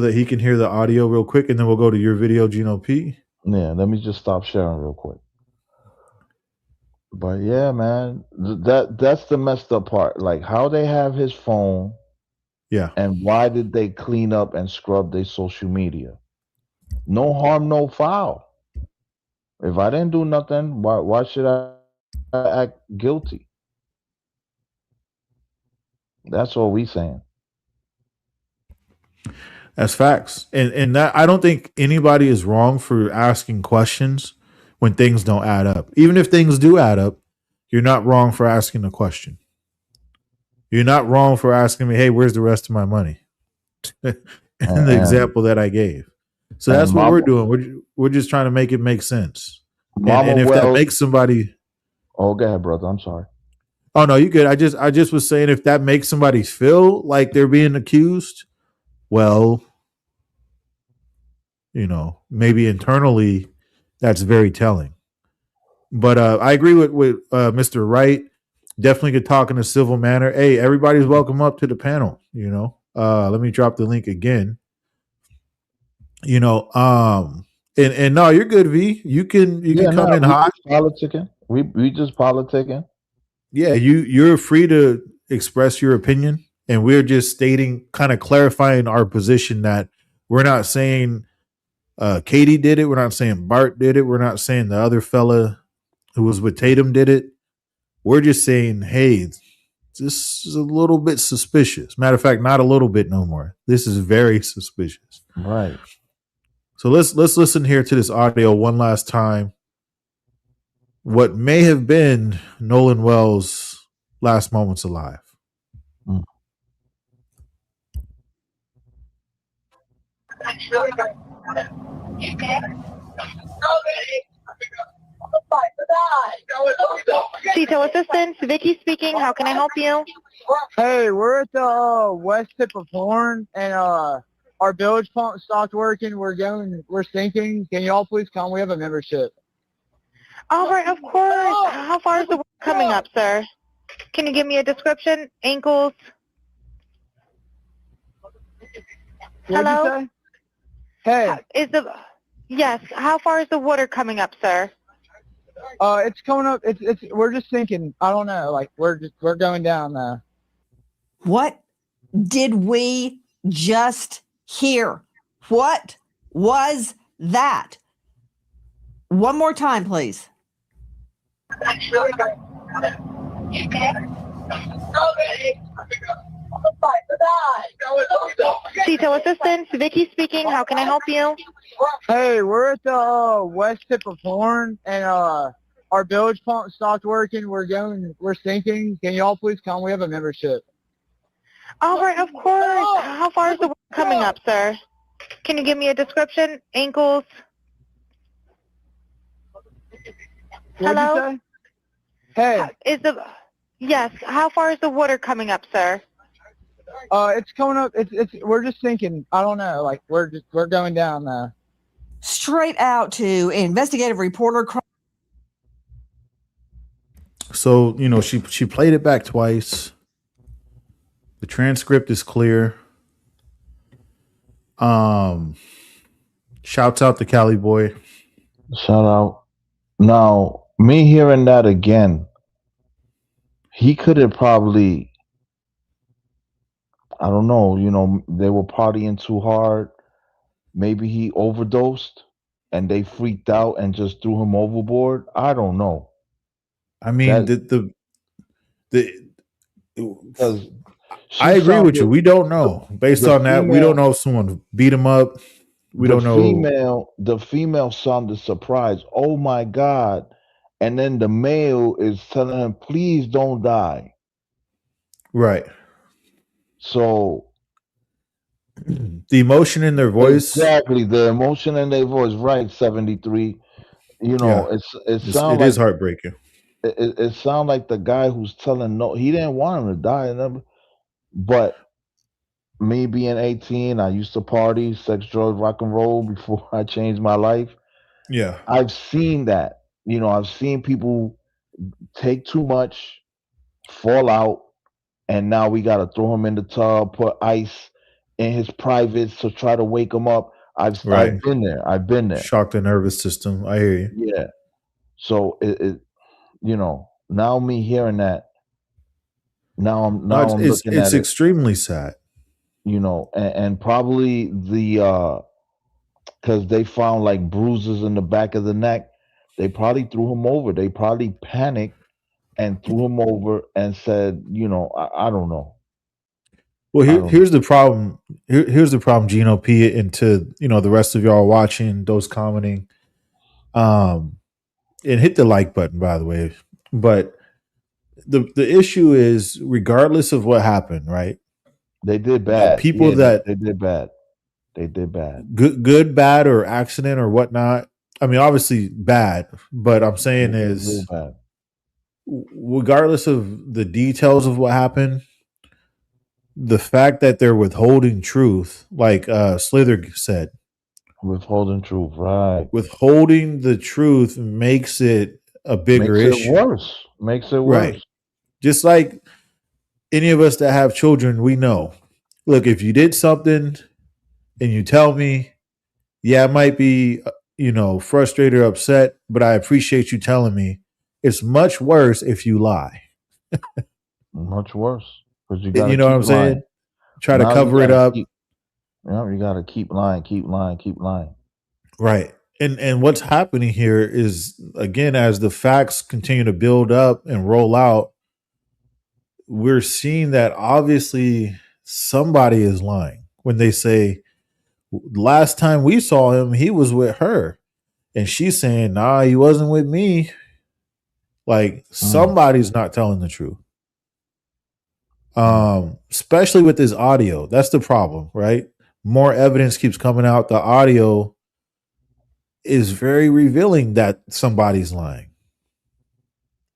Speaker 1: that he can hear the audio real quick, and then we'll go to your video, Gino P.
Speaker 8: Yeah, let me just stop sharing real quick. But yeah, man, that's the messed up part. Like how they have his phone,
Speaker 1: Yeah.
Speaker 8: and why did they clean up and scrub their social media? No harm, no foul. If I didn't do nothing, why should I act guilty? That's all we saying.
Speaker 1: That's facts. And that, I don't think anybody is wrong for asking questions when things don't add up. Even if things do add up, you're not wrong for asking a question. You're not wrong for asking me, hey, where's the rest of my money? In
Speaker 8: And
Speaker 1: the
Speaker 8: and,
Speaker 1: example that I gave. So
Speaker 8: and
Speaker 1: that's what
Speaker 8: Mama,
Speaker 1: we're doing. We're just trying to make it make sense.
Speaker 8: Mama
Speaker 1: And if that
Speaker 8: Wells.
Speaker 1: makes somebody,
Speaker 8: Oh, go ahead, brother. I'm sorry.
Speaker 1: oh no, you good. I just was saying, if that makes somebody feel like they're being accused, well, maybe internally that's very telling. But I agree with Mr. Wright. definitely could talk in a civil manner. Hey, everybody's welcome up to the panel. Let me drop the link again. And no, you're good, V. You can come in
Speaker 8: we
Speaker 1: hot.
Speaker 8: just politicking. We just politicking.
Speaker 1: Yeah, you're free to express your opinion, and we're just stating, kind of clarifying our position that we're not saying Katie did it. We're not saying Bart did it. We're not saying the other fella who was with Tatum did it. We're just saying, hey, this is a little bit suspicious. Matter of fact, not a little bit no more. This is very suspicious.
Speaker 8: Right.
Speaker 1: So let's listen here to this audio one last time. What may have been Nolan Wells' last moments alive.
Speaker 8: Mm.
Speaker 3: Detail assistance, Vicky speaking. How can I help you?
Speaker 4: Hey, we're at the west tip of Horn, and our bilge pump stopped working. We're sinking. Can y'all please come? We have a membership.
Speaker 3: All right, of course. How far is the water coming up, sir? Can you give me a description? Ankles?
Speaker 4: What'd you
Speaker 3: Hello?
Speaker 4: say? Hey,
Speaker 3: Yes. How far is the water coming up, sir?
Speaker 4: it's coming up. We're just sinking. I don't know. Like we're going down now.
Speaker 2: What did we just hear? What was that? One more time, please.
Speaker 3: Detail assistance, Vicky speaking. How can I help you?
Speaker 4: Hey, we're at the west tip of Horn, and our bilge pump stopped working. We're sinking. Can y'all please come? We have a membership.
Speaker 3: All right, of course. How far is the water coming up, sir? Can you give me a description? Ankles?
Speaker 4: What'd
Speaker 3: Hello?
Speaker 4: you say? Hey,
Speaker 3: Yes. How far is the water coming up, sir?
Speaker 4: it's coming up. We're just sinking. I don't know. Like we're going down now.
Speaker 2: Straight out to investigative reporter.
Speaker 1: So, she played it back twice. The transcript is clear. Shouts out to Cali Boy.
Speaker 8: Shout out. Now, me hearing that again, he could have probably, I don't know, they were partying too hard. Maybe he overdosed and they freaked out and just threw him overboard. I don't know.
Speaker 1: I mean,
Speaker 8: That- Because
Speaker 1: I agree with you. We don't know. Based on that, we don't know if someone beat him up. We don't know.
Speaker 8: The female sounded surprised. Oh my God. And then the male is telling him, please don't die.
Speaker 1: Right.
Speaker 8: So
Speaker 1: the emotion in their voice.
Speaker 8: Exactly. The emotion in their voice. Right. 73. It sounds like
Speaker 1: is heartbreaking.
Speaker 8: It sounds like the guy who's telling no, he didn't want him to die. But me being 18, I used to party, sex, drugs, rock and roll before I changed my life.
Speaker 1: Yeah.
Speaker 8: I've seen that. I've seen people take too much, fall out, and now we got to throw him in the tub, put ice in his privates to try to wake him up. I've been there. I've been there.
Speaker 1: Shock the nervous system. I hear you.
Speaker 8: Yeah. So now me hearing that, now I'm looking at it.
Speaker 1: It's extremely sad.
Speaker 8: And probably because they found like bruises in the back of the neck, they probably threw him over. They probably panicked and threw him over and said, I don't know.
Speaker 1: Well, here's the problem. Here's the problem, Gino P, and to the rest of y'all watching, those commenting, and hit the like button, by the way. But the issue is, regardless of what happened, right?
Speaker 8: They did bad.
Speaker 1: They
Speaker 8: did bad. They did bad.
Speaker 1: Good, bad, or accident or whatnot. I mean, obviously bad, but I'm saying is, regardless of the details of what happened, the fact that they're withholding truth, like Slither said,
Speaker 8: withholding truth, right?
Speaker 1: Withholding the truth makes it a bigger issue.
Speaker 8: Makes it worse.
Speaker 1: Right. Just like any of us that have children, we know. Look, if you did something and you tell me, yeah, I might be, frustrated or upset, but I appreciate you telling me. It's much worse if you lie.
Speaker 8: Much worse because you got to
Speaker 1: You know what
Speaker 8: keep
Speaker 1: I'm saying?
Speaker 8: lying.
Speaker 1: Try to
Speaker 8: Now you
Speaker 1: cover
Speaker 8: got
Speaker 1: it
Speaker 8: to
Speaker 1: up.
Speaker 8: keep. Yeah, you got to keep lying, keep lying, keep lying.
Speaker 1: Right. And what's happening here is, again, as the facts continue to build up and roll out, we're seeing that obviously somebody is lying when they say last time we saw him, he was with her. And she's saying, nah, he wasn't with me. Like somebody's not telling the truth. Especially with this audio. That's the problem, right? More evidence keeps coming out. The audio is very revealing that somebody's lying.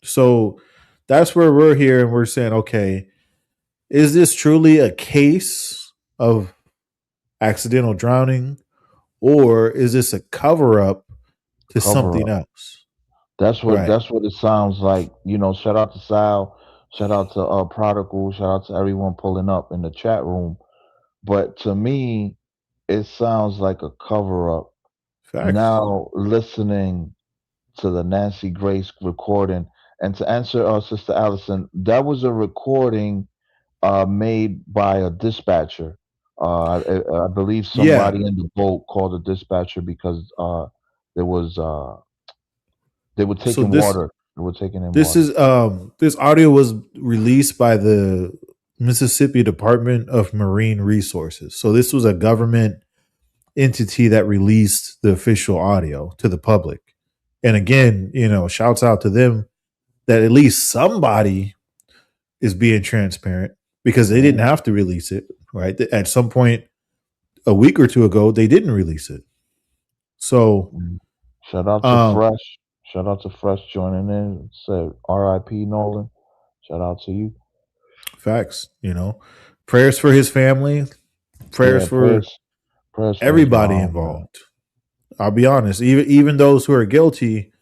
Speaker 1: So that's where we're here and we're saying, okay, is this truly a case of accidental drowning, or is this a cover up to
Speaker 8: Cover
Speaker 1: something
Speaker 8: up.
Speaker 1: else?
Speaker 8: That's what
Speaker 1: Right.
Speaker 8: it sounds like. Shout out to Sal, shout out to Prodigal, shout out to everyone pulling up in the chat room. But to me, it sounds like a cover up.
Speaker 1: Facts.
Speaker 8: Now listening to the Nancy Grace recording, and to answer Sister Allison, that was a recording made by a dispatcher. I believe
Speaker 1: Yeah.
Speaker 8: somebody in the boat called a dispatcher because there was they were
Speaker 1: So
Speaker 8: taking water. They were taking in
Speaker 1: this
Speaker 8: water.
Speaker 1: is this audio was released by the Mississippi Department of Marine Resources. So this was a government entity that released the official audio to the public. And again, shouts out to them that at least somebody is being transparent because they didn't have to release it, right? At some point a week or two ago, they didn't release it. So
Speaker 8: Shout out to Fresh. Shout out to Fresh joining in. Said R.I.P. Nolan. Shout out to you.
Speaker 1: Facts, prayers for his family, prayers for
Speaker 8: prayers for
Speaker 1: everybody
Speaker 8: his mom,
Speaker 1: involved.
Speaker 8: man.
Speaker 1: I'll be honest, even those who are guilty,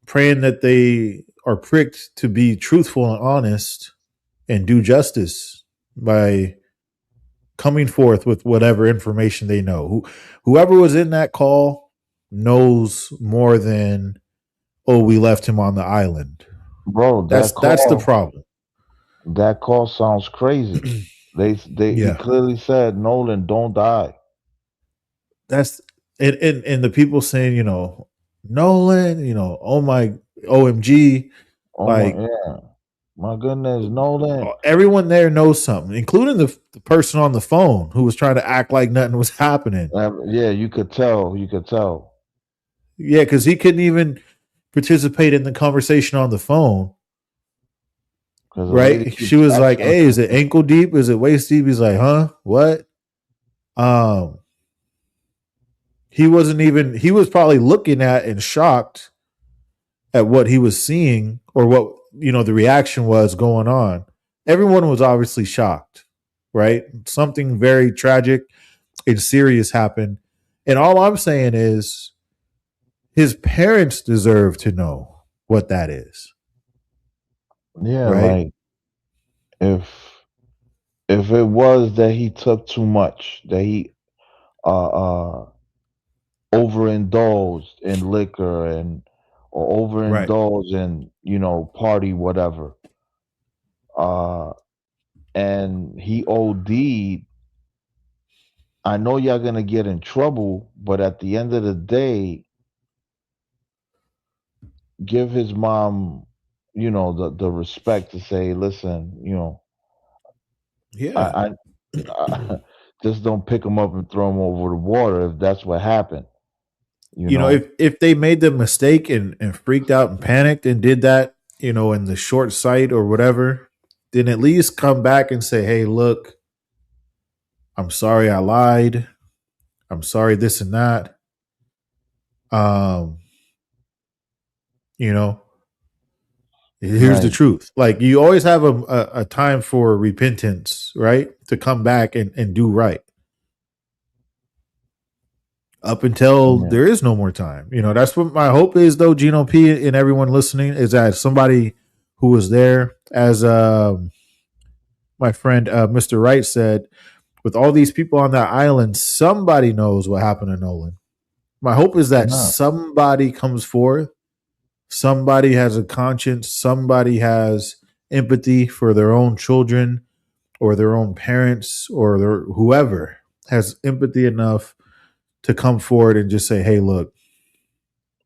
Speaker 1: praying that they are pricked to be truthful and honest and do justice by coming forth with whatever information they know. Whoever was in that call knows more than, oh, we left him on the island.
Speaker 8: Bro,
Speaker 1: That's the problem.
Speaker 8: That call sounds crazy. He clearly said, Nolan, don't die.
Speaker 1: That's and the people saying, Nolan, oh my OMG.
Speaker 8: My goodness, Nolan.
Speaker 1: Everyone there knows something, including the person on the phone who was trying to act like nothing was happening.
Speaker 8: Yeah, you could tell.
Speaker 1: Yeah, because he couldn't even participate in the conversation on the phone. Right? She was like, "Hey, is it ankle deep? Is it waist deep?" He's like, "Huh? What?" He wasn't even. He was probably looking at and shocked at what he was seeing or what the reaction was going on. Everyone was obviously shocked, right? Something very tragic and serious happened, and all I'm saying is, his parents deserve to know what that is.
Speaker 8: Yeah,
Speaker 1: right?
Speaker 8: like if it was that he took too much, that he overindulged in liquor or overindulged in party whatever, and he OD'd, I know y'all gonna get in trouble, but at the end of the day, give his mom the respect to say, listen,
Speaker 1: Yeah.
Speaker 8: I just don't pick him up and throw him over the water if that's what happened.
Speaker 1: If they made the mistake and freaked out and panicked and did that, in the short sight or whatever, then at least come back and say, hey, look, I'm sorry I lied. I'm sorry this and that. Here's the truth. Like, you always have a time for repentance, right? To come back and do right. Up until there is no more time. That's what my hope is, though, Gino P and everyone listening, is that somebody who was there. As my friend Mr. Wright said, with all these people on that island, somebody knows what happened to Nolan. My hope is that
Speaker 8: No.
Speaker 1: somebody comes forth, somebody has a conscience, somebody has empathy for their own children or their own parents or whoever has empathy enough to come forward and just say, hey, look.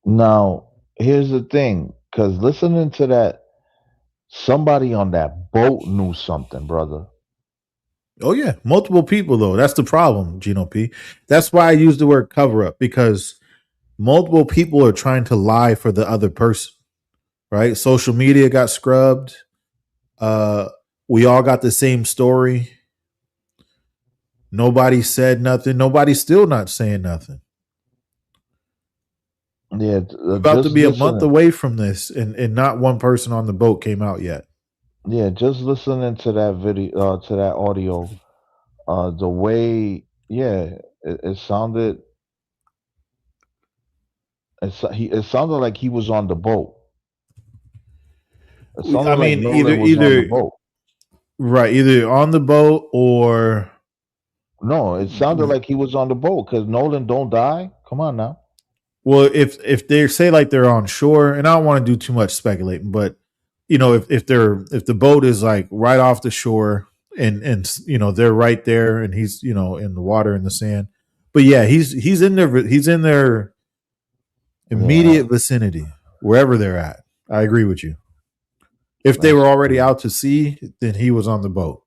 Speaker 8: Now, here's the thing, because listening to that, somebody on that boat knew something, brother.
Speaker 1: Oh, yeah. Multiple people, though. That's the problem, Gino P. That's why I use the word cover up, because multiple people are trying to lie for the other person, right? Social media got scrubbed. We all got the same story. Nobody said nothing. Nobody's still not saying nothing.
Speaker 8: Yeah,
Speaker 1: We're about to be a month away from this, and not one person on the boat came out yet.
Speaker 8: Yeah, just listening to that video, to that audio, the way, yeah, it sounded, it sounded like he was on the boat. It sounded
Speaker 1: I
Speaker 8: like
Speaker 1: mean,
Speaker 8: Nolan was on the boat.
Speaker 1: Right, either on the boat or
Speaker 8: No, it sounded like he was on the boat because Nolan don't die. Come on now.
Speaker 1: Well, if they say like they're on shore, and I don't want to do too much speculating, but if the boat is like right off the shore and they're right there and he's in the water in the sand, but yeah, he's in their immediate vicinity wherever they're at. I agree with you. If they were already out to sea, then he was on the boat.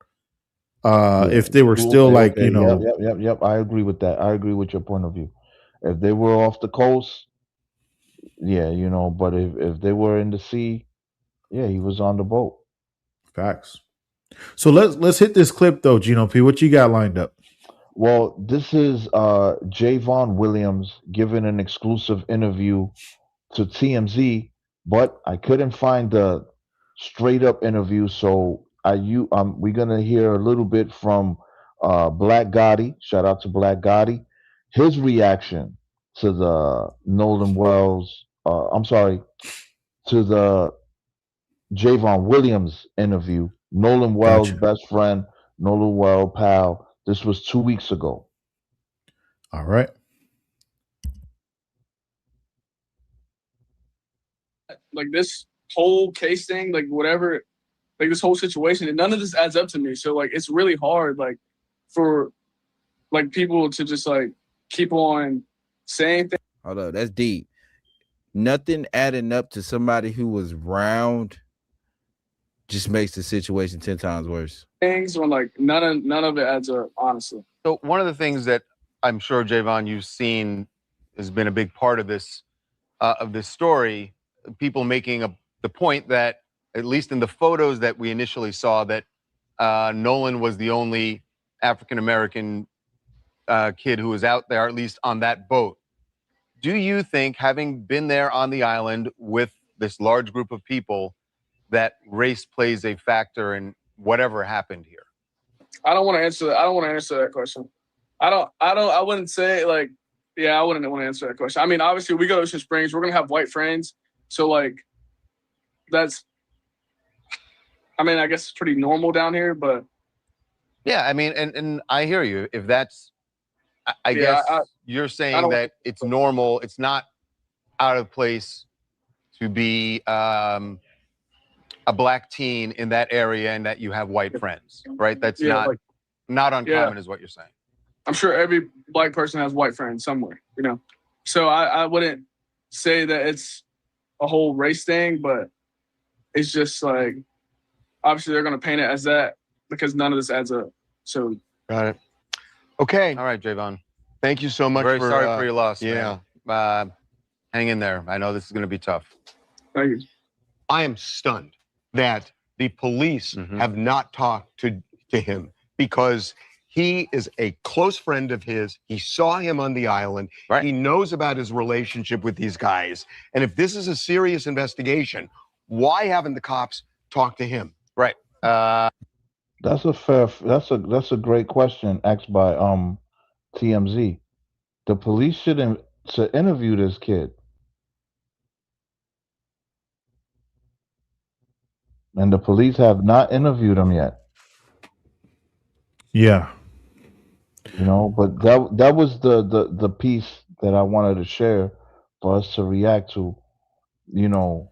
Speaker 1: If they were still
Speaker 8: Yep. I agree with that. I agree with your point of view. If they were off the coast, yeah, but if they were in the sea, yeah, he was on the boat.
Speaker 1: Facts. So let's hit this clip though, Gino P. What you got lined up?
Speaker 8: Well, this is Javon Williams giving an exclusive interview to TMZ, but I couldn't find the straight up interview, so we're gonna hear a little bit from Black Gotti. Shout out to Black Gotti. His reaction to the Nolan Wells. I'm sorry, to the Javon Williams interview. Nolan Wells'
Speaker 1: Gotcha.
Speaker 8: best friend, Nolan Wells pal. This was 2 weeks ago.
Speaker 1: All right.
Speaker 9: Like this whole case thing, like whatever, like this whole situation, and none of this adds up to me. So like it's really hard, like for like people to just like keep on saying things.
Speaker 10: Hold up, that's deep. Nothing adding up to somebody who was round just makes the situation 10 times worse.
Speaker 9: Things when like none of it adds up, honestly.
Speaker 11: So one of the things that I'm sure, Javon, you've seen has been a big part of this story, people making the point that, at least in the photos that we initially saw, that Nolan was the only African-American kid who was out there, at least on that boat. Do you think, having been there on the island with this large group of people, that race plays a factor in whatever happened here?
Speaker 9: I don't want to answer that. I don't want to answer that question. I wouldn't say like, yeah, I wouldn't want to answer that question. I mean, obviously we go to Ocean Springs, we're going to have white friends. So like, that's, I mean, I guess it's pretty normal down here, but.
Speaker 11: Yeah, I mean, and I hear you. If that's, I guess you're saying that it's normal. It's not out of place to be a black teen in that area and that you have white friends, right? That's not uncommon is what you're saying.
Speaker 9: I'm sure every black person has white friends somewhere, So I wouldn't say that it's a whole race thing, but it's just like, obviously they're going to paint it as that because none of this adds up. So.
Speaker 11: Got it. Okay. All right, Javon. Thank you so much. Very sorry for your loss. Yeah. Hang in there. I know this is going to be tough.
Speaker 9: Thank you.
Speaker 12: I am stunned that the police have not talked to him, because he is a close friend of his. He saw him on the island. Right. He knows about his relationship with these guys. And if this is a serious investigation, why haven't the cops talked to him?
Speaker 11: Right.
Speaker 8: That's a great question asked by TMZ. The police should interview this kid. and the police have not interviewed him yet.
Speaker 1: Yeah.
Speaker 8: But that was the piece that I wanted to share for us to react to. You know,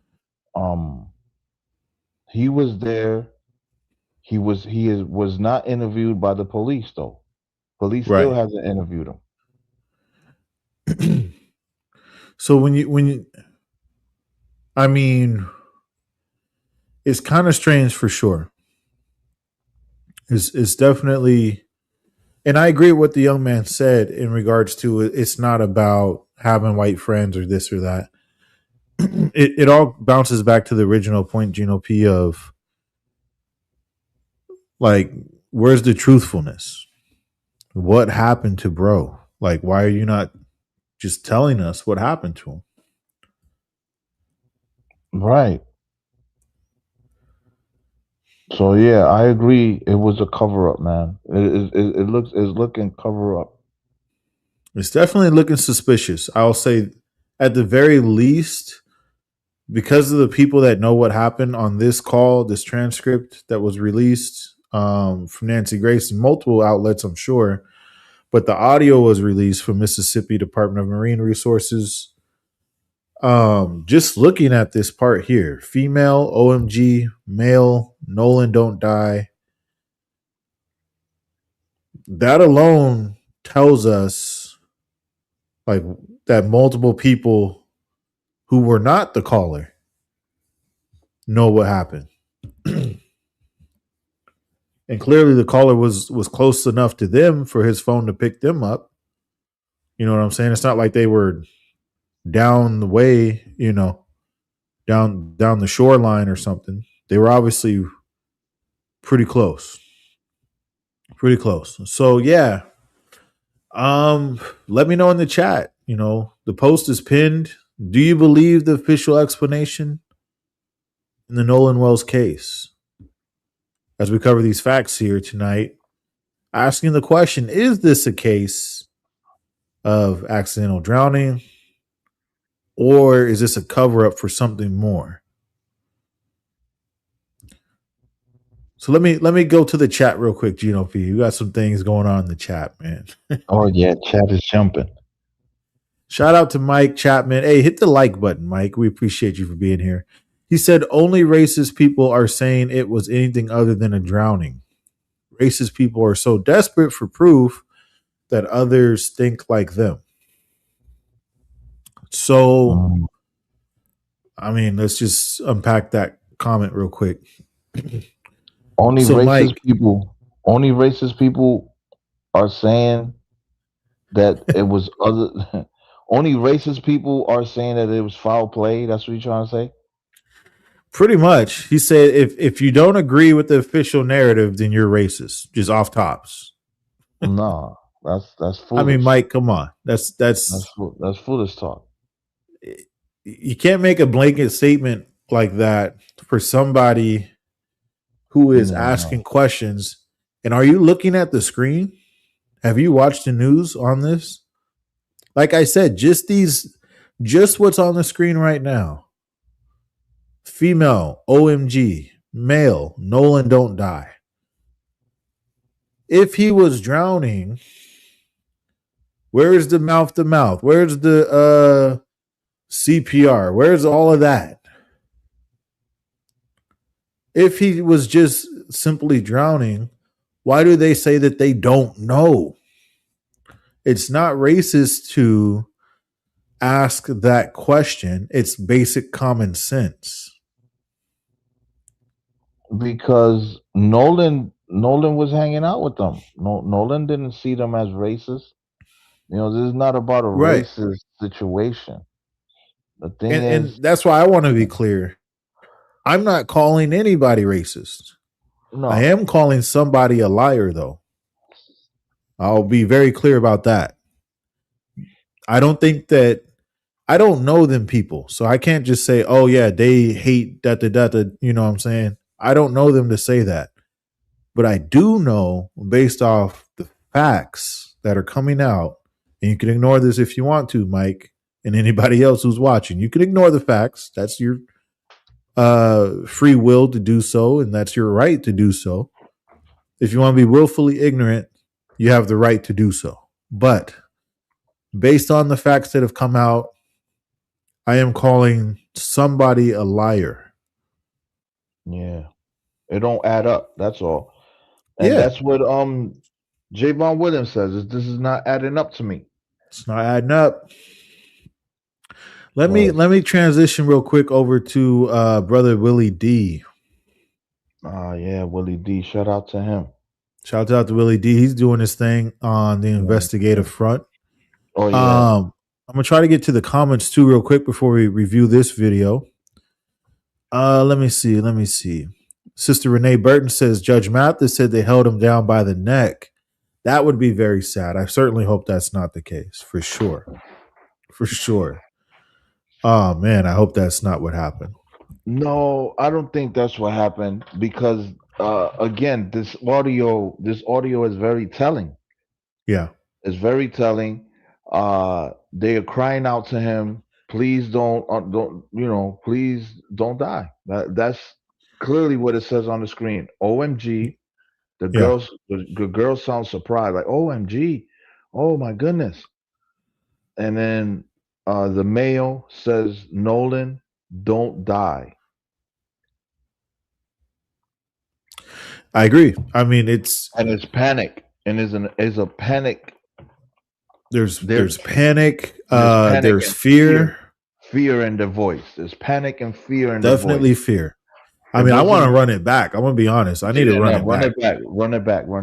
Speaker 8: um, he was there. He was not interviewed by the police though. Police still
Speaker 1: Right.
Speaker 8: hasn't interviewed him.
Speaker 1: So when you I mean, it's kind of strange for sure. It's definitely, and I agree with what the young man said in regards to it's not about having white friends or this or that. It all bounces back to the original point, Gino P, of like, where's the truthfulness? What happened to bro? Like, why are you not just telling us what happened to him?
Speaker 8: Right. So yeah, I agree. It was a cover up, man. It's looking cover up.
Speaker 1: It's definitely looking suspicious. I'll say, at the very least, because of the people that know what happened on this call, this transcript that was released from Nancy Grace and multiple outlets, I'm sure, but the audio was released from Mississippi Department of Marine Resources. Just looking at this part here, female, OMG, male, Nolan don't die. That alone tells us like that multiple people who were not the caller know what happened. And clearly the caller was close enough to them for his phone to pick them up. You know what I'm saying? It's not like they were down the way, down the shoreline or something. They were obviously pretty close. Pretty close. So yeah. Let me know in the chat. The post is pinned. Do you believe the official explanation in the Nolan Wells case? As we cover these facts here tonight, asking the question, is this a case of accidental drowning, or is this a cover up for something more? So let me go to the chat real quick, Gino P. You got some things going on in the chat, man.
Speaker 8: Oh yeah, chat is jumping.
Speaker 1: Shout out to Mike Chapman. Hey, hit the like button, Mike. We appreciate you for being here. He said only racist people are saying it was anything other than a drowning. Racist people are so desperate for proof that others think like them. So, I mean, let's just unpack that comment real quick.
Speaker 8: Only
Speaker 1: So,
Speaker 8: racist
Speaker 1: Mike,
Speaker 8: people are saying that it was other. Only racist people are saying that it was foul play. That's what you're trying to say.
Speaker 1: pretty much, he said if you don't agree with the official narrative, then you're racist. Just off tops.
Speaker 8: No, that's foolish.
Speaker 1: I mean, Mike, come on. That's
Speaker 8: foolish talk.
Speaker 1: You can't make a blanket statement like that for somebody who is asking questions. And are you looking at the screen? Have you watched the news on this? Like I said, just what's on the screen right now. Female, OMG, male, Nolan don't die. If he was drowning, where's the mouth to mouth? Where's the CPR? Where's all of that? If he was just simply drowning, why do they say that they don't know? It's not racist to ask that question. It's basic common sense.
Speaker 8: Because Nolan was hanging out with them. Nolan didn't see them as racist. This is not about a racist situation. The thing
Speaker 1: and
Speaker 8: is,
Speaker 1: that's why I want to be clear. I'm not calling anybody racist.
Speaker 8: No.
Speaker 1: I am calling somebody a liar, though. I'll be very clear about that. I don't know them people, so I can't just say, oh yeah, they hate that, you know what I'm saying? I don't know them to say that. But I do know, based off the facts that are coming out, and you can ignore this if you want to, Mike, and anybody else who's watching. You can ignore the facts. That's your free will to do so, and that's your right to do so. If you want to be willfully ignorant, you have the right to do so. But based on the facts that have come out, I am calling somebody a liar.
Speaker 8: Yeah, it don't add up. That's all, and
Speaker 1: Yeah,
Speaker 8: that's what Javon Williams says. This is not adding up to me.
Speaker 1: it's not adding up. Let
Speaker 8: But
Speaker 1: me transition real quick over to brother Willie D.
Speaker 8: yeah, Willie D. Shout out to him.
Speaker 1: Shout out to Willie D. He's doing his thing on the investigative front.
Speaker 8: Oh yeah.
Speaker 1: I'm gonna try to get to the comments too real quick before we review this video. Let me see. Sister Renee Burton says Judge Mathis said they held him down by the neck. That would be very sad. I certainly hope that's not the case, for sure. For sure. Oh man, I hope that's not what happened.
Speaker 8: No, I don't think that's what happened because again, this audio is very telling.
Speaker 1: Yeah.
Speaker 8: It's very telling. They are crying out to him, please don't please don't die. That's clearly what it says on the screen. OMG. The
Speaker 1: Yeah.
Speaker 8: girls sound surprised, like OMG, oh my goodness. And then the male says, Nolan, don't die.
Speaker 1: I agree. I mean, it's
Speaker 8: panic, and is a panic.
Speaker 1: There's panic.
Speaker 8: There's panic
Speaker 1: There's
Speaker 8: and
Speaker 1: fear.
Speaker 8: Fear in the voice. There's panic and fear in
Speaker 1: Definitely
Speaker 8: the voice.
Speaker 1: fear. I mean, I want to run it back. I'm gonna be honest. I need to run it back.
Speaker 8: Run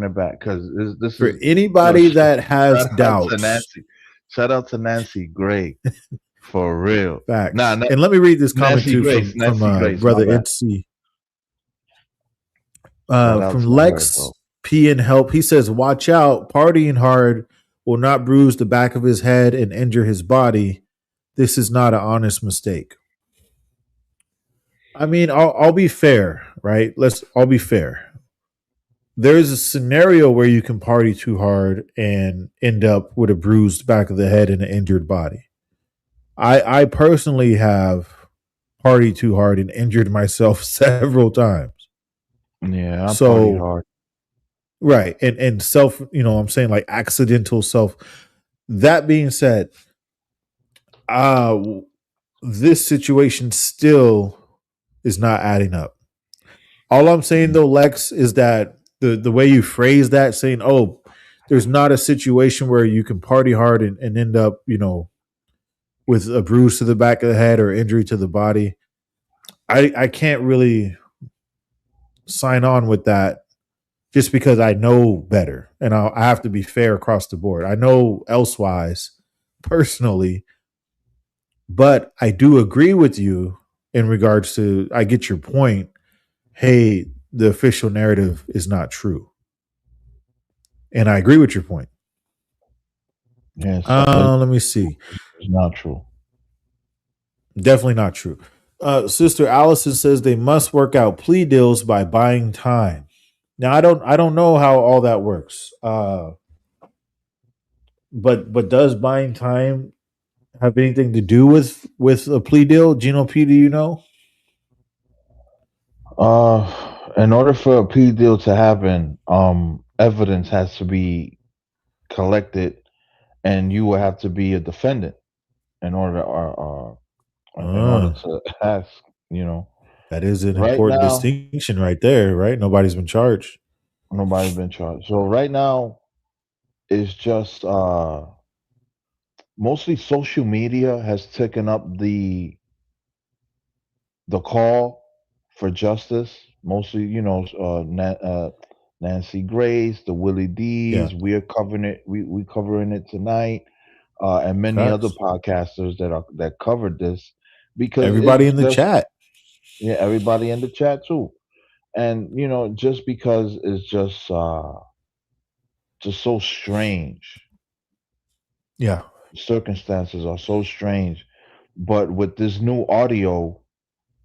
Speaker 8: it back, because this
Speaker 1: For
Speaker 8: is
Speaker 1: anybody that has doubts.
Speaker 8: Shout out to Nancy Gray, for real.
Speaker 1: Facts.
Speaker 8: Nah,
Speaker 1: and let me read this comment
Speaker 8: Nancy
Speaker 1: too
Speaker 8: Grace,
Speaker 1: from
Speaker 8: Grace,
Speaker 1: brother
Speaker 8: my bad.
Speaker 1: Itzy.
Speaker 8: Shout out
Speaker 1: From
Speaker 8: to
Speaker 1: Lex
Speaker 8: her, bro.
Speaker 1: P and Help. He says, "Watch out! Partying hard will not bruise the back of his head and injure his body. This is not an honest mistake." I mean, I'll be fair, right? I'll be fair. There's a scenario where you can party too hard and end up with a bruised back of the head and an injured body. I personally have partied too hard and injured myself several times.
Speaker 8: Yeah, I
Speaker 1: So-
Speaker 8: party hard.
Speaker 1: Right. And self, I'm saying like accidental self. That being said, this situation still is not adding up. All I'm saying though, Lex, is that the way you phrase that, saying, "Oh, there's not a situation where you can party hard and end up, with a bruise to the back of the head or injury to the body." I can't really sign on with that, just because I know better, and I have to be fair across the board. I know elsewise, personally, but I do agree with you in regards to, I get your point. Hey, the official narrative is not true. And I agree with your point.
Speaker 8: Yeah,
Speaker 1: Let me see.
Speaker 8: it's not true.
Speaker 1: Definitely not true. Sister Allison says they must work out plea deals by buying time. Now I don't know how all that works. But does buying time have anything to do with a plea deal? Gino P, do you know?
Speaker 8: In order for a plea deal to happen, evidence has to be collected, and you will have to be a defendant in order to ask.
Speaker 1: That is an
Speaker 8: Right
Speaker 1: important
Speaker 8: now-
Speaker 1: distinction right there, right? Nobody's been charged.
Speaker 8: Nobody's been charged. So right now, it's just mostly social media has taken up the call for justice. Mostly, Nancy Grace, the Willie D's.
Speaker 1: Yeah.
Speaker 8: We're covering it. We covering it tonight, and many
Speaker 1: Facts.
Speaker 8: other podcasters that covered this, because
Speaker 1: Everybody
Speaker 8: it's
Speaker 1: in the
Speaker 8: just-
Speaker 1: chat.
Speaker 8: Yeah, everybody in the chat too, and just because it's just so strange.
Speaker 1: Yeah.
Speaker 8: Circumstances are so strange, but with this new audio,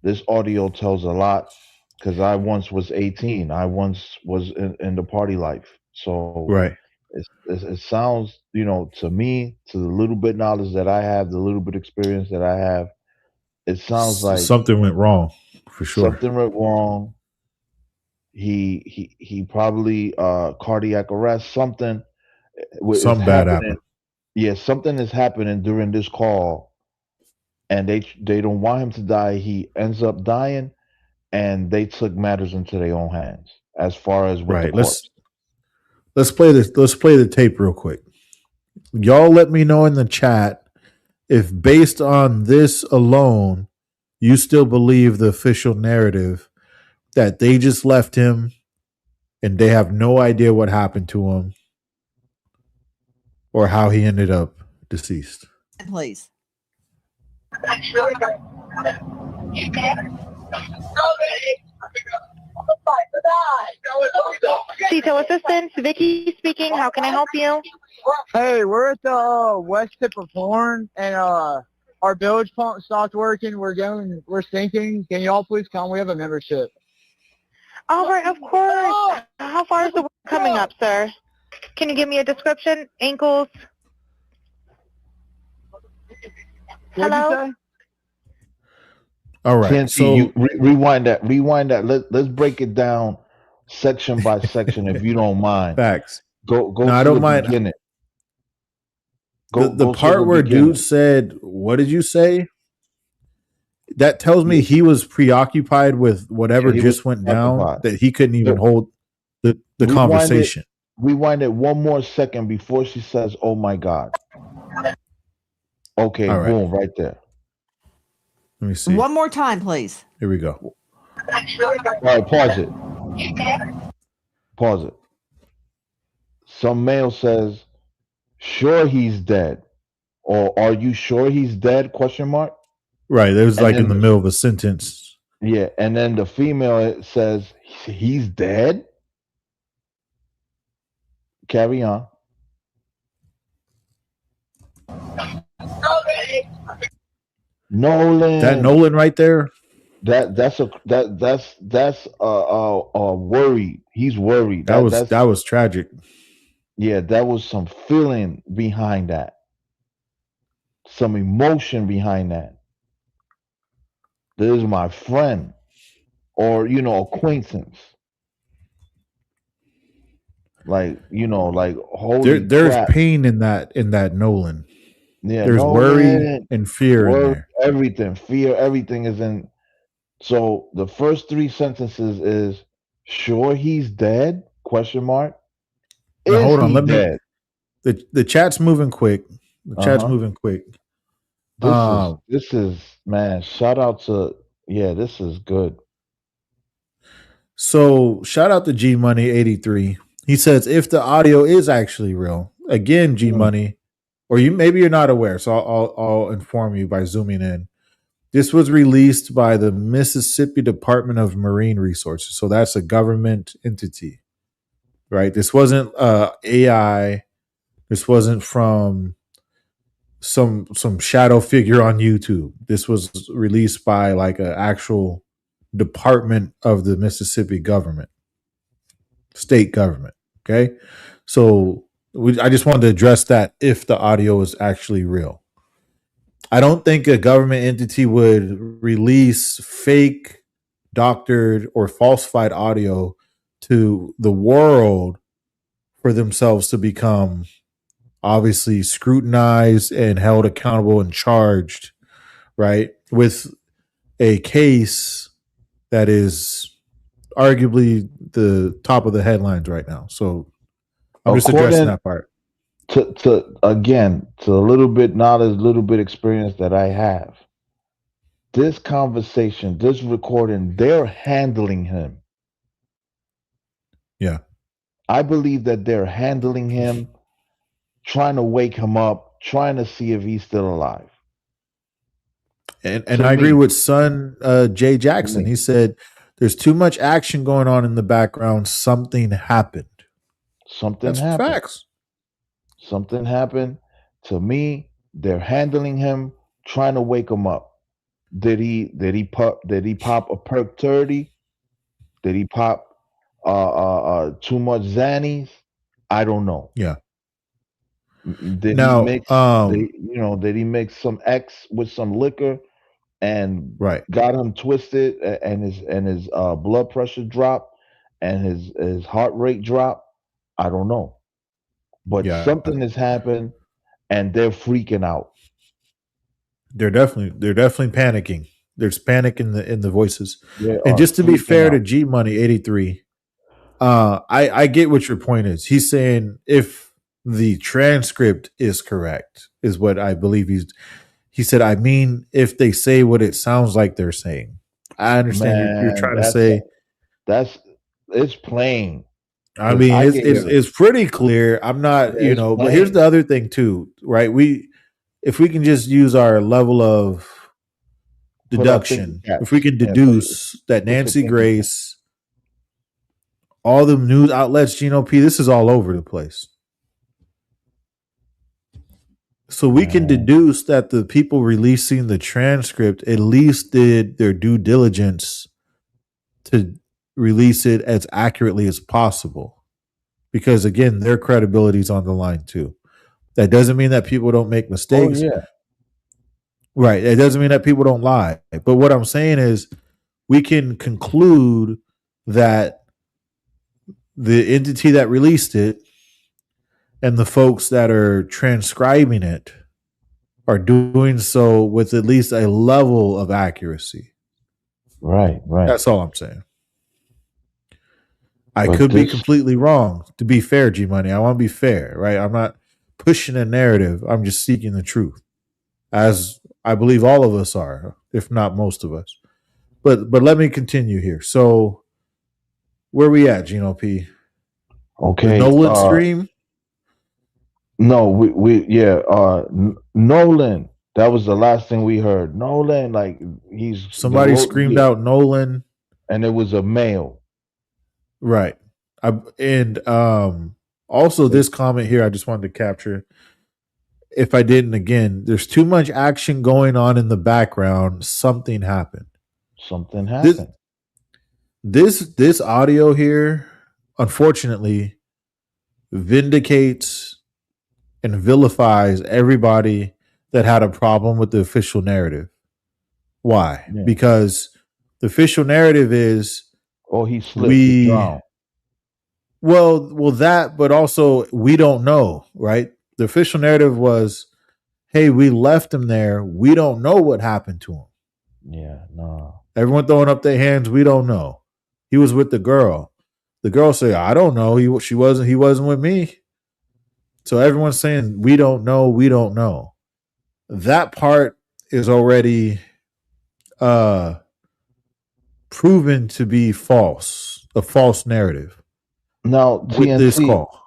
Speaker 8: this audio tells a lot, because I once was 18. I once was in the party life. So
Speaker 1: Right.
Speaker 8: it sounds, to me, to the little bit knowledge that I have, the little bit experience that I have, it sounds like
Speaker 1: something went wrong. For sure.
Speaker 8: Something went wrong. He probably cardiac arrest. Something is
Speaker 1: Something bad
Speaker 8: happening.
Speaker 1: happened.
Speaker 8: Yeah, something is happening during this call, and they don't want him to die. He ends up dying, and they took matters into their own hands as far as with the
Speaker 1: Right.
Speaker 8: corpse.
Speaker 1: Let's play this. Let's play the tape real quick. Y'all let me know in the chat if based on this alone, you still believe the official narrative that they just left him and they have no idea what happened to him or how he ended up deceased.
Speaker 2: Please.
Speaker 3: Detail assistance, Vicky speaking. How can I help you?
Speaker 4: Hey, we're at the west tip of Horn, and our bilge pump stopped working. We're sinking. Can y'all please come? We have a membership.
Speaker 3: All right, of course. How far is the water coming up, sir? Can you give me a description? Ankles?
Speaker 4: What'd you
Speaker 3: Hello?
Speaker 4: say?
Speaker 1: All right.
Speaker 8: TNT,
Speaker 1: So
Speaker 8: you rewind that. Rewind that. Let's break it down section by section, if you don't mind.
Speaker 1: facts.
Speaker 8: Go
Speaker 1: No, I
Speaker 8: to
Speaker 1: don't
Speaker 8: the
Speaker 1: mind.
Speaker 8: beginning.
Speaker 1: The
Speaker 8: Go to
Speaker 1: part
Speaker 8: the
Speaker 1: where
Speaker 8: beginning.
Speaker 1: dude said, "What did you say?" That tells me
Speaker 8: Yeah,
Speaker 1: he was preoccupied with whatever
Speaker 8: he was
Speaker 1: just went down
Speaker 8: occupied.
Speaker 1: that he couldn't even
Speaker 8: So
Speaker 1: hold the
Speaker 8: rewind it.
Speaker 1: conversation.
Speaker 8: Rewind it one more second before she says, "Oh my God." Okay,
Speaker 1: All right.
Speaker 8: boom, right there.
Speaker 1: Let me see.
Speaker 2: One more time, please.
Speaker 1: Here we go.
Speaker 8: All right, pause it. Pause it. Some male says, "Sure he's dead," or "Are you sure he's dead?" Question mark.
Speaker 1: Right. It was
Speaker 8: And
Speaker 1: like in
Speaker 8: then
Speaker 1: the middle of a sentence.
Speaker 8: yeah, and then the female says, "He's dead." Carry on. Nolan.
Speaker 1: That Nolan right there.
Speaker 8: That's worried. He's worried.
Speaker 1: That
Speaker 8: That's
Speaker 1: was tragic.
Speaker 8: yeah. That was some feeling behind that. Some emotion behind that. This is my friend, or acquaintance. Like holy
Speaker 1: There's
Speaker 8: crap.
Speaker 1: pain in that Nolan.
Speaker 8: Yeah,
Speaker 1: There's worry
Speaker 8: Nolan.
Speaker 1: and fear in there.
Speaker 8: Everything, fear, everything is in. So the first three sentences is, "Sure he's dead?" Question mark.
Speaker 1: Now
Speaker 8: Is
Speaker 1: hold on.
Speaker 8: he
Speaker 1: Let me.
Speaker 8: dead?
Speaker 1: The chat's moving quick. The chat's
Speaker 8: Uh-huh.
Speaker 1: moving quick.
Speaker 8: This is man. Shout out to this is good.
Speaker 1: So shout out to G Money 83. He says if the audio is actually real, again, G Money, or maybe you're not aware, so I'll inform you by zooming in. This was released by the Mississippi Department of Marine Resources, so that's a government entity, right? This wasn't AI. This wasn't from some shadow figure on YouTube. This was released by like an actual department of the Mississippi government, state government. Okay, so I just wanted to address that if the audio is actually real. I don't think a government entity would release fake, doctored, or falsified audio to the world for themselves to become obviously scrutinized and held accountable and charged, right? With a case that is arguably the top of the headlines right now. So I'm just addressing that part.
Speaker 8: To again, to a little bit knowledge, little bit experience that I have. This conversation, this recording, they're handling him.
Speaker 1: Yeah.
Speaker 8: I believe that they're handling him, trying to wake him up, trying to see if he's still alive.
Speaker 1: And I agree with son Jay Jackson. He said there's too much action going on in the background. Something happened.
Speaker 8: Something happened.
Speaker 1: Facts.
Speaker 8: Something happened. To me, they're handling him, trying to wake him up. Did he pop a perk 30? Did he pop too much Xannies? I don't know.
Speaker 1: Yeah.
Speaker 8: Did he mix did he mix some X with some liquor and
Speaker 1: Right.
Speaker 8: got him twisted, and his blood pressure dropped, and his heart rate dropped. I don't know, but
Speaker 1: Yeah.
Speaker 8: something has happened, and they're freaking out.
Speaker 1: They're definitely panicking. There's panic in the voices.
Speaker 8: They
Speaker 1: And
Speaker 8: are
Speaker 1: just to be fair
Speaker 8: freaking
Speaker 1: to
Speaker 8: out.
Speaker 1: G Money 83, I get what your point is. He's saying if the transcript is correct, is what I believe he said, I mean, if they say what it sounds like they're saying. I understand you're
Speaker 8: Man,
Speaker 1: trying to say,
Speaker 8: that's it's plain
Speaker 1: I
Speaker 8: because
Speaker 1: mean,
Speaker 8: I
Speaker 1: it's,
Speaker 8: can
Speaker 1: it's
Speaker 8: hear it.
Speaker 1: it's pretty clear. I'm
Speaker 8: Yeah,
Speaker 1: not,
Speaker 8: it's
Speaker 1: but here's
Speaker 8: plain.
Speaker 1: the other thing too, right? If we can just use our level of
Speaker 8: Put our thinking
Speaker 1: deduction, if we
Speaker 8: caps.
Speaker 1: can
Speaker 8: Yeah,
Speaker 1: deduce that
Speaker 8: put your
Speaker 1: Nancy
Speaker 8: thinking cap.
Speaker 1: Grace, all the news outlets, GNOP, this is all over the place. So we can
Speaker 8: Man,
Speaker 1: deduce that the people releasing the transcript at least did their due diligence to release it as accurately as possible. Because again, their credibility is on the line too. That doesn't mean that people don't make
Speaker 8: oh
Speaker 1: mistakes.
Speaker 8: yeah,
Speaker 1: Right. It doesn't mean that people don't lie. But what I'm saying is we can conclude that the entity that released it and the folks that are transcribing it are doing so with at least a level of accuracy.
Speaker 8: right.
Speaker 1: That's all I'm saying. I
Speaker 8: But
Speaker 1: could be
Speaker 8: this,
Speaker 1: completely wrong. To be fair, G Money, I want to be fair, right? I'm not pushing a narrative. I'm just seeking the truth, as I believe all of us are, if not most of us. But let me continue here. So where we at, GNOP? The
Speaker 8: okay.
Speaker 1: Nolan stream?
Speaker 8: No, yeah. Nolan. That was the last thing we heard. Nolan, like he's
Speaker 1: Somebody screamed out Nolan.
Speaker 8: and it was a male.
Speaker 1: Right. Also this comment here I just wanted to capture. If I didn't, again, there's too much action going on in the background. Something happened.
Speaker 8: Something happened.
Speaker 1: This audio here, unfortunately, vindicates and vilifies everybody that had a problem with the official narrative. Why?
Speaker 8: Yeah.
Speaker 1: Because the official narrative is
Speaker 8: he slipped. He drowned.
Speaker 1: Well, that, but also we don't know, right? The official narrative was, hey, we left him there. We don't know what happened to him.
Speaker 8: Yeah, no.
Speaker 1: Everyone throwing up their hands. We don't know. He was with the girl. The girl said, I don't know. He wasn't with me. So everyone's saying, we don't know. We don't know. That part is already proven to be false, a false narrative.
Speaker 8: Now,
Speaker 1: with this call.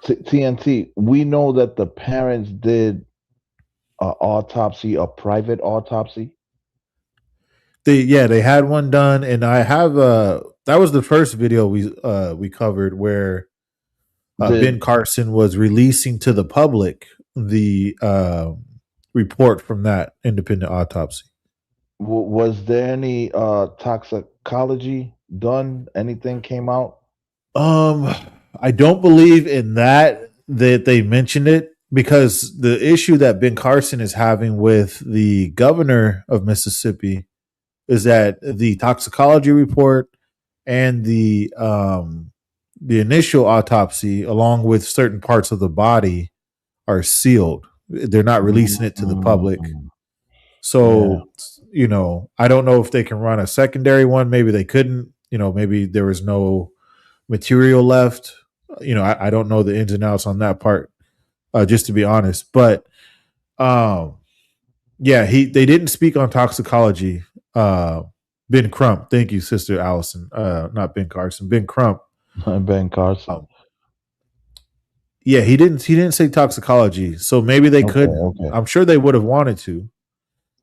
Speaker 8: TNT, we know that the parents did an autopsy, a private autopsy.
Speaker 1: They had one done, and I have that was the first video we covered where Ben Carson was releasing to the public the report from that independent autopsy.
Speaker 8: Was there any toxicology done? Anything came out?
Speaker 1: I don't believe in that they mentioned it, because the issue that Ben Carson is having with the governor of Mississippi is that the toxicology report and the initial autopsy, along with certain parts of the body, are sealed. They're not releasing it to the public. So, I don't know if they can run a secondary one. Maybe they couldn't. Maybe there was no material left. I don't know the ins and outs on that part, just to be honest. But they didn't speak on toxicology. Ben Crump, thank you, Sister Allison. Not Ben Carson, Ben Crump.
Speaker 8: Ben Carson.
Speaker 1: He didn't say toxicology, so maybe they couldn't.
Speaker 8: Okay.
Speaker 1: I'm sure they would have wanted to.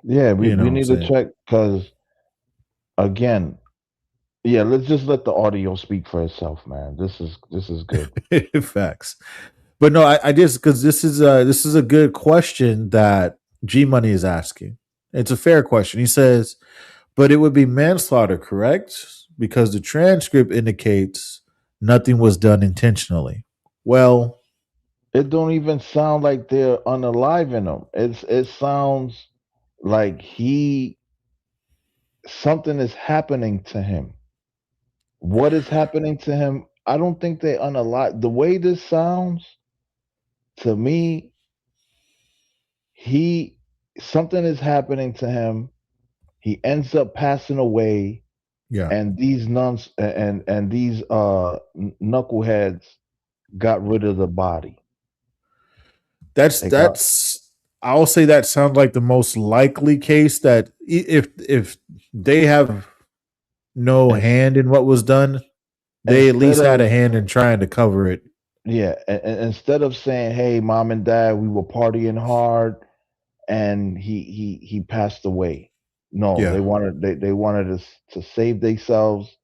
Speaker 8: Yeah, we need to check, because again, let's just let the audio speak for itself, man. This is good.
Speaker 1: Facts. But no, I just, because this is a good question that G Money is asking. It's a fair question. He says, but it would be manslaughter, correct? Because the transcript indicates nothing was done intentionally. Well,
Speaker 8: it don't even sound like they're unaliving him. It sounds like he something is happening to him. What is happening to him? I don't think they unalive. The way this sounds to me, he something is happening to him. He ends up passing away,
Speaker 1: Yeah.
Speaker 8: and these nuns and these knuckleheads got rid of the body.
Speaker 1: That's I'll say that sounds like the most likely case, that if they have no hand in what was done, they at least had a hand in trying to cover it.
Speaker 8: Yeah, and instead of saying, "Hey, mom and dad, we were partying hard, and he passed away," no,
Speaker 1: Yeah.
Speaker 8: they wanted us to save themselves.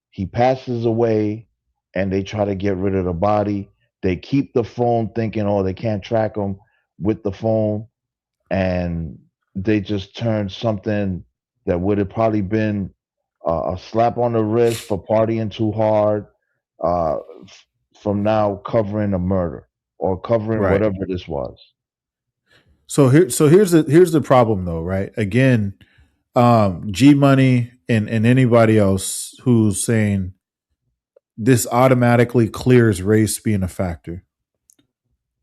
Speaker 8: He passes away, and they try to get rid of the body. They keep the phone, thinking, "Oh, they can't track him with the phone," and they just turned something that would have probably been a slap on the wrist for partying too hard, from now covering a murder or covering
Speaker 1: Right.
Speaker 8: whatever this was.
Speaker 1: So here's the problem though, right? Again, G Money and anybody else who's saying this automatically clears race being a factor.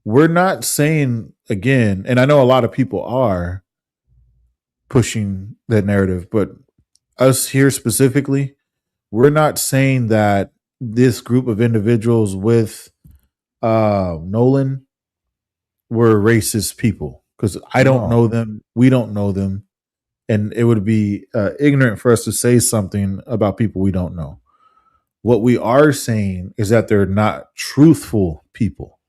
Speaker 1: We're not saying, again, and I know a lot of people are pushing that narrative, but us here specifically, we're not saying that this group of individuals with Nolan were racist people, because I don't know them. We don't know them. And it would be ignorant for us to say something about people we don't know. What we are saying is that they're not truthful people.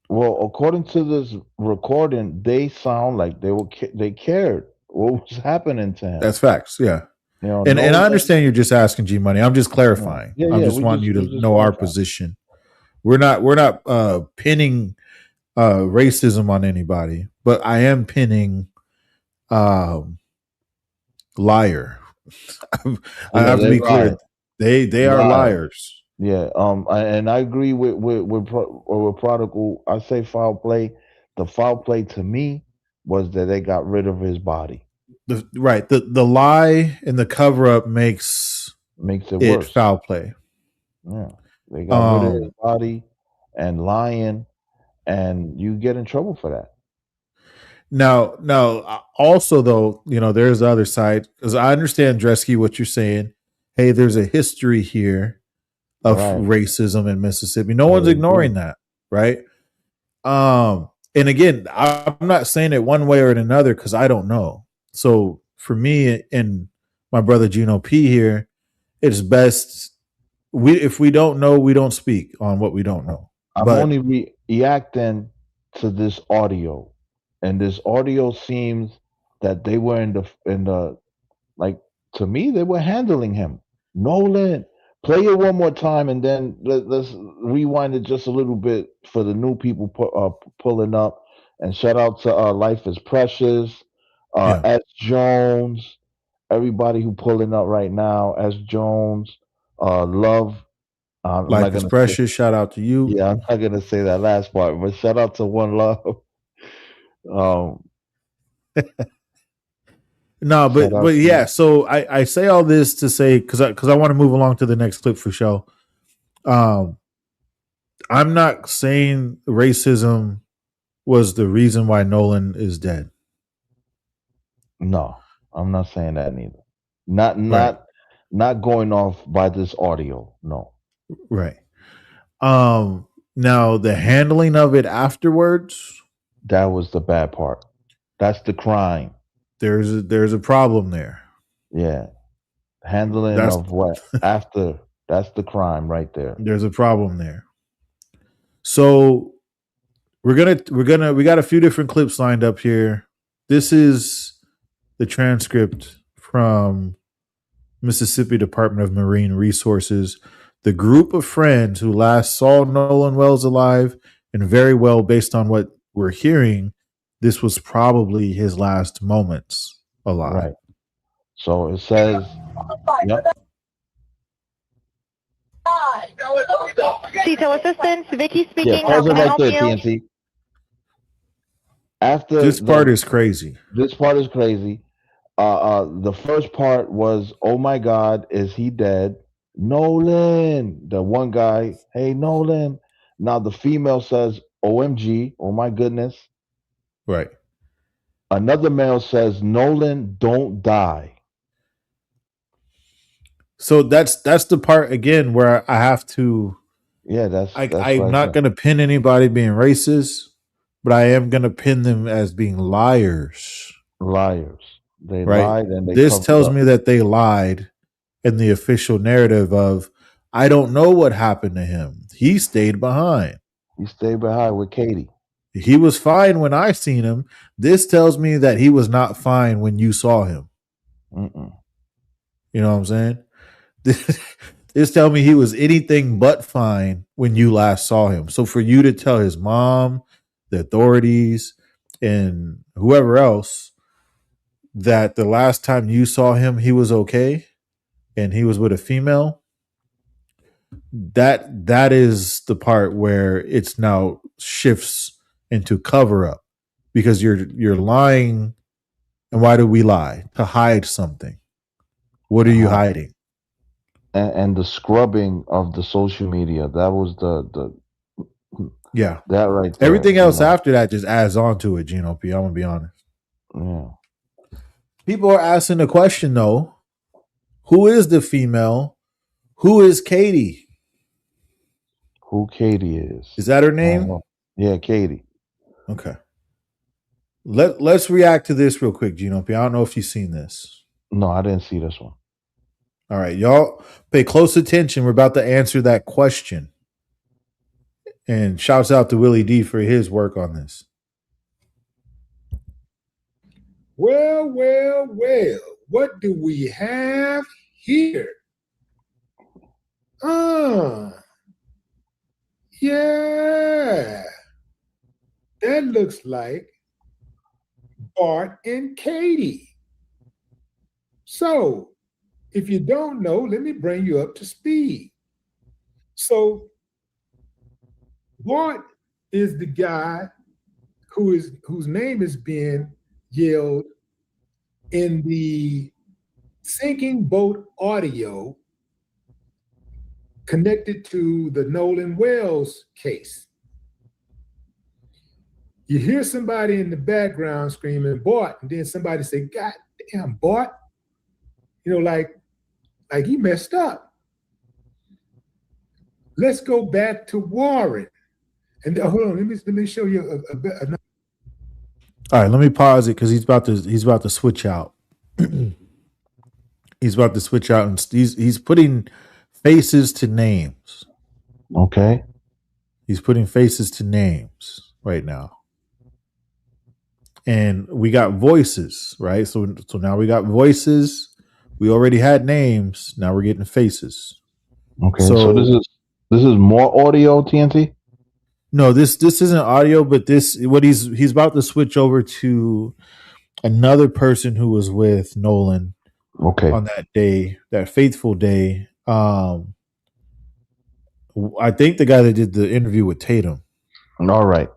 Speaker 8: Well, according to this recording, they sound like they cared what was happening to him.
Speaker 1: That's facts. Yeah.
Speaker 8: You know,
Speaker 1: and I
Speaker 8: Nolan-
Speaker 1: understand you're just asking G Money. I'm just clarifying.
Speaker 8: Yeah,
Speaker 1: I'm
Speaker 8: yeah,
Speaker 1: just
Speaker 8: we
Speaker 1: wanting
Speaker 8: just-
Speaker 1: you
Speaker 8: we
Speaker 1: to
Speaker 8: just
Speaker 1: know our
Speaker 8: clarifying.
Speaker 1: position. We're not pinning racism on anybody, but I am pinning liar. I have to be clear. They are liars.
Speaker 8: Yeah, and I agree with Prodigal. I say foul play. The foul play to me was that they got rid of his body.
Speaker 1: The lie and the cover up makes
Speaker 8: it worse.
Speaker 1: Foul play.
Speaker 8: Yeah, they got rid of his body and lying, and you get in trouble for that.
Speaker 1: Now, also though, there's the other side, because I understand, Dresky, what you're saying. Hey, there's a history here of racism in Mississippi. No one's ignoring that, right? And again, I'm not saying it one way or another because I don't know. So for me and my brother Gino P here, it's best if we don't know, we don't speak on what we don't know.
Speaker 8: I'm only reacting to this audio, and this audio seems that they were in the like, to me, they were handling him. Nolan, play it one more time, and then let's rewind it just a little bit for the new people pulling up. And shout out to Life is Precious, S. Jones, everybody who pulling up right now. S. Jones, Love.
Speaker 1: Life is Precious. Shout out to you.
Speaker 8: Yeah, I'm not gonna say that last part, but shout out to One Love.
Speaker 1: No, but yeah. So I say all this to say, because I want to move along to the next clip for show. I'm not saying racism was the reason why Nolan is dead.
Speaker 8: No, I'm not saying that neither. Not going off by this audio. No.
Speaker 1: Right. Now the handling of it afterwards,
Speaker 8: that was the bad part. That's the crime.
Speaker 1: There's a problem there.
Speaker 8: Yeah. Handling of what after, that's the crime right there.
Speaker 1: There's a problem there. So we got a few different clips lined up here. This is the transcript from Mississippi Department of Marine Resources. The group of friends who last saw Nolan Wells alive, and very well, based on what we're hearing, this was probably his last moments alive.
Speaker 8: Right. So it says, yep.
Speaker 3: Detail assistance, Vicky speaking.
Speaker 8: Yeah, pause it right there, TNT. After
Speaker 1: this part is crazy.
Speaker 8: This part is crazy. The first part was, "Oh my God, is he dead?" Nolan, the one guy, "Hey Nolan." Now the female says, "OMG, oh my goodness."
Speaker 1: Right.
Speaker 8: Another male says, "Nolan, don't die."
Speaker 1: So that's the part again where I have to.
Speaker 8: Yeah, that's
Speaker 1: I'm
Speaker 8: what I
Speaker 1: not
Speaker 8: said.
Speaker 1: going to pin anybody being racist, but I am going to pin them as being liars.
Speaker 8: Liars. They
Speaker 1: Right.
Speaker 8: lied and they
Speaker 1: This
Speaker 8: covered
Speaker 1: tells
Speaker 8: up.
Speaker 1: me that they lied in the official narrative of I don't know what happened to him. He stayed behind.
Speaker 8: He stayed behind with Katie.
Speaker 1: He was fine when I seen him. This tells me that he was not fine when you saw him.
Speaker 8: Mm-mm.
Speaker 1: You know what I'm saying? This tell me he was anything but fine when you last saw him. So for you to tell his mom, the authorities, and whoever else that the last time you saw him he was okay and he was with a female, that is the part where it's now shifts into cover up because you're lying. And why do we lie? To hide something. What are you hiding?
Speaker 8: And the scrubbing of the social media, that was the
Speaker 1: Yeah.
Speaker 8: that right there.
Speaker 1: Everything
Speaker 8: you
Speaker 1: else
Speaker 8: know.
Speaker 1: after that just adds on to it, Gino P. I'm gonna be honest.
Speaker 8: Yeah.
Speaker 1: People are asking the question though, who is the female? Who is Katie?
Speaker 8: Who Katie is?
Speaker 1: Is that her
Speaker 8: I don't
Speaker 1: name?
Speaker 8: know. Yeah, Katie.
Speaker 1: Okay. Let's react to this real quick, Gino P. I don't know if you've seen this.
Speaker 8: No, I didn't see this one.
Speaker 1: All right, y'all pay close attention. We're about to answer that question. And shouts out to Willie D for his work on this.
Speaker 13: Well, well, well, what do we have here? Yeah, that looks like Bart and Katie. So, if you don't know, let me bring you up to speed. So, Bart is the guy whose name is being yelled in the sinking boat audio connected to the Nolan Wells case. You hear somebody in the background screaming Bart, and then somebody say, "God damn, Bart," you know, like he messed up. Let's go back to Warren. And hold on, let me show you another.
Speaker 1: All right, let me pause it because he's about to switch out. He's about to switch out, and he's putting faces to names.
Speaker 8: Okay.
Speaker 1: He's putting faces to names right now, and we got voices, right? So now we got voices. We already had names. Now we're getting faces.
Speaker 8: Okay. So this is more audio, TNT.
Speaker 1: No, this isn't audio, but he's about to switch over to another person who was with Nolan.
Speaker 8: Okay.
Speaker 1: On that day, that fateful day. I think the guy that did the interview with Tatum.
Speaker 8: All right.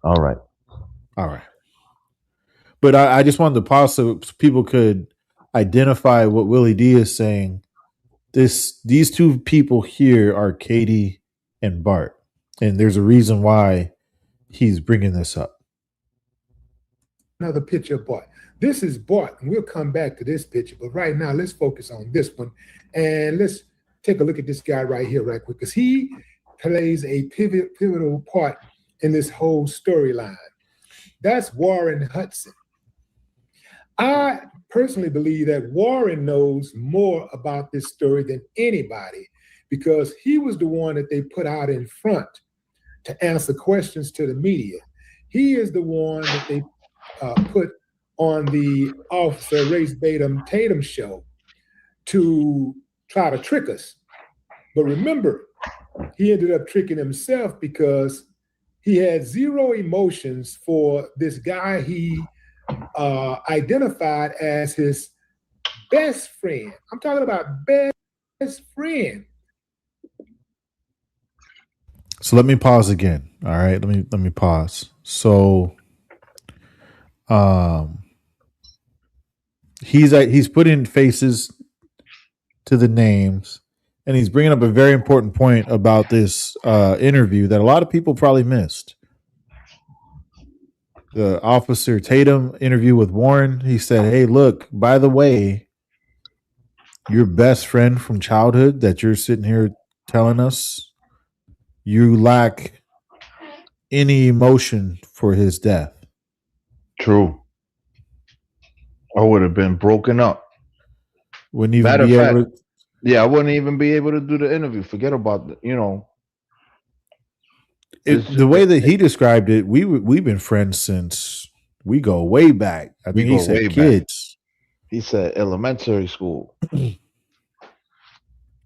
Speaker 1: But I just wanted to pause so people could identify what Willie D is saying. These two people here are Katie and Bart, and there's a reason why he's bringing this up.
Speaker 13: Another picture of Bart. This is Bart, and we'll come back to this picture. But right now, let's focus on this one, and let's take a look at this guy right here, right quick, because he plays a pivotal part in this whole storyline. That's Warren Hudson. I personally believe that Warren knows more about this story than anybody because he was the one that they put out in front to answer questions to the media. He is the one that they put on the Officer Race Tatum show to try to trick us. But remember, he ended up tricking himself because he had zero emotions for this guy he identified as his best friend. I'm talking about best friend.
Speaker 1: So let me pause again. All right, let me pause. So, he's putting faces to the names, and he's bringing up a very important point about this interview that a lot of people probably missed. The Officer Tatum interview with Warren. He said, "Hey, look, by the way, your best friend from childhood that you're sitting here telling us, you lack any emotion for his death."
Speaker 8: True. I would have been broken up.
Speaker 1: Wouldn't even
Speaker 8: Matter of
Speaker 1: be
Speaker 8: fact,
Speaker 1: able to,
Speaker 8: yeah, I wouldn't even be able to do the interview. Forget about
Speaker 1: the way that he described it, we've been friends since we go way back. I
Speaker 8: we
Speaker 1: think he
Speaker 8: go way
Speaker 1: said
Speaker 8: back.
Speaker 1: kids.
Speaker 8: He said elementary school.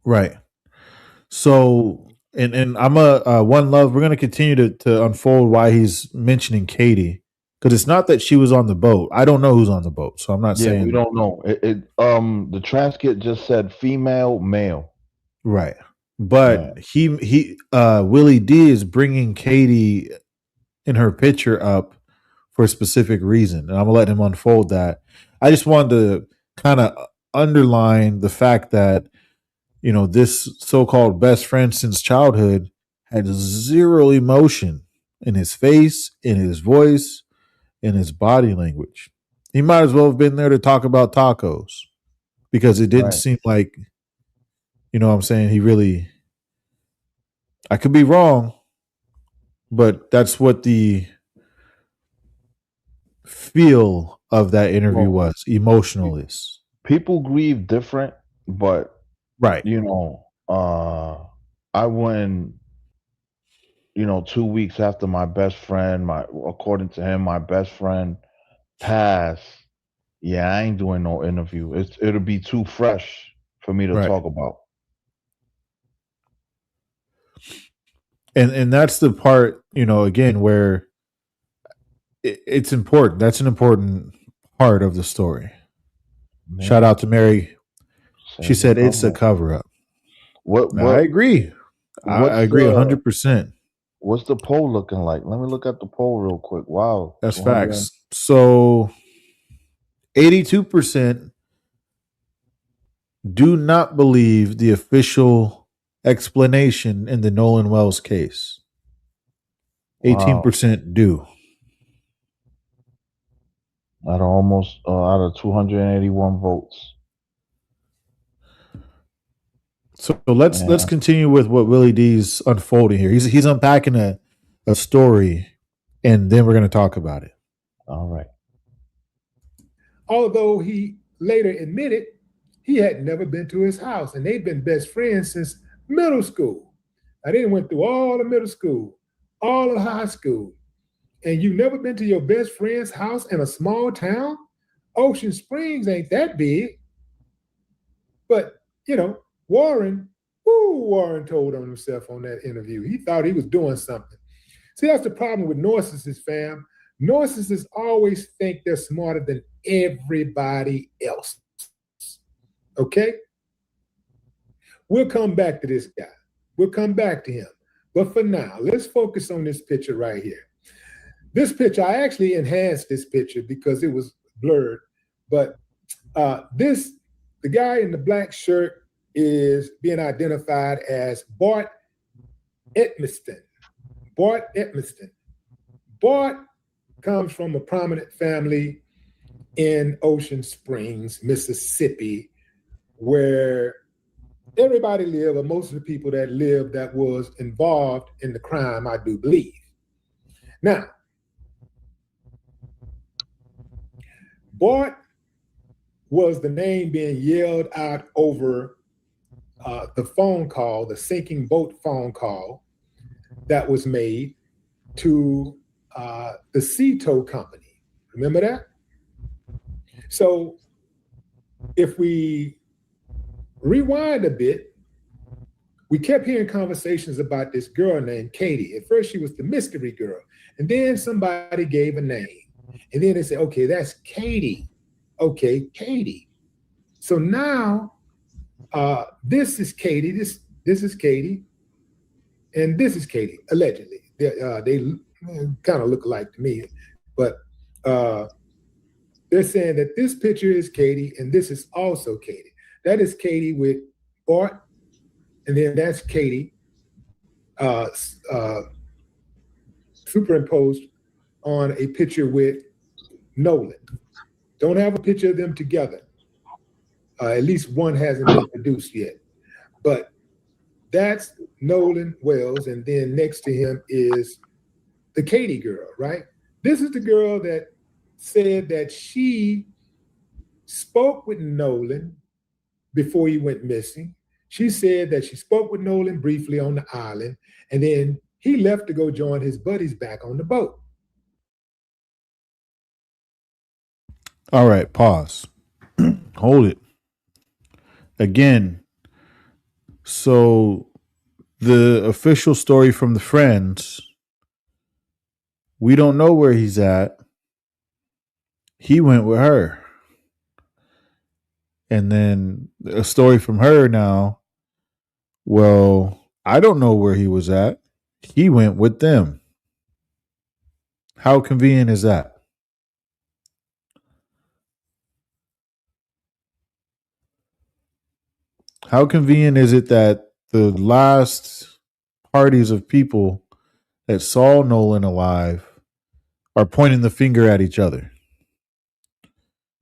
Speaker 1: Right. So, and I'm a one love. We're gonna continue to unfold why he's mentioning Katie, because it's not that she was on the boat. I don't know who's on the boat, so I'm not
Speaker 8: Yeah, we
Speaker 1: saying
Speaker 8: don't know. The transcript just said female, male.
Speaker 1: right. But he Willie D is bringing Katie in her picture up for a specific reason, and I'm gonna let him unfold that. I just wanted to kind of underline the fact that this so-called best friend since childhood had zero emotion in his face, in his voice, in his body language. He might as well have been there to talk about tacos, because it didn't
Speaker 8: Right.
Speaker 1: seem like, what I'm saying, he really, I could be wrong, but that's what the feel of that interview
Speaker 8: Well,
Speaker 1: was, emotionalist.
Speaker 8: people grieve different, but
Speaker 1: Right.
Speaker 8: I went 2 weeks after my best friend, according to him, my best friend passed. Yeah, I ain't doing no interview. It'll be too fresh for me to
Speaker 1: Right.
Speaker 8: talk about.
Speaker 1: And that's the part, again, where it's important. That's an important part of the story.
Speaker 8: Man,
Speaker 1: Shout out to Mary. She
Speaker 8: says
Speaker 1: said
Speaker 8: a
Speaker 1: it's a
Speaker 8: cover.
Speaker 1: cover up.
Speaker 8: What
Speaker 1: I agree. I agree 100%.
Speaker 8: What's the poll looking like? Let me look at the poll real quick. Wow.
Speaker 1: That's
Speaker 8: 200
Speaker 1: facts. So 82% do not believe the official explanation in the Nolan Wells case. 18% do.
Speaker 8: Out of 281 votes.
Speaker 1: So let's continue with what Willie D's unfolding here. He's unpacking a story, and then we're going to talk about it.
Speaker 8: All right.
Speaker 13: Although he later admitted he had never been to his house, and they'd been best friends since middle school. Now, they went through all of middle school, all of high school, and you've never been to your best friend's house in a small town? Ocean Springs ain't that big. But, Warren told on himself on that interview. He thought he was doing something. See, that's the problem with narcissists, fam. Narcissists always think they're smarter than everybody else. Okay? We'll come back to this guy. We'll come back to him. But for now, let's focus on this picture right here. This picture, I actually enhanced this picture because it was blurred. But the guy in the black shirt is being identified as Bart Edmiston. Bart Edmiston. Bart comes from a prominent family in Ocean Springs, Mississippi, where everybody lived, or most of the people that lived that was involved in the crime, I do believe. Now, Bart was the name being yelled out over the phone call, the sinking boat phone call that was made to the sea tow company. Remember that? So if we rewind a bit, we kept hearing conversations about this girl named Katie. At first, she was the mystery girl. And then somebody gave a name. And then they said, okay, that's Katie. Okay, Katie. So now this is Katie. This is Katie. And this is Katie, allegedly. They kind of look alike to me. But They're saying that this picture is Katie and this is also Katie. That is Katie with Bart, and then that's Katie superimposed on a picture with Nolan. Don't have a picture of them together. At least one hasn't been produced yet. But that's Nolan Wells, and then next to him is the Katie girl, right? This is the girl that said that she spoke with Nolan before he went missing. She said that she spoke with Nolan briefly on the island, and then he left to go join his buddies back on the boat.
Speaker 1: All right, pause. Hold it. Again, so the official story from the friends, we don't know where he's at. He went with her. And then a story from her now, well, I don't know where he was at. He went with them. How convenient is that? How convenient is it that the last parties of people that saw Nolan alive are pointing the finger at each other?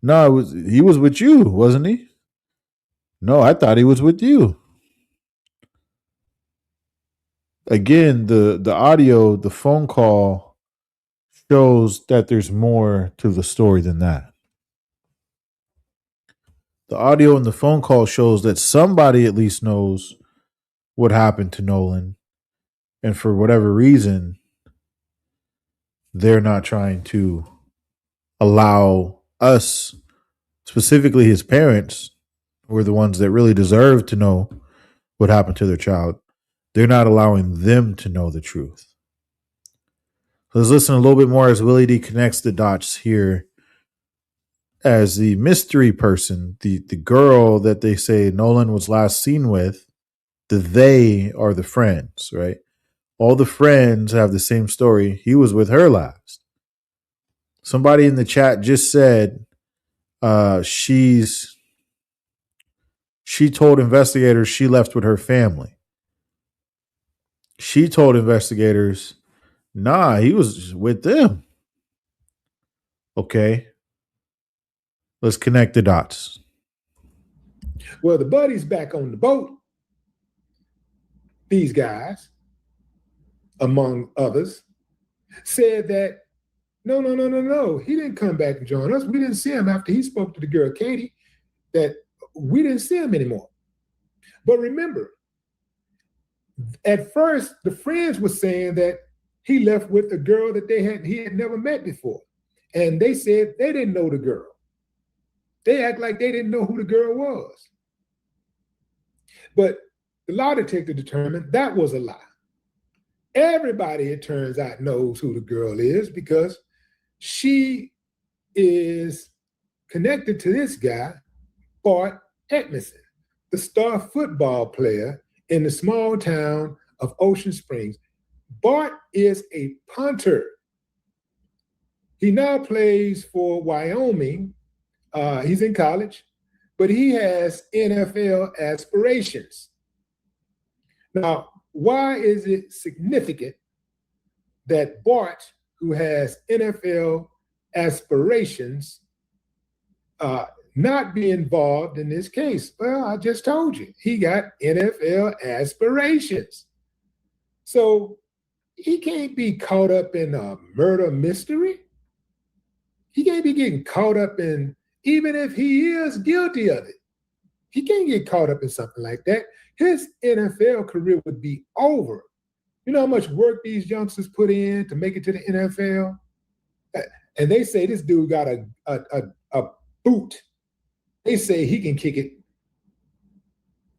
Speaker 1: No, he was with you, wasn't he? No, I thought he was with you. Again, the audio, the phone call shows that there's more to the story than that. The audio in the phone call shows that somebody at least knows what happened to Nolan. And for whatever reason, they're not trying to allow us, specifically his parents, who are the ones that really deserve to know what happened to their child. They're not allowing them to know the truth. So let's listen a little bit more as Willie D connects the dots here. As the mystery person, the girl that they say Nolan was last seen with, they are the friends, right? All the friends have the same story. He was with her last. Somebody in the chat just said she told investigators she left with her family. She told investigators, nah, he was with them. Okay. Let's connect the dots.
Speaker 13: Well, the buddies back on the boat, these guys, among others, said that no. He didn't come back and join us. We didn't see him after he spoke to the girl, Katie, that we didn't see him anymore. But remember, at first, the friends were saying that he left with a girl that he had never met before. And they said they didn't know the girl. They act like they didn't know who the girl was. But the lie detector determined that was a lie. Everybody, it turns out, knows who the girl is because she is connected to this guy, Bart Edmondson, the star football player in the small town of Ocean Springs. Bart is a punter. He now plays for Wyoming. He's in college, but he has NFL aspirations. Now, why is it significant that Bart, who has NFL aspirations, not be involved in this case? Well, I just told you, he got NFL aspirations. So he can't be caught up in a murder mystery. He can't be getting caught up in, even if he is guilty of it, he can't get caught up in something like that. His NFL career would be over. You know how much work these youngsters put in to make it to the NFL? And they say this dude got a boot. They say he can kick it.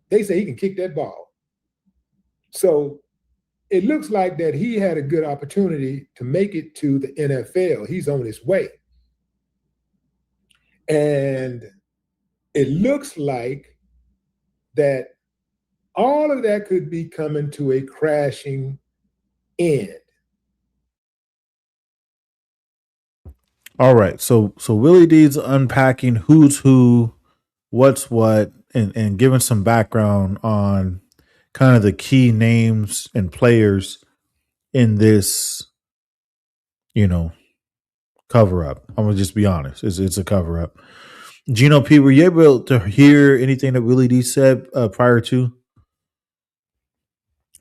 Speaker 13: They say he can kick that ball. So it looks like that he had a good opportunity to make it to the NFL. He's on his way. And it looks like that all of that could be coming to a crashing end.
Speaker 1: All right. So Willie D's unpacking who's who, what's what, and giving some background on kind of the key names and players in this, cover up. I'm gonna just be honest. It's a cover up. Gino P, were you able to hear anything that Willie D said prior to?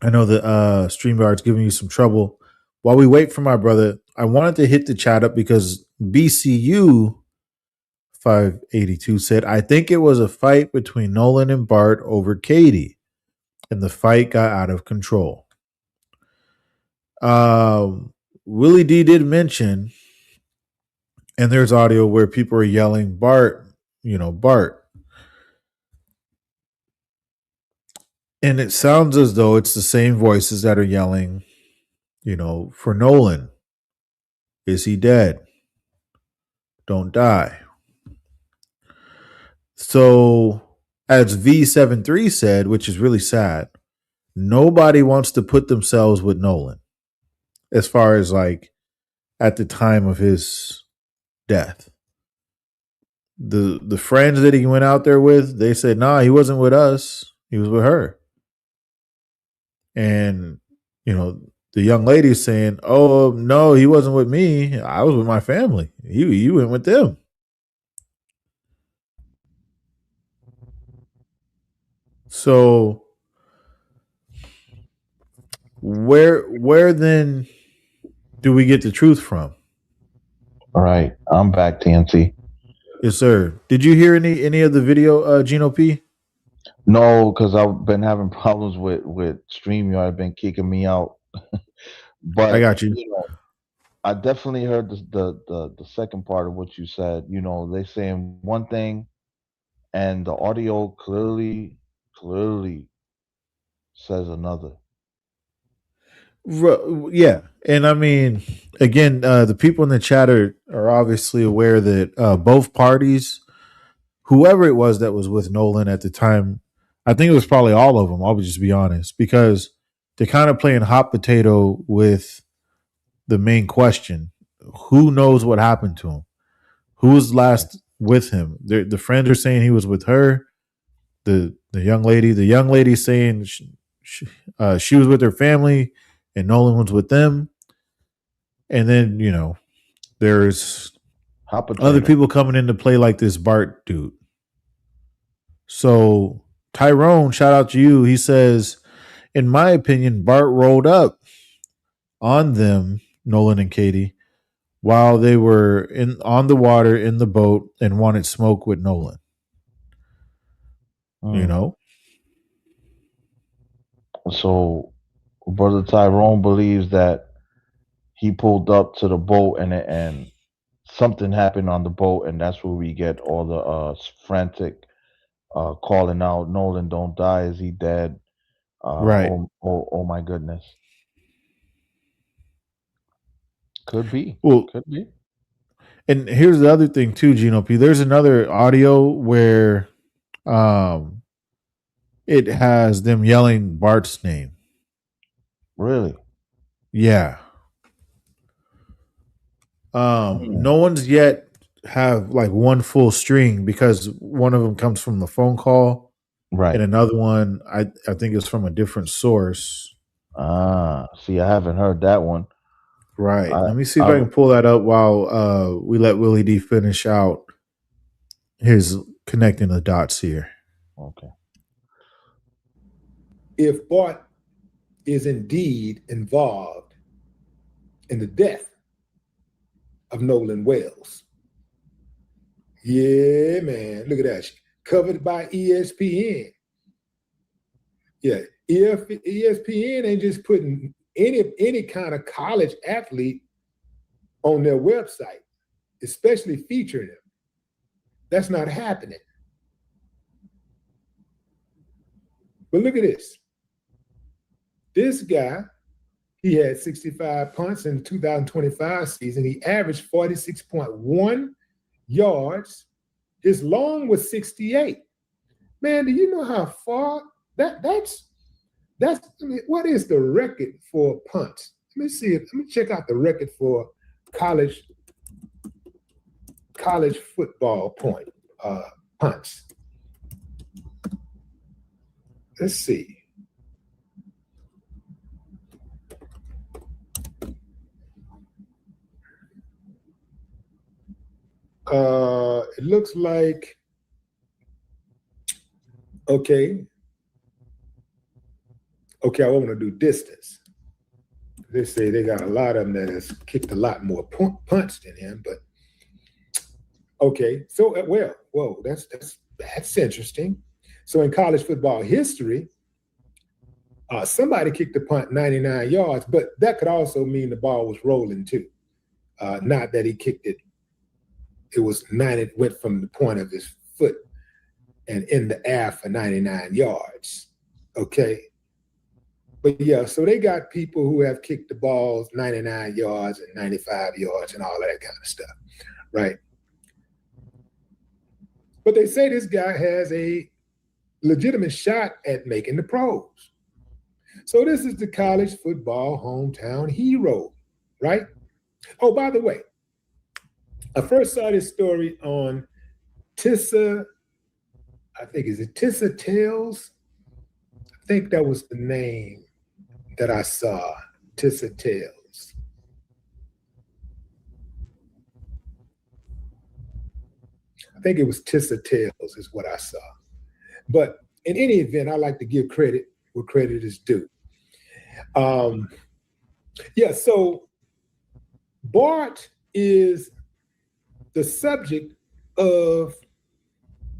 Speaker 1: I know that StreamYard's giving you some trouble. While we wait for my brother, I wanted to hit the chat up because BCU 582 said, I think it was a fight between Nolan and Bart over Katie, and the fight got out of control. Willie D did mention, and there's audio where people are yelling, Bart, Bart. And it sounds as though it's the same voices that are yelling, for Nolan. Is he dead? Don't die. So, as V73 said, which is really sad, nobody wants to put themselves with Nolan as far as like at the time of his death. The friends that he went out there with, they said, nah, he wasn't with us. He was with her. And, the young lady is saying, oh, no, he wasn't with me. I was with my family. You went with them. So where then do we get the truth from?
Speaker 8: All right, I'm back, TNT.
Speaker 1: Yes, sir. Did you hear any of the video, Gino P?
Speaker 8: No, because I've been having problems with StreamYard. Been kicking me out. But
Speaker 1: I got you.
Speaker 8: I definitely heard the second part of what you said. They saying one thing, and the audio clearly says another.
Speaker 1: Yeah, and I mean, again, the people in the chat are obviously aware that both parties, whoever it was that was with Nolan at the time, I think it was probably all of them. I'll just be honest, because they're kind of playing hot potato with the main question: who knows what happened to him? Who was last with him? The friends are saying he was with her. The young lady saying she was with her family and Nolan was with them. And then, there's other people coming into play like this Bart dude. So Tyrone, shout out to you. He says, in my opinion, Bart rolled up on them, Nolan and Katie, while they were on the water in the boat and wanted smoke with Nolan.
Speaker 8: So Brother Tyrone believes that he pulled up to the boat and something happened on the boat, and that's where we get all the frantic calling out, Nolan, don't die. Is he dead?
Speaker 1: Right.
Speaker 8: Oh my goodness. Could be.
Speaker 1: Well,
Speaker 8: could be.
Speaker 1: And here's the other thing too, Gino P. There's another audio where it has them yelling Bart's name.
Speaker 8: Really?
Speaker 1: Yeah. No one's yet have like one full string because one of them comes from the phone call.
Speaker 8: Right.
Speaker 1: And another one, I think is from a different source.
Speaker 8: See, I haven't heard that one.
Speaker 1: Right. Let me see if I can pull that up while we let Willie D finish out his connecting the dots here.
Speaker 8: Okay.
Speaker 13: If Bart is indeed involved in the death of Nolan Wells. Yeah, man. Look at that. Covered by ESPN. Yeah. If ESPN ain't just putting any kind of college athlete on their website, especially featuring them, that's not happening. But look at this. This guy, he had 65 punts in the 2025 season. He averaged 46.1 yards. His long was 68. Man, do you know how far that's I mean, what is the record for punts? Let me check out the record for college college football punts. Let's see. It looks like, okay, I want to do distance. They say they got a lot of them that has kicked a lot more punts than him, but okay. So, whoa, that's interesting. So in college football history, somebody kicked the punt 99 yards, but that could also mean the ball was rolling too. Not that he kicked it. It was 90, it went from the point of his foot and in the air for 99 yards. Okay. But yeah, so they got people who have kicked the balls 99 yards and 95 yards and all that kind of stuff, right? But they say this guy has a legitimate shot at making the pros. So this is the college football hometown hero, right? Oh, by the way, I first saw this story on Tissa, I think, is it Tissa Tales? I think that was the name that I saw, Tissa Tales. I think it was Tissa Tales is what I saw. But in any event, I like to give credit where credit is due. So Bart is the subject of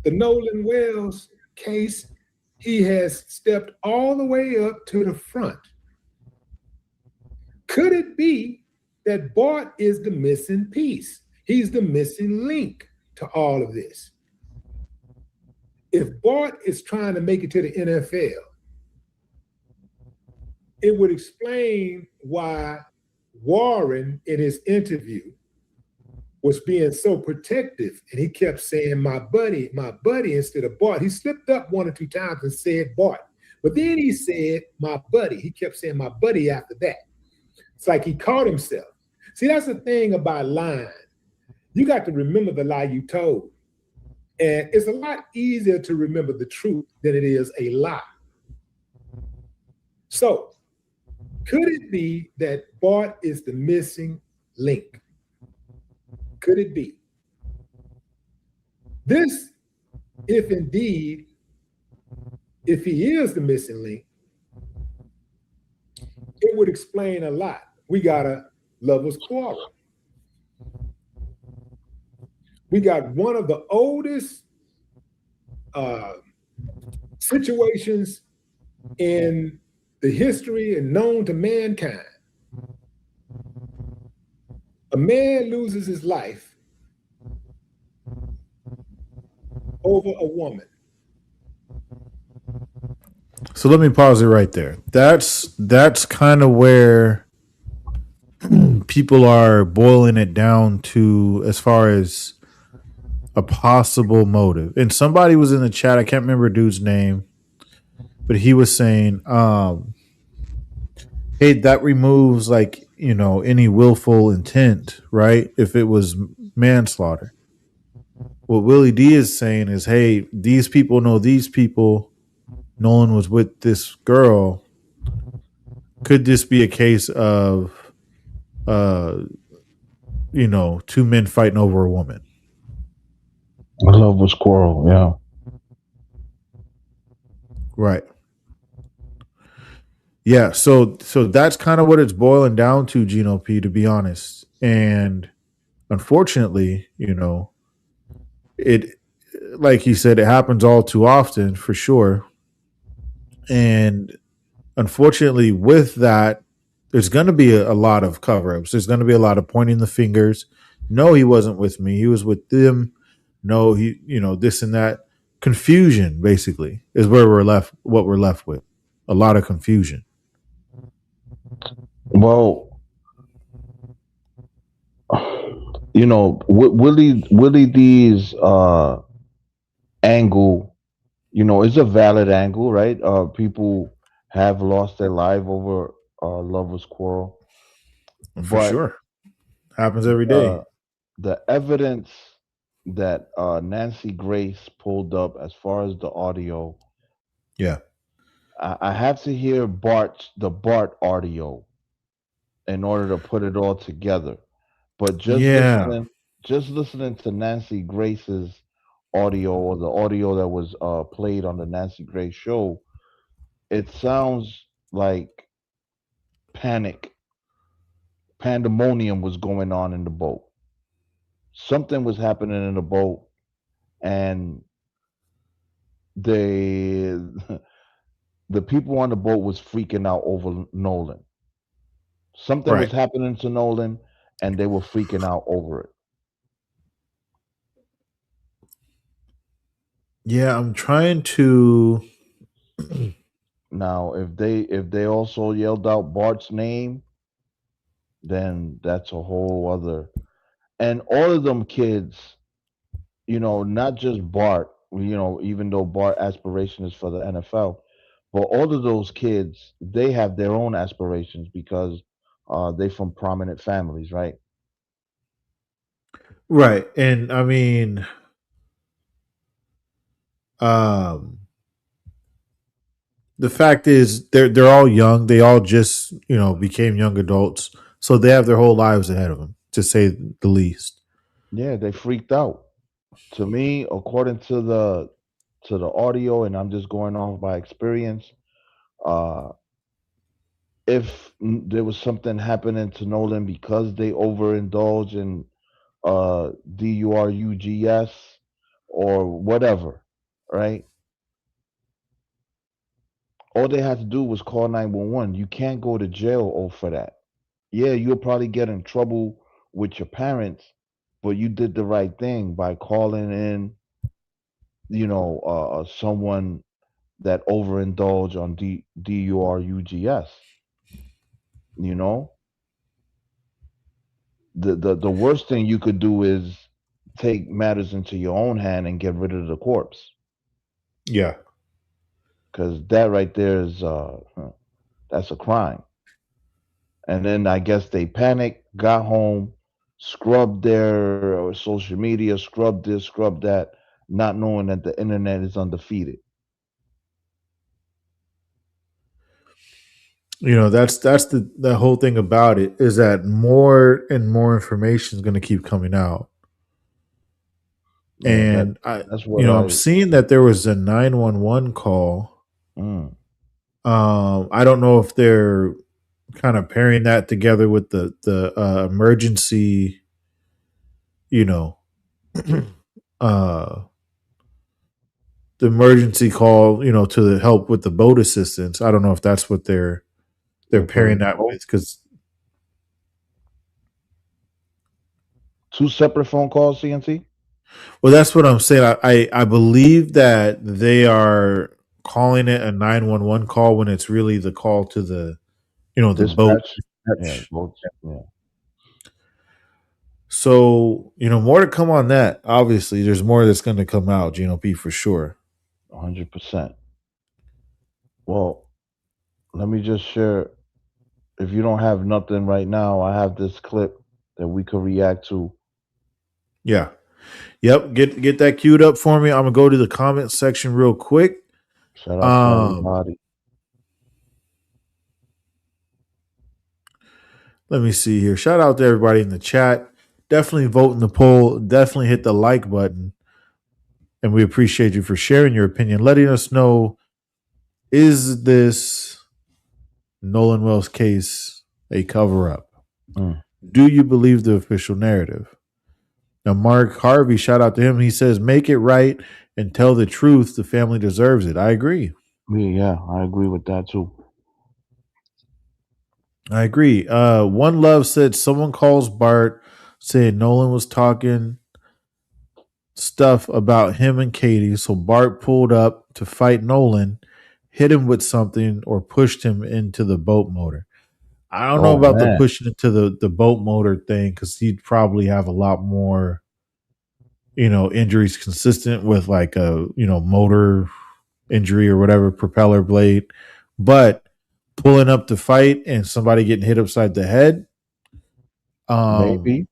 Speaker 13: the Nolan Wells case. He has stepped all the way up to the front. Could it be that Bart is the missing piece? He's the missing link to all of this. If Bart is trying to make it to the NFL, it would explain why Warren, in his interview, was being so protective, and he kept saying, my buddy, instead of Bart. He slipped up one or two times and said Bart, but then he said, my buddy. He kept saying, my buddy after that. It's like he caught himself. See, that's the thing about lying. You got to remember the lie you told. And it's a lot easier to remember the truth than it is a lie. So, could it be that Bart is the missing link? Could it be? This, if he is the missing link, it would explain a lot. We got a lover's quarrel. We got one of the oldest situations in the history and known to mankind. A man loses his life over a woman.
Speaker 1: So let me pause it right there. That's kind of where people are boiling it down to as far as a possible motive. And somebody was in the chat, I can't remember a dude's name, but he was saying, hey, that removes any willful intent, right? If it was manslaughter. What Willie D is saying is, hey, these people know these people. Nolan was with this girl. Could this be a case of, two men fighting over a woman?
Speaker 8: A lover's quarrel, yeah.
Speaker 1: Right. Yeah, so that's kind of what it's boiling down to, Gino P, to be honest. And unfortunately, it, like he said, it happens all too often, for sure. And unfortunately, with that, there's going to be a lot of cover-ups. There's going to be a lot of pointing the fingers. No, he wasn't with me. He was with them. No, he, this and that. Confusion, basically, is where what we're left with. A lot of confusion.
Speaker 8: Well, Willie D's angle, is a valid angle, right? People have lost their life over lovers' quarrel.
Speaker 1: For sure. Happens every day.
Speaker 8: The evidence that Nancy Grace pulled up as far as the audio.
Speaker 1: Yeah.
Speaker 8: I have to hear the Bart audio in order to put it all together. But
Speaker 1: Yeah.
Speaker 8: just listening to Nancy Grace's audio, or the audio that was played on the Nancy Grace show, it sounds like pandemonium was going on in the boat. Something was happening in the boat, and they the people on the boat was freaking out over Nolan. Something was
Speaker 1: Right.
Speaker 8: happening to Nolan, and they were freaking out over it.
Speaker 1: Yeah, I'm trying to.
Speaker 8: Now, if they also yelled out Bart's name, then that's a whole other. And all of them kids, not just Bart, even though Bart aspiration is for the NFL, but all of those kids, they have their own aspirations because they from prominent families, right?
Speaker 1: Right. And I mean, um, the fact is they're all young. They all just, became young adults. So they have their whole lives ahead of them, to say the least.
Speaker 8: Yeah, they freaked out. To me, according to the audio, and I'm just going off by experience, uh, if there was something happening to Nolan because they overindulge in DURUGS or whatever, right? All they had to do was call 911. You can't go to jail for that. Yeah, you'll probably get in trouble with your parents, but you did the right thing by calling in, someone that overindulge on DURUGS. You know, the worst thing you could do is take matters into your own hand and get rid of the corpse,
Speaker 1: Yeah.
Speaker 8: because that right there is that's a crime. And then I guess they panicked, got home, scrubbed their social media, scrubbed this, scrubbed that, not knowing that the internet is undefeated.
Speaker 1: That's the whole thing about it, is that more and more information is going to keep coming out.
Speaker 8: Yeah,
Speaker 1: And
Speaker 8: that's what
Speaker 1: I'm seeing that there was a 911 call.
Speaker 8: Mm.
Speaker 1: I don't know if they're kind of pairing that together with the emergency, you know, uh, the emergency call, to the help with the boat assistance. I don't know if that's what they're pairing that with, because
Speaker 8: two separate phone calls, CNC.
Speaker 1: well, that's what I'm saying. I believe that they are calling it a 911 call when it's really the call to the the boat.
Speaker 8: Dispatch. Yeah, boats. Yeah.
Speaker 1: So more to come on that. Obviously, there's more that's going to come out. GNOP for sure.
Speaker 8: 100%. Well, let me just share. If you don't have nothing right now, I have this clip that we could react to.
Speaker 1: Yeah. Yep. Get that queued up for me. I'm gonna go to the comment section real quick.
Speaker 8: Shout out to everybody.
Speaker 1: Let me see here. Shout out to everybody in the chat. Definitely vote in the poll. Definitely hit the like button. And we appreciate you for sharing your opinion, letting us know, is this Nolan Wells case a cover up? Do you believe the official narrative? Now, Mark Harvey, shout out to him. He says, make it right and tell the truth. The family deserves it. I agree.
Speaker 8: Yeah, I agree with that too.
Speaker 1: I agree. One Love said someone calls Bart saying Nolan was talking stuff about him and Katie. So Bart pulled up to fight Nolan, hit him with something, or pushed him into the boat motor. I don't know about the pushing into the boat motor thing, because he'd probably have a lot more, injuries consistent with like a, motor injury or whatever, propeller blade. But pulling up to fight and somebody getting hit upside the head,
Speaker 8: maybe.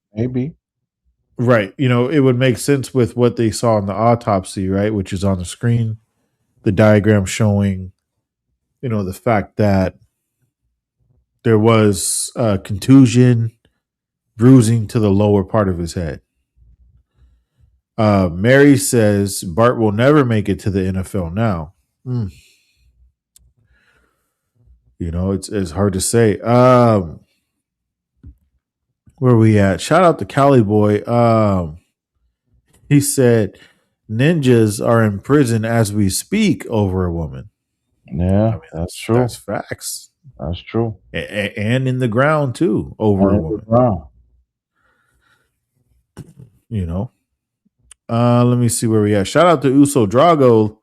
Speaker 1: Right. It would make sense with what they saw in the autopsy, right? Which is on the screen. The diagram showing, the fact that there was contusion, bruising to the lower part of his head. Mary says Bart will never make it to the NFL now. It's hard to say. Where we at? Shout out to Cali Boy. He said ninjas are in prison as we speak over a woman.
Speaker 8: Yeah, that's true.
Speaker 1: That's facts.
Speaker 8: That's true.
Speaker 1: And in the ground too over a woman. Let me see where we at. Shout out to Uso Drago.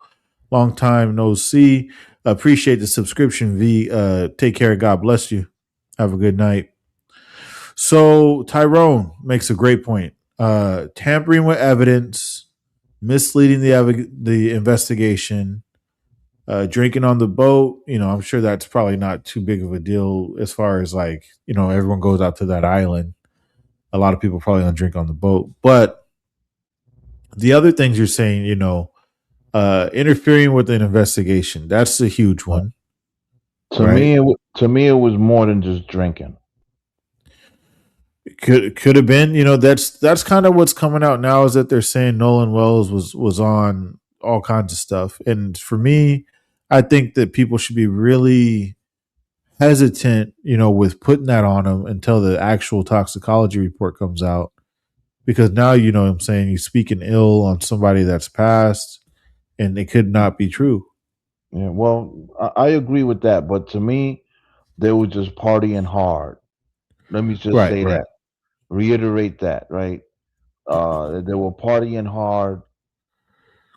Speaker 1: Long time no see. Appreciate the subscription, V. Take care. God bless you. Have a good night. So Tyrone makes a great point. Tampering with evidence, misleading the investigation, drinking on the boat. I'm sure that's probably not too big of a deal as far as everyone goes out to that island. A lot of people probably don't drink on the boat. But the other things you're saying, interfering with an investigation, that's a huge one.
Speaker 8: To me, it was more than just drinking.
Speaker 1: Could have been, that's kind of what's coming out now is that they're saying Nolan Wells was on all kinds of stuff. And for me, I think that people should be really hesitant, with putting that on him until the actual toxicology report comes out. Because now, what I'm saying, you're speaking ill on somebody that's passed and it could not be true.
Speaker 8: Yeah, well, I agree with that. But to me, they were just partying hard. Let me just say that. Reiterate that, right? They were partying hard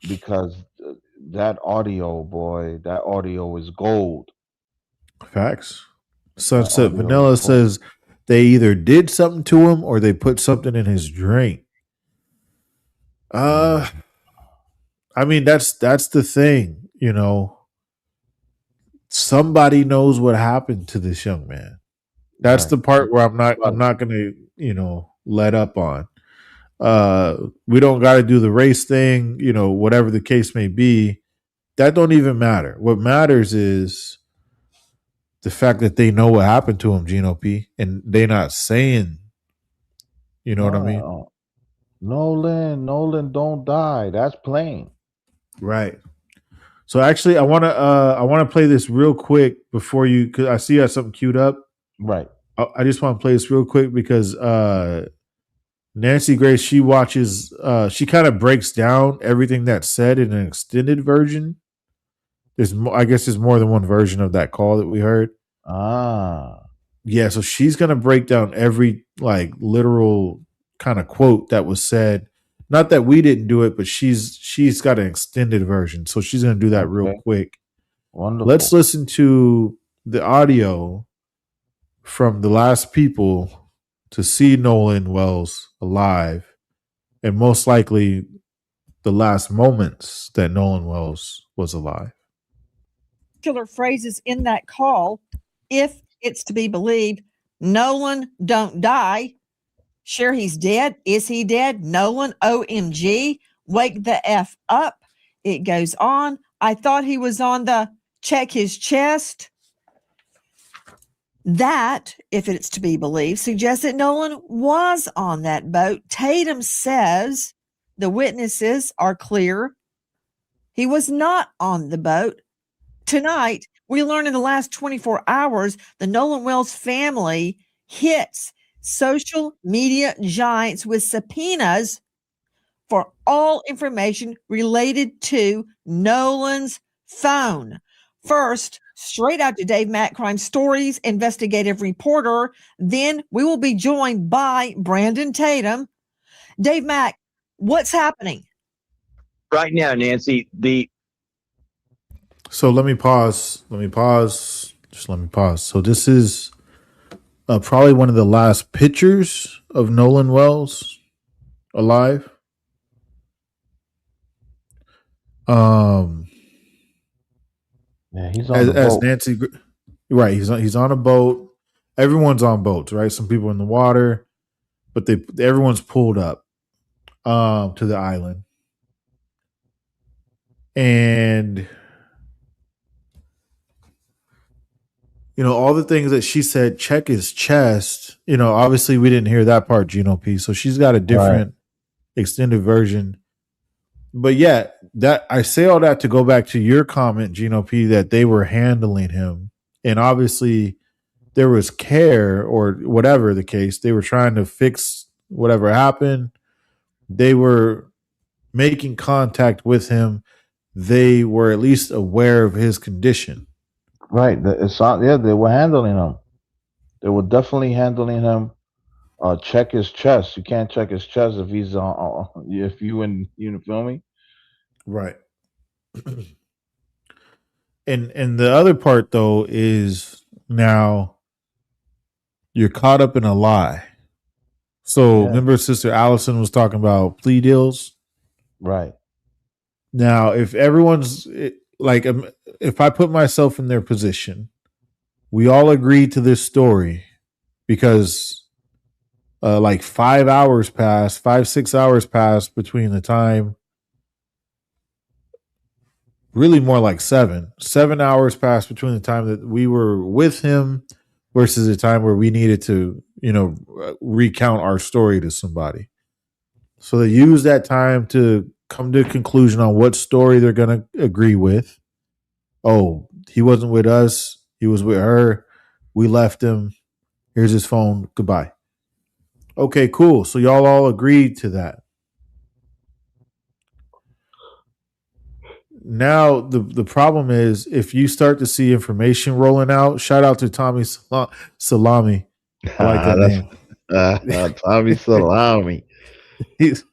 Speaker 8: because that audio is gold.
Speaker 1: Facts. Sunset Vanilla says they either did something to him or they put something in his drink. I mean, that's the thing, Somebody knows what happened to this young man. That's the part where I'm not gonna, let up on. We don't gotta do the race thing, whatever the case may be. That don't even matter. What matters is the fact that they know what happened to him, Gino P, and they not saying, what I mean?
Speaker 8: Nolan don't die. That's plain.
Speaker 1: Right. So actually, I want to play this real quick before you, because I see you have something queued up.
Speaker 8: Right.
Speaker 1: I just want to play this real quick because Nancy Grace, she watches, she kind of breaks down everything that's said in an extended version. I guess there's more than one version of that call that we heard. Yeah, so she's gonna break down every literal kind of quote that was said. Not that we didn't do it, but she's got an extended version, so she's gonna do that real quick.
Speaker 8: Wonderful.
Speaker 1: Let's listen to the audio from the last people to see Nolan Wells alive, and most likely the last moments that Nolan Wells was alive.
Speaker 2: Particular phrases in that call, if it's to be believed, Nolan don't die. Sure, he's dead. Is he dead? Nolan, OMG, wake the F up. It goes on. I thought he was on the check his chest. That, if it's to be believed, suggests that Nolan was on that boat. Tatum says the witnesses are clear. He was not on the boat. Tonight, we learned in the last 24 hours, the Nolan Wells family hits social media giants with subpoenas for all information related to Nolan's phone. First, straight out to Dave Mack Crime Stories investigative reporter. Then we will be joined by Brandon Tatum. Dave Mack, what's happening?
Speaker 5: Right now, Nancy,
Speaker 1: So let me pause. Just let me pause. So this is probably one of the last pictures of Nolan Wells alive.
Speaker 8: Yeah, he's on the boat.
Speaker 1: Nancy, right? He's on a boat. Everyone's on boats, right? Some people in the water, but everyone's pulled up. to the island. And all the things that she said, check his chest. Obviously we didn't hear that part, Gino P. So she's got a different extended version. But yeah, that I say all that to go back to your comment, Gino P, that they were handling him. And obviously there was care, or whatever the case. They were trying to fix whatever happened. They were making contact with him. They were at least aware of his condition.
Speaker 8: Right. They were handling him. They were definitely handling him. Check his chest. You can't check his chest if he's if you feel me.
Speaker 1: Right. And the other part though is now you're caught up in a lie. So remember Sister Allison was talking about plea deals?
Speaker 8: Right.
Speaker 1: Now, if everyone's like, if I put myself in their position, we all agreed to this story because like 5 hours passed, 6 hours passed between the time, really more like 7 hours passed between the time that we were with him versus the time where we needed to, recount our story to somebody. So they use that time to come to a conclusion on what story they're going to agree with. Oh, he wasn't with us. He was with her. We left him. Here's his phone. Goodbye. Okay, cool. So y'all all agreed to that. Now the problem is if you start to see information rolling out. Shout out to Tommy Salami. I like that name.
Speaker 8: Tommy Salami.
Speaker 1: He's,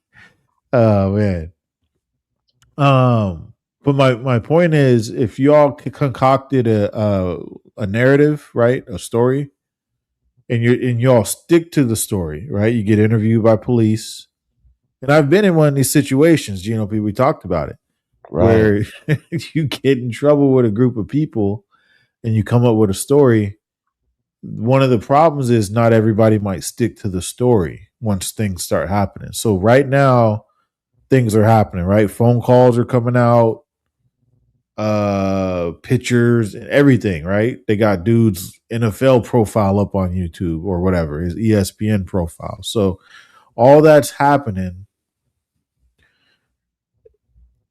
Speaker 1: oh man. But my point is, if you all concocted a narrative, right, a story, and you all stick to the story, right, you get interviewed by police, and I've been in one of these situations, we talked about it, where you get in trouble with a group of people, and you come up with a story. One of the problems is not everybody might stick to the story once things start happening. So right now, things are happening, right? Phone calls are coming out, pictures and everything, right? They got dude's NFL profile up on YouTube or whatever, his ESPN profile. So all that's happening.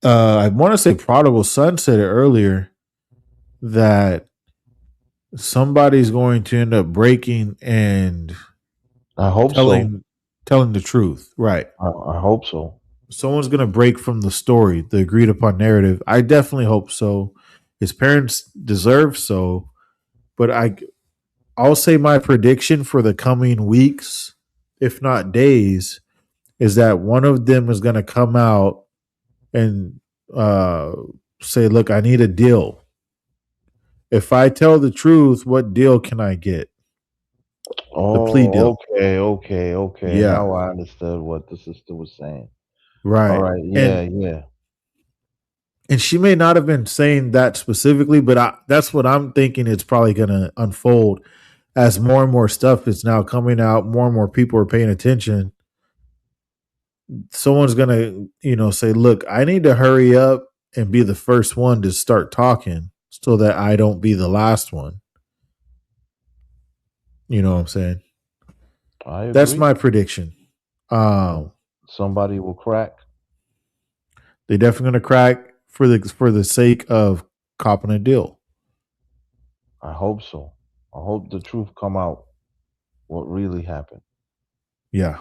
Speaker 1: I want to say Prodigal Son said it earlier that somebody's going to end up breaking and
Speaker 8: I hope
Speaker 1: telling the truth. Right.
Speaker 8: I hope so.
Speaker 1: Someone's going to break from the story, the agreed upon narrative. I definitely hope so. His parents deserve so, but I'll say my prediction for the coming weeks, if not days, is that one of them is going to come out and say, "Look, I need a deal. If I tell the truth, what deal can I get?" The plea deal.
Speaker 8: Okay.
Speaker 1: Yeah.
Speaker 8: Now I understood what the sister was saying.
Speaker 1: Right.
Speaker 8: All right. Yeah.
Speaker 1: And she may not have been saying that specifically, but that's what I'm thinking it's probably going to unfold as more and more stuff is now coming out, more and more people are paying attention. Someone's going to, say, look, I need to hurry up and be the first one to start talking so that I don't be the last one. You know what I'm saying?
Speaker 8: I agree.
Speaker 1: That's my prediction.
Speaker 8: Somebody will crack.
Speaker 1: They definitely going to crack for the sake of copping a deal.
Speaker 8: I hope so. I hope the truth come out. What really happened?
Speaker 1: Yeah.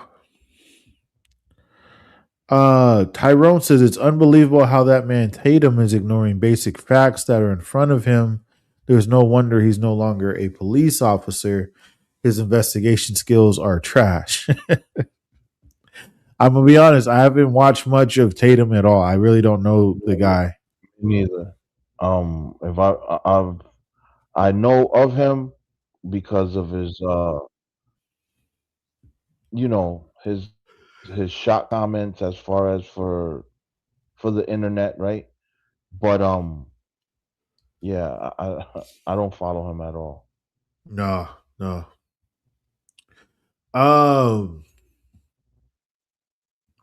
Speaker 1: Tyrone says it's unbelievable how that man Tatum is ignoring basic facts that are in front of him. There's no wonder he's no longer a police officer. His investigation skills are trash. I'm gonna be honest. I haven't watched much of Tatum at all. I really don't know the guy.
Speaker 8: Me neither. If I know of him because of his his shot comments as far as for the internet, right? But yeah, I don't follow him at all.
Speaker 1: No.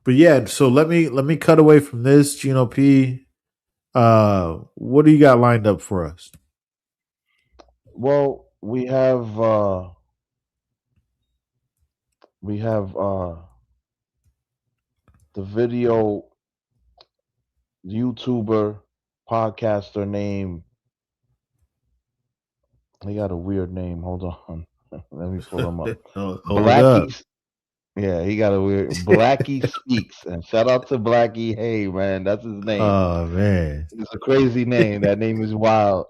Speaker 1: But yeah, so let me cut away from this, Gino P. What do you got lined up for us?
Speaker 8: Well, we have the video YouTuber podcaster name. He got a weird name. Hold on. Let me pull him up.
Speaker 1: Hold up.
Speaker 8: Yeah, he got a weird Blackie Speaks. And shout out to Blackie. Hey man, that's his name.
Speaker 1: Oh man.
Speaker 8: It's a crazy name. That name is wild.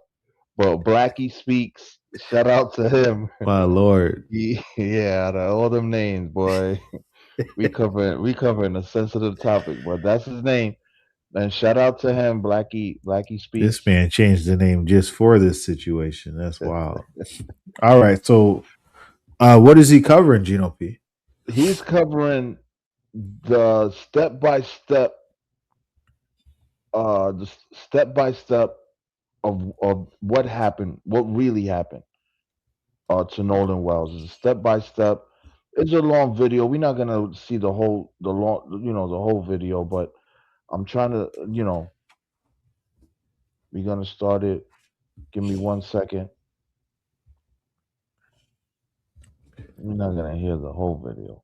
Speaker 8: But Blackie Speaks. Shout out to him.
Speaker 1: My Lord.
Speaker 8: Yeah, out of all them names, boy. we covering a sensitive topic, but that's his name. And shout out to him, Blackie Speaks.
Speaker 1: This man changed the name just for this situation. That's wild. All right. So what is he covering, Gino P?
Speaker 8: He's covering the step by step of what happened, what really happened to Nolan Wells. It's a step by step. It's a long video. We're not gonna see the whole video, but I'm trying to, we're gonna start it. Give me 1 second. We're not gonna hear the whole video.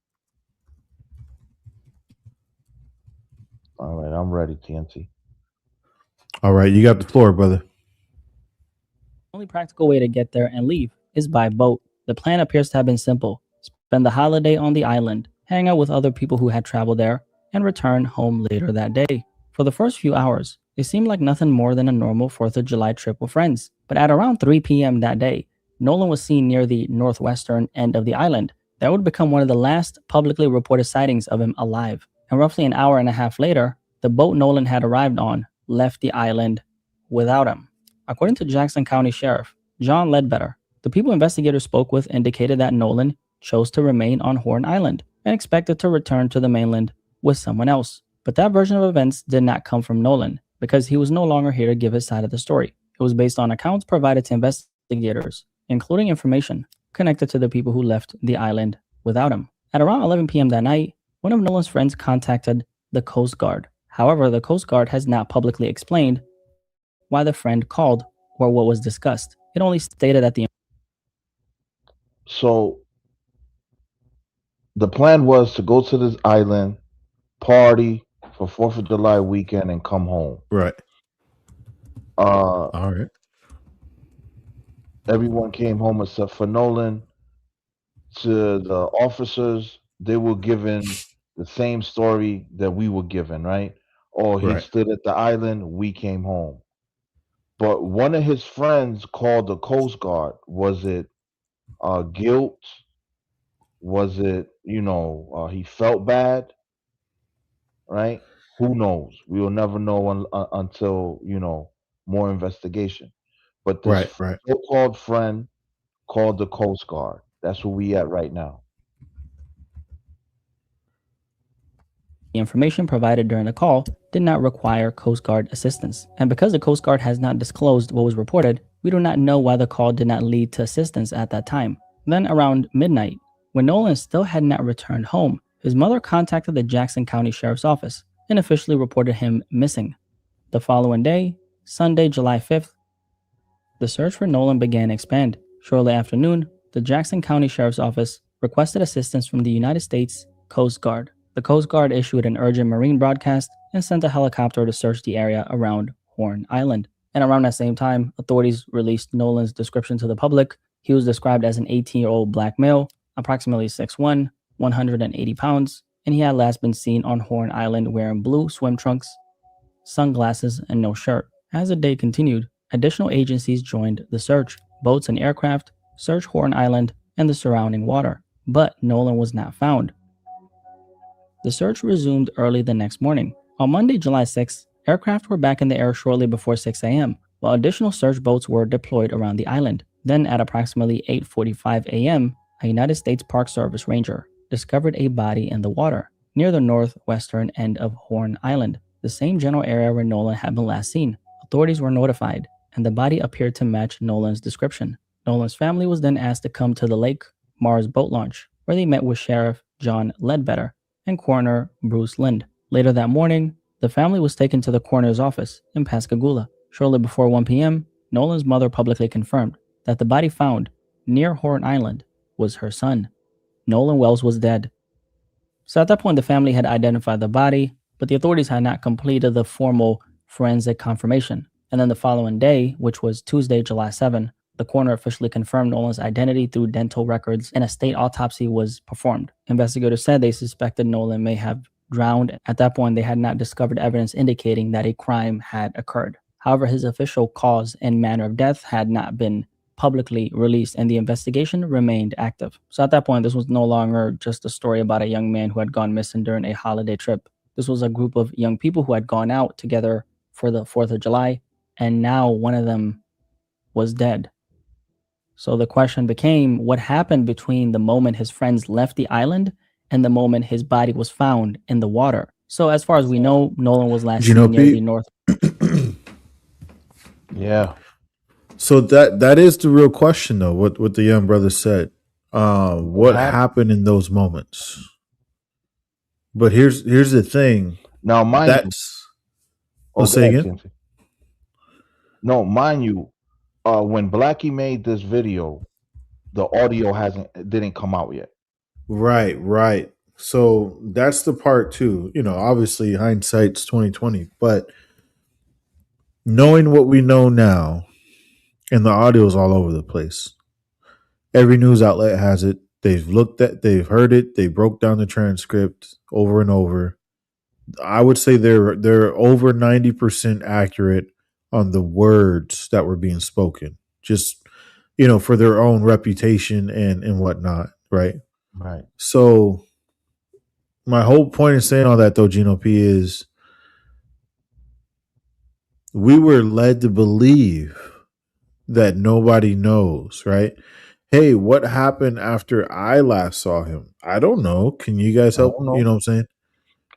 Speaker 8: All right, I'm ready, TNT.
Speaker 1: All right, you got the floor, brother.
Speaker 14: The only practical way to get there and leave is by boat. The plan appears to have been simple. Spend the holiday on the island, hang out with other people who had traveled there, and return home later that day. For the first few hours, it seemed like nothing more than a normal 4th of July trip with friends. But at around 3 p.m. that day, Nolan was seen near the northwestern end of the island. That would become one of the last publicly reported sightings of him alive. And roughly an hour and a half later, the boat Nolan had arrived on left the island without him. According to Jackson County Sheriff John Ledbetter, the people investigators spoke with indicated that Nolan chose to remain on Horn Island and expected to return to the mainland with someone else. But that version of events did not come from Nolan because he was no longer here to give his side of the story. It was based on accounts provided to investigators, including information connected to the people who left the island without him. At around 11 p.m. that night, one of Nolan's friends contacted the Coast Guard. However, the Coast Guard has not publicly explained why the friend called or what was discussed. It only stated that
Speaker 8: So the plan was to go to this island, party for 4th of July weekend, and come home.
Speaker 1: Right.
Speaker 8: All
Speaker 1: right.
Speaker 8: Everyone came home except for Nolan. To the officers, they were given the same story that we were given, right? Oh, he
Speaker 1: Right.
Speaker 8: stood at the island, we came home. But one of his friends called the Coast Guard. Was it guilt? Was it, he felt bad? Right? Who knows? We will never know until, more investigation. But this
Speaker 1: Right.
Speaker 8: so-called friend called the Coast Guard. That's where we at right now.
Speaker 14: the information provided during the call did not require Coast Guard assistance. And because the Coast Guard has not disclosed what was reported, we do not know why the call did not lead to assistance at that time. Then around midnight, when Nolan still had not returned home, his mother contacted the Jackson County Sheriff's Office and officially reported him missing. The following day, Sunday, July 5th, the search for Nolan began to expand. Shortly after noon, the Jackson County Sheriff's Office requested assistance from the United States Coast Guard. The Coast Guard issued an urgent marine broadcast and sent a helicopter to search the area around Horn Island. And around that same time, authorities released Nolan's description to the public. He was described as an 18-year-old black male, approximately 6'1", 180 pounds, and he had last been seen on Horn Island wearing blue swim trunks, sunglasses, and no shirt. As the day continued, additional agencies joined the search. Boats and aircraft searched Horn Island and the surrounding water, but Nolan was not found. The search resumed early the next morning. On Monday, July 6th, aircraft were back in the air shortly before 6 a.m., while additional search boats were deployed around the island. Then at approximately 8:45 a.m., a United States Park Service ranger discovered a body in the water near the northwestern end of Horn Island, the same general area where Nolan had been last seen. Authorities were notified, and the body appeared to match Nolan's description. Nolan's family was then asked to come to the Lake Mars boat launch, where they met with Sheriff John Ledbetter. and coroner Bruce Lind. Later that morning, the family was taken to the coroner's office in Pascagoula. Shortly before 1 p.m., Nolan's mother publicly confirmed that the body found near Horn Island was her son. Nolan Wells was dead. So at that point, the family had identified the body, but the authorities had not completed the formal forensic confirmation. And then the following day, which was Tuesday, July 7, the coroner officially confirmed Nolan's identity through dental records, and a state autopsy was performed. Investigators said they suspected Nolan may have drowned. At that point, they had not discovered evidence indicating that a crime had occurred. However, his official cause and manner of death had not been publicly released, and the investigation remained active. So at that point, this was no longer just a story about a young man who had gone missing during a holiday trip. This was a group of young people who had gone out together for the 4th of July, and now one of them was dead. So the question became, what happened between the moment his friends left the island and the moment his body was found in the water? So as far as we know, Nolan was last seen near the north.
Speaker 8: Yeah.
Speaker 1: So that is the real question, though. What the young brother said. What happened in those moments? But here's the thing.
Speaker 8: Now, mind
Speaker 1: I'll say again.
Speaker 8: No, mind you, when Blackie made this video, the audio didn't come out yet.
Speaker 1: Right. So that's the part too. Obviously hindsight's 2020, but knowing what we know now, and the audio is all over the place. Every news outlet has it. They've heard it. They broke down the transcript over and over. I would say they're over 90% accurate on the words that were being spoken. Just, for their own reputation and whatnot, right?
Speaker 8: Right.
Speaker 1: So my whole point in saying all that, though, Gino P, is we were led to believe that nobody knows, right? Hey, what happened after I last saw him? I don't know. Can you guys help? You know what I'm saying?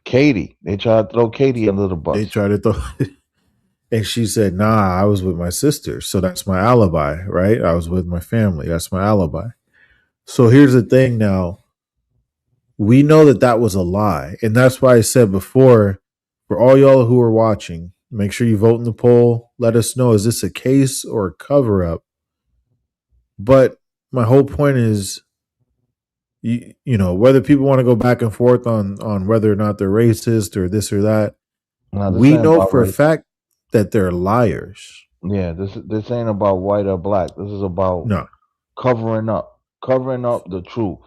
Speaker 8: Katie. They tried to throw Katie under the bus.
Speaker 1: They tried to throw and she said, nah, I was with my sister. So that's my alibi, right? I was with my family. That's my alibi. So here's the thing now. We know that was a lie. And that's why I said before, for all y'all who are watching, make sure you vote in the poll. Let us know, is this a case or a cover-up? But my whole point is, whether people want to go back and forth on whether or not they're racist or this or that, we know for a fact that they're liars.
Speaker 8: Yeah, this ain't about white or black. This is about covering up the truth.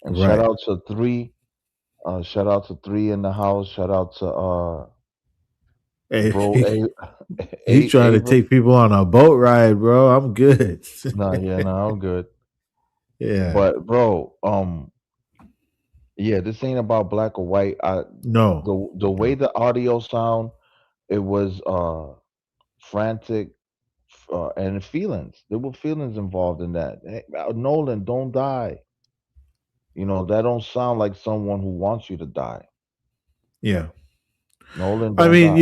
Speaker 8: And shout out to three in the house. Shout out to
Speaker 1: He's trying to take people on a boat ride, bro. I'm good.
Speaker 8: I'm good.
Speaker 1: Yeah.
Speaker 8: But bro, this ain't about black or white.
Speaker 1: No.
Speaker 8: The way the audio sound, it was frantic and feelings. There were feelings involved in that. Hey, Nolan, don't die. That don't sound like someone who wants you to die.
Speaker 1: Yeah.
Speaker 8: Nolan,
Speaker 1: I mean,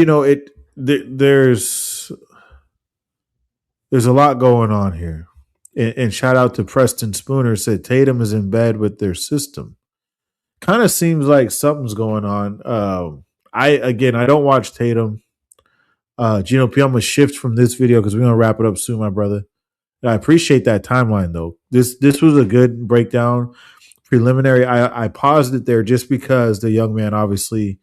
Speaker 1: there's a lot going on here. And shout out to Preston Spooner, said Tatum is in bed with their system. Kind of seems like something's going on. I don't watch Tatum. Gino P, I'm going to shift from this video because we're going to wrap it up soon, my brother. And I appreciate that timeline, though. This was a good breakdown. Preliminary. I paused it there just because the young man, obviously,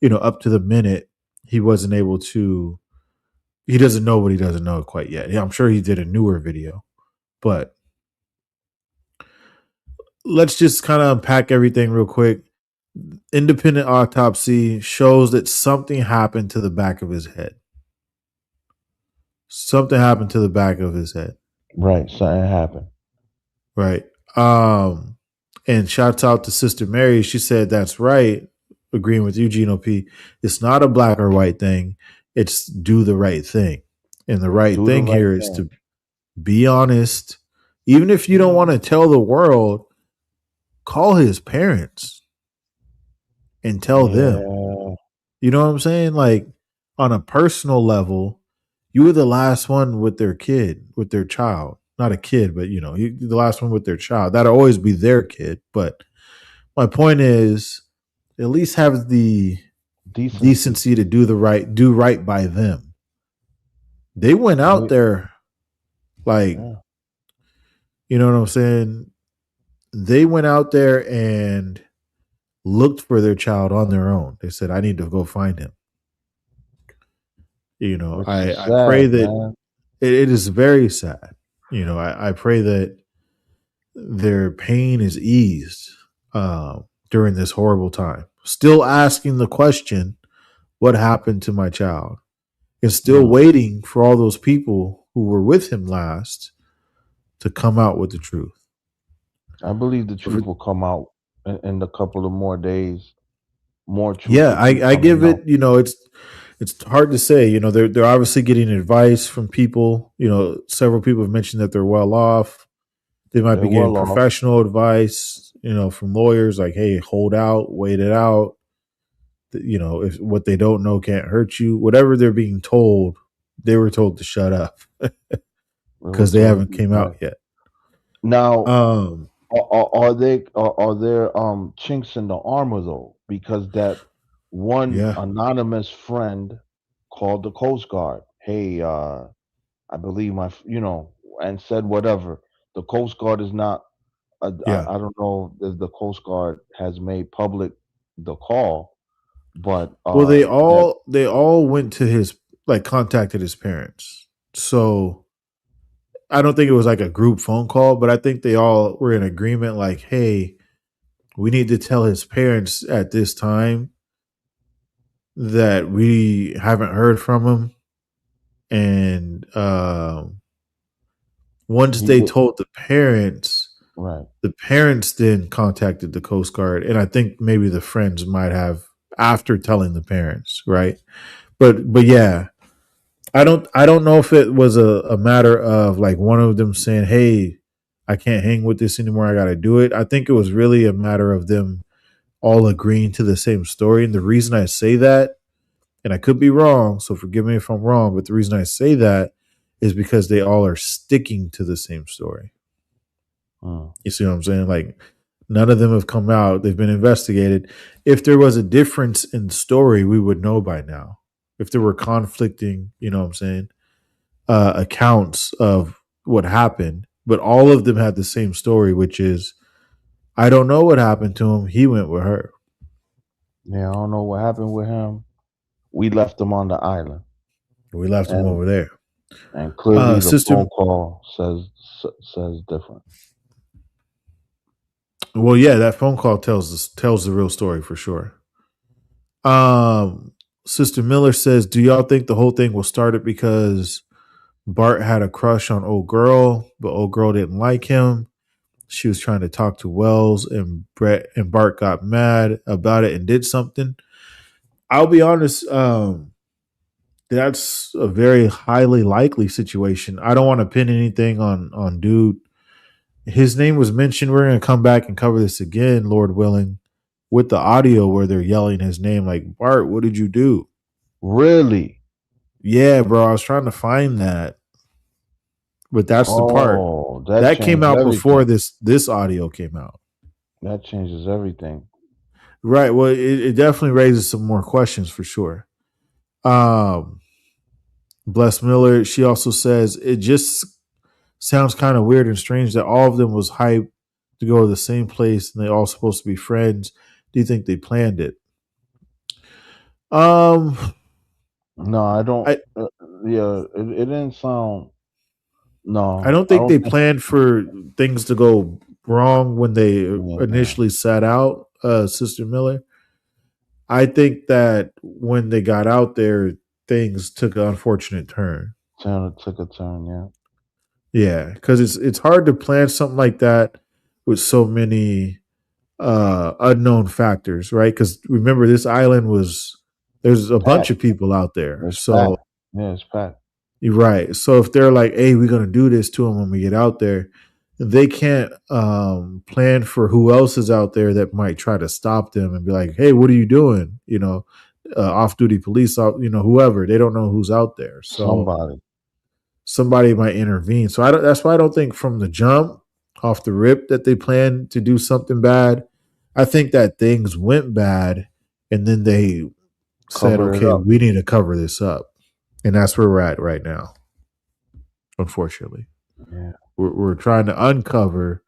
Speaker 1: up to the minute, he wasn't able to. He doesn't know what he doesn't know quite yet. Yeah, I'm sure he did a newer video, but let's just kind of unpack everything real quick. Independent autopsy shows that something happened to the back of his head. Something happened to the back of his head.
Speaker 8: Right, something happened.
Speaker 1: Right. And shouts out to Sister Mary. She said, that's right. Agreeing with you, Gino P. It's not a black or white thing. It's do the right thing. And the right thing here is to be honest. Even if you don't want to tell the world, call his parents and tell them. You know what I'm saying? Like, on a personal level, you were the last one with their kid, with their child. Not a kid, but, the last one with their child. That'll always be their kid. But my point is at least have the decency to do right by them. They went out there like, you know what I'm saying? They went out there and looked for their child on their own. They said, I need to go find him. You know, I pray that it is very sad. You know, I pray that their pain is eased during this horrible time. Still asking the question, what happened to my child? And still waiting for all those people who were with him last to come out with the truth.
Speaker 8: I believe the truth will come out in a couple of more days. More truth.
Speaker 1: Yeah, I give it, you know, it's hard to say. You know, they're obviously getting advice from people. You know, several people have mentioned that they're well off. They might be getting professional advice, you know, from lawyers like, hey, hold out, wait it out. You know, if what they don't know can't hurt you. Whatever they're being told, they were told to shut up because they haven't came out yet.
Speaker 8: Now, are there chinks in the armor though? Because that one anonymous friend called the Coast Guard. Hey, I believe and said whatever. The Coast Guard is not. I don't know if the Coast Guard has made public the call, but
Speaker 1: well, they all went to contacted his parents. So I don't think it was like a group phone call, but I think they all were in agreement. Like, hey, we need to tell his parents at this time that we haven't heard from him, and once they told the parents, the parents then contacted the Coast Guard, and I think maybe the friends might have after telling the parents, right? But yeah, I don't know if it was a matter of like one of them saying, "Hey, I can't hang with this anymore. I got to do it." I think it was really a matter of them all agreeing to the same story, and the reason I say that, and I could be wrong, so forgive me if I'm wrong, but the reason I say that is because they all are sticking to the same story. You see what I'm saying? Like, none of them have come out. They've been investigated. If there was a difference in story, we would know by now. If there were conflicting, you know what I'm saying, accounts of what happened, but all of them had the same story, which is, I don't know what happened to him. He went with her.
Speaker 8: Yeah, I don't know what happened with him. We left him on the island.
Speaker 1: We left him over there.
Speaker 8: And clearly the phone call says different.
Speaker 1: Well, yeah, that phone call tells the real story for sure. Sister Miller says, do y'all think the whole thing was started because Bart had a crush on old girl, but old girl didn't like him? She was trying to talk to Wells, and Bart got mad about it and did something. I'll be honest, that's a very highly likely situation. I don't want to pin anything on dude. His name was mentioned. We're going to come back and cover this again, Lord willing, with the audio where they're yelling his name like, Bart, what did you do?
Speaker 8: Really?
Speaker 1: Yeah, bro. I was trying to find that. But that's the part. That came out before this audio came out.
Speaker 8: That changes everything.
Speaker 1: Right. Well, it definitely raises some more questions for sure. Bless Miller, she also says, it just sounds kind of weird and strange that all of them was hyped to go to the same place and they all supposed to be friends. Do you think they planned it?
Speaker 8: No, I don't. It didn't sound. No,
Speaker 1: I don't think they planned for things to go wrong when they initially set out, Sister Miller. I think that when they got out there, things took an unfortunate turn.
Speaker 8: Took a turn, yeah.
Speaker 1: Yeah, because it's hard to plan something like that with so many unknown factors, right? Because remember, this island there's a bunch of people out there.
Speaker 8: It's packed.
Speaker 1: You're right. So if they're like, hey, we're going to do this to them when we get out there, they can't plan for who else is out there that might try to stop them and be like, hey, what are you doing? You know, off-duty police, whoever. They don't know who's out there. So somebody might intervene. So that's why I don't think from the jump, off the rip, that they planned to do something bad. I think that things went bad and then they said,
Speaker 8: Cover it
Speaker 1: okay,
Speaker 8: up.
Speaker 1: we need to cover this up. And that's where we're at right now, unfortunately.
Speaker 8: Yeah.
Speaker 1: We're trying to uncover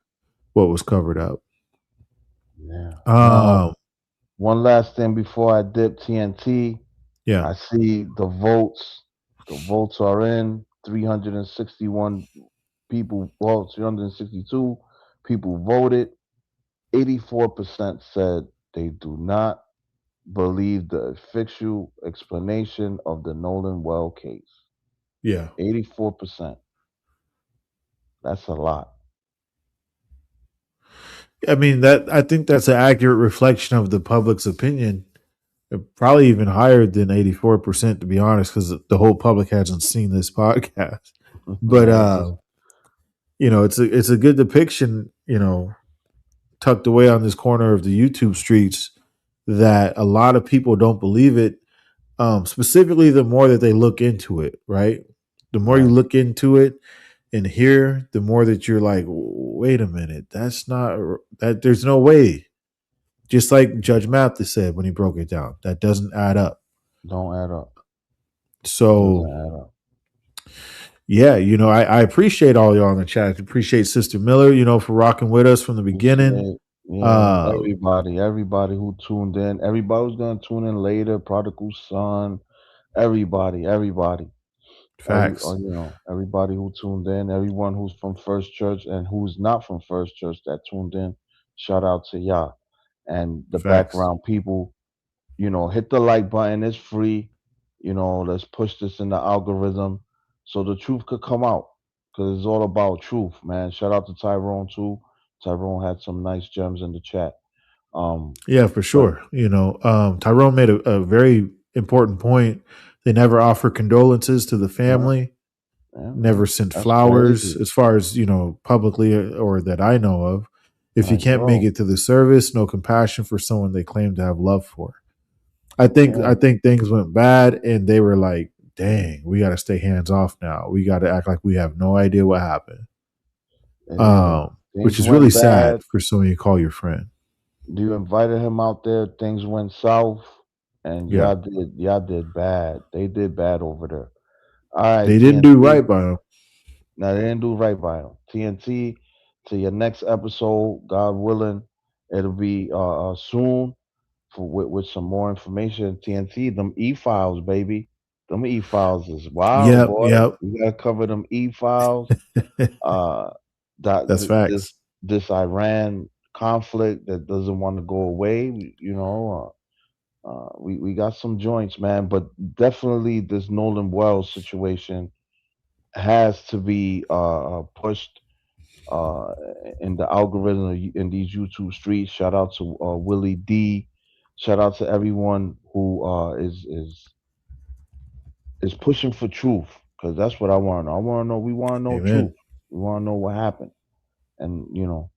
Speaker 1: what was covered up.
Speaker 8: Yeah. Now, one last thing before I dip TNT.
Speaker 1: Yeah.
Speaker 8: I see the votes. The votes are in. 361 people. Well, 362 people voted. 84% said they do not believe the official explanation of the Nolan Wells case.
Speaker 1: Yeah.
Speaker 8: 84%. That's a lot.
Speaker 1: I mean, I think that's an accurate reflection of the public's opinion. Probably even higher than 84%, to be honest, because the whole public hasn't seen this podcast. But it's a good depiction, tucked away on this corner of the YouTube streets, that a lot of people don't believe it. Specifically, the more that they look into it, right? The more you look into it and hear, the more that you're like, wait a minute, that's not that. There's no way. Just like Judge Mathis said when he broke it down, that doesn't add up.
Speaker 8: Don't add up.
Speaker 1: So,
Speaker 8: Doesn't add up.
Speaker 1: Yeah, I appreciate all y'all in the chat. I appreciate Sister Miller, for rocking with us from the beginning.
Speaker 8: Yeah, everybody who tuned in, everybody who's gonna tune in later, Prodigal Son, everybody.
Speaker 1: Facts.
Speaker 8: Everybody who tuned in, everyone who's from First Church and who's not from First Church that tuned in, shout out to y'all. And the
Speaker 1: Facts.
Speaker 8: background people, hit the like button. It's free. Let's push this in the algorithm so the truth could come out, because it's all about truth, man. Shout out to Tyrone too. Tyrone had some nice gems in the chat.
Speaker 1: Yeah, for sure. Tyrone made a very important point. They never offer condolences to the family. Never sent flowers,
Speaker 8: crazy.
Speaker 1: as far as publicly or that I know of. If you
Speaker 8: Like,
Speaker 1: can't make
Speaker 8: bro.
Speaker 1: it to the service, no compassion for someone they claim to have love for. I think things went bad, and they were like, "Dang, we got to stay hands off now. We got to act like we have no idea what happened." Which is really sad for someone you call your friend.
Speaker 8: You invited him out there. Things went south, and
Speaker 1: Yeah.
Speaker 8: y'all did bad. They did bad over there. All right,
Speaker 1: They didn't do right by him.
Speaker 8: No, they didn't do right by him. TNT, to your next episode, God willing, it'll be soon with some more information. TNT, them e-files, baby. Them e-files is wild, boy.
Speaker 1: Yep.
Speaker 8: You gotta cover them e-files.
Speaker 1: That's facts.
Speaker 8: This Iran conflict that doesn't want to go away. We got some joints, man. But definitely this Nolan Wells situation has to be pushed in the algorithm in these YouTube streets. Shout out to Willie D. Shout out to everyone who is pushing for truth, because that's what I want to know. We want to know
Speaker 1: Amen.
Speaker 8: truth. We want to know what happened. And all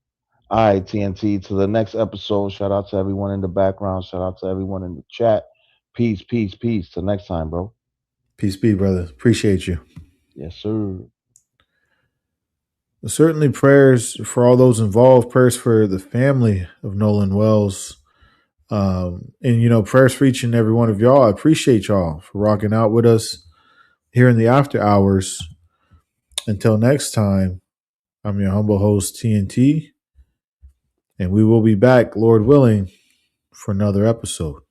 Speaker 8: right, TNT, to the next episode. Shout out to everyone in the background. Shout out to everyone in the chat. Peace. Till next time, bro.
Speaker 1: Peace be, brother. Appreciate you.
Speaker 8: Yes, sir.
Speaker 1: Certainly prayers for all those involved, prayers for the family of Nolan Wells. And prayers for each and every one of y'all. I appreciate y'all for rocking out with us here in the after hours. Until next time, I'm your humble host, TNT, and we will be back, Lord willing, for another episode.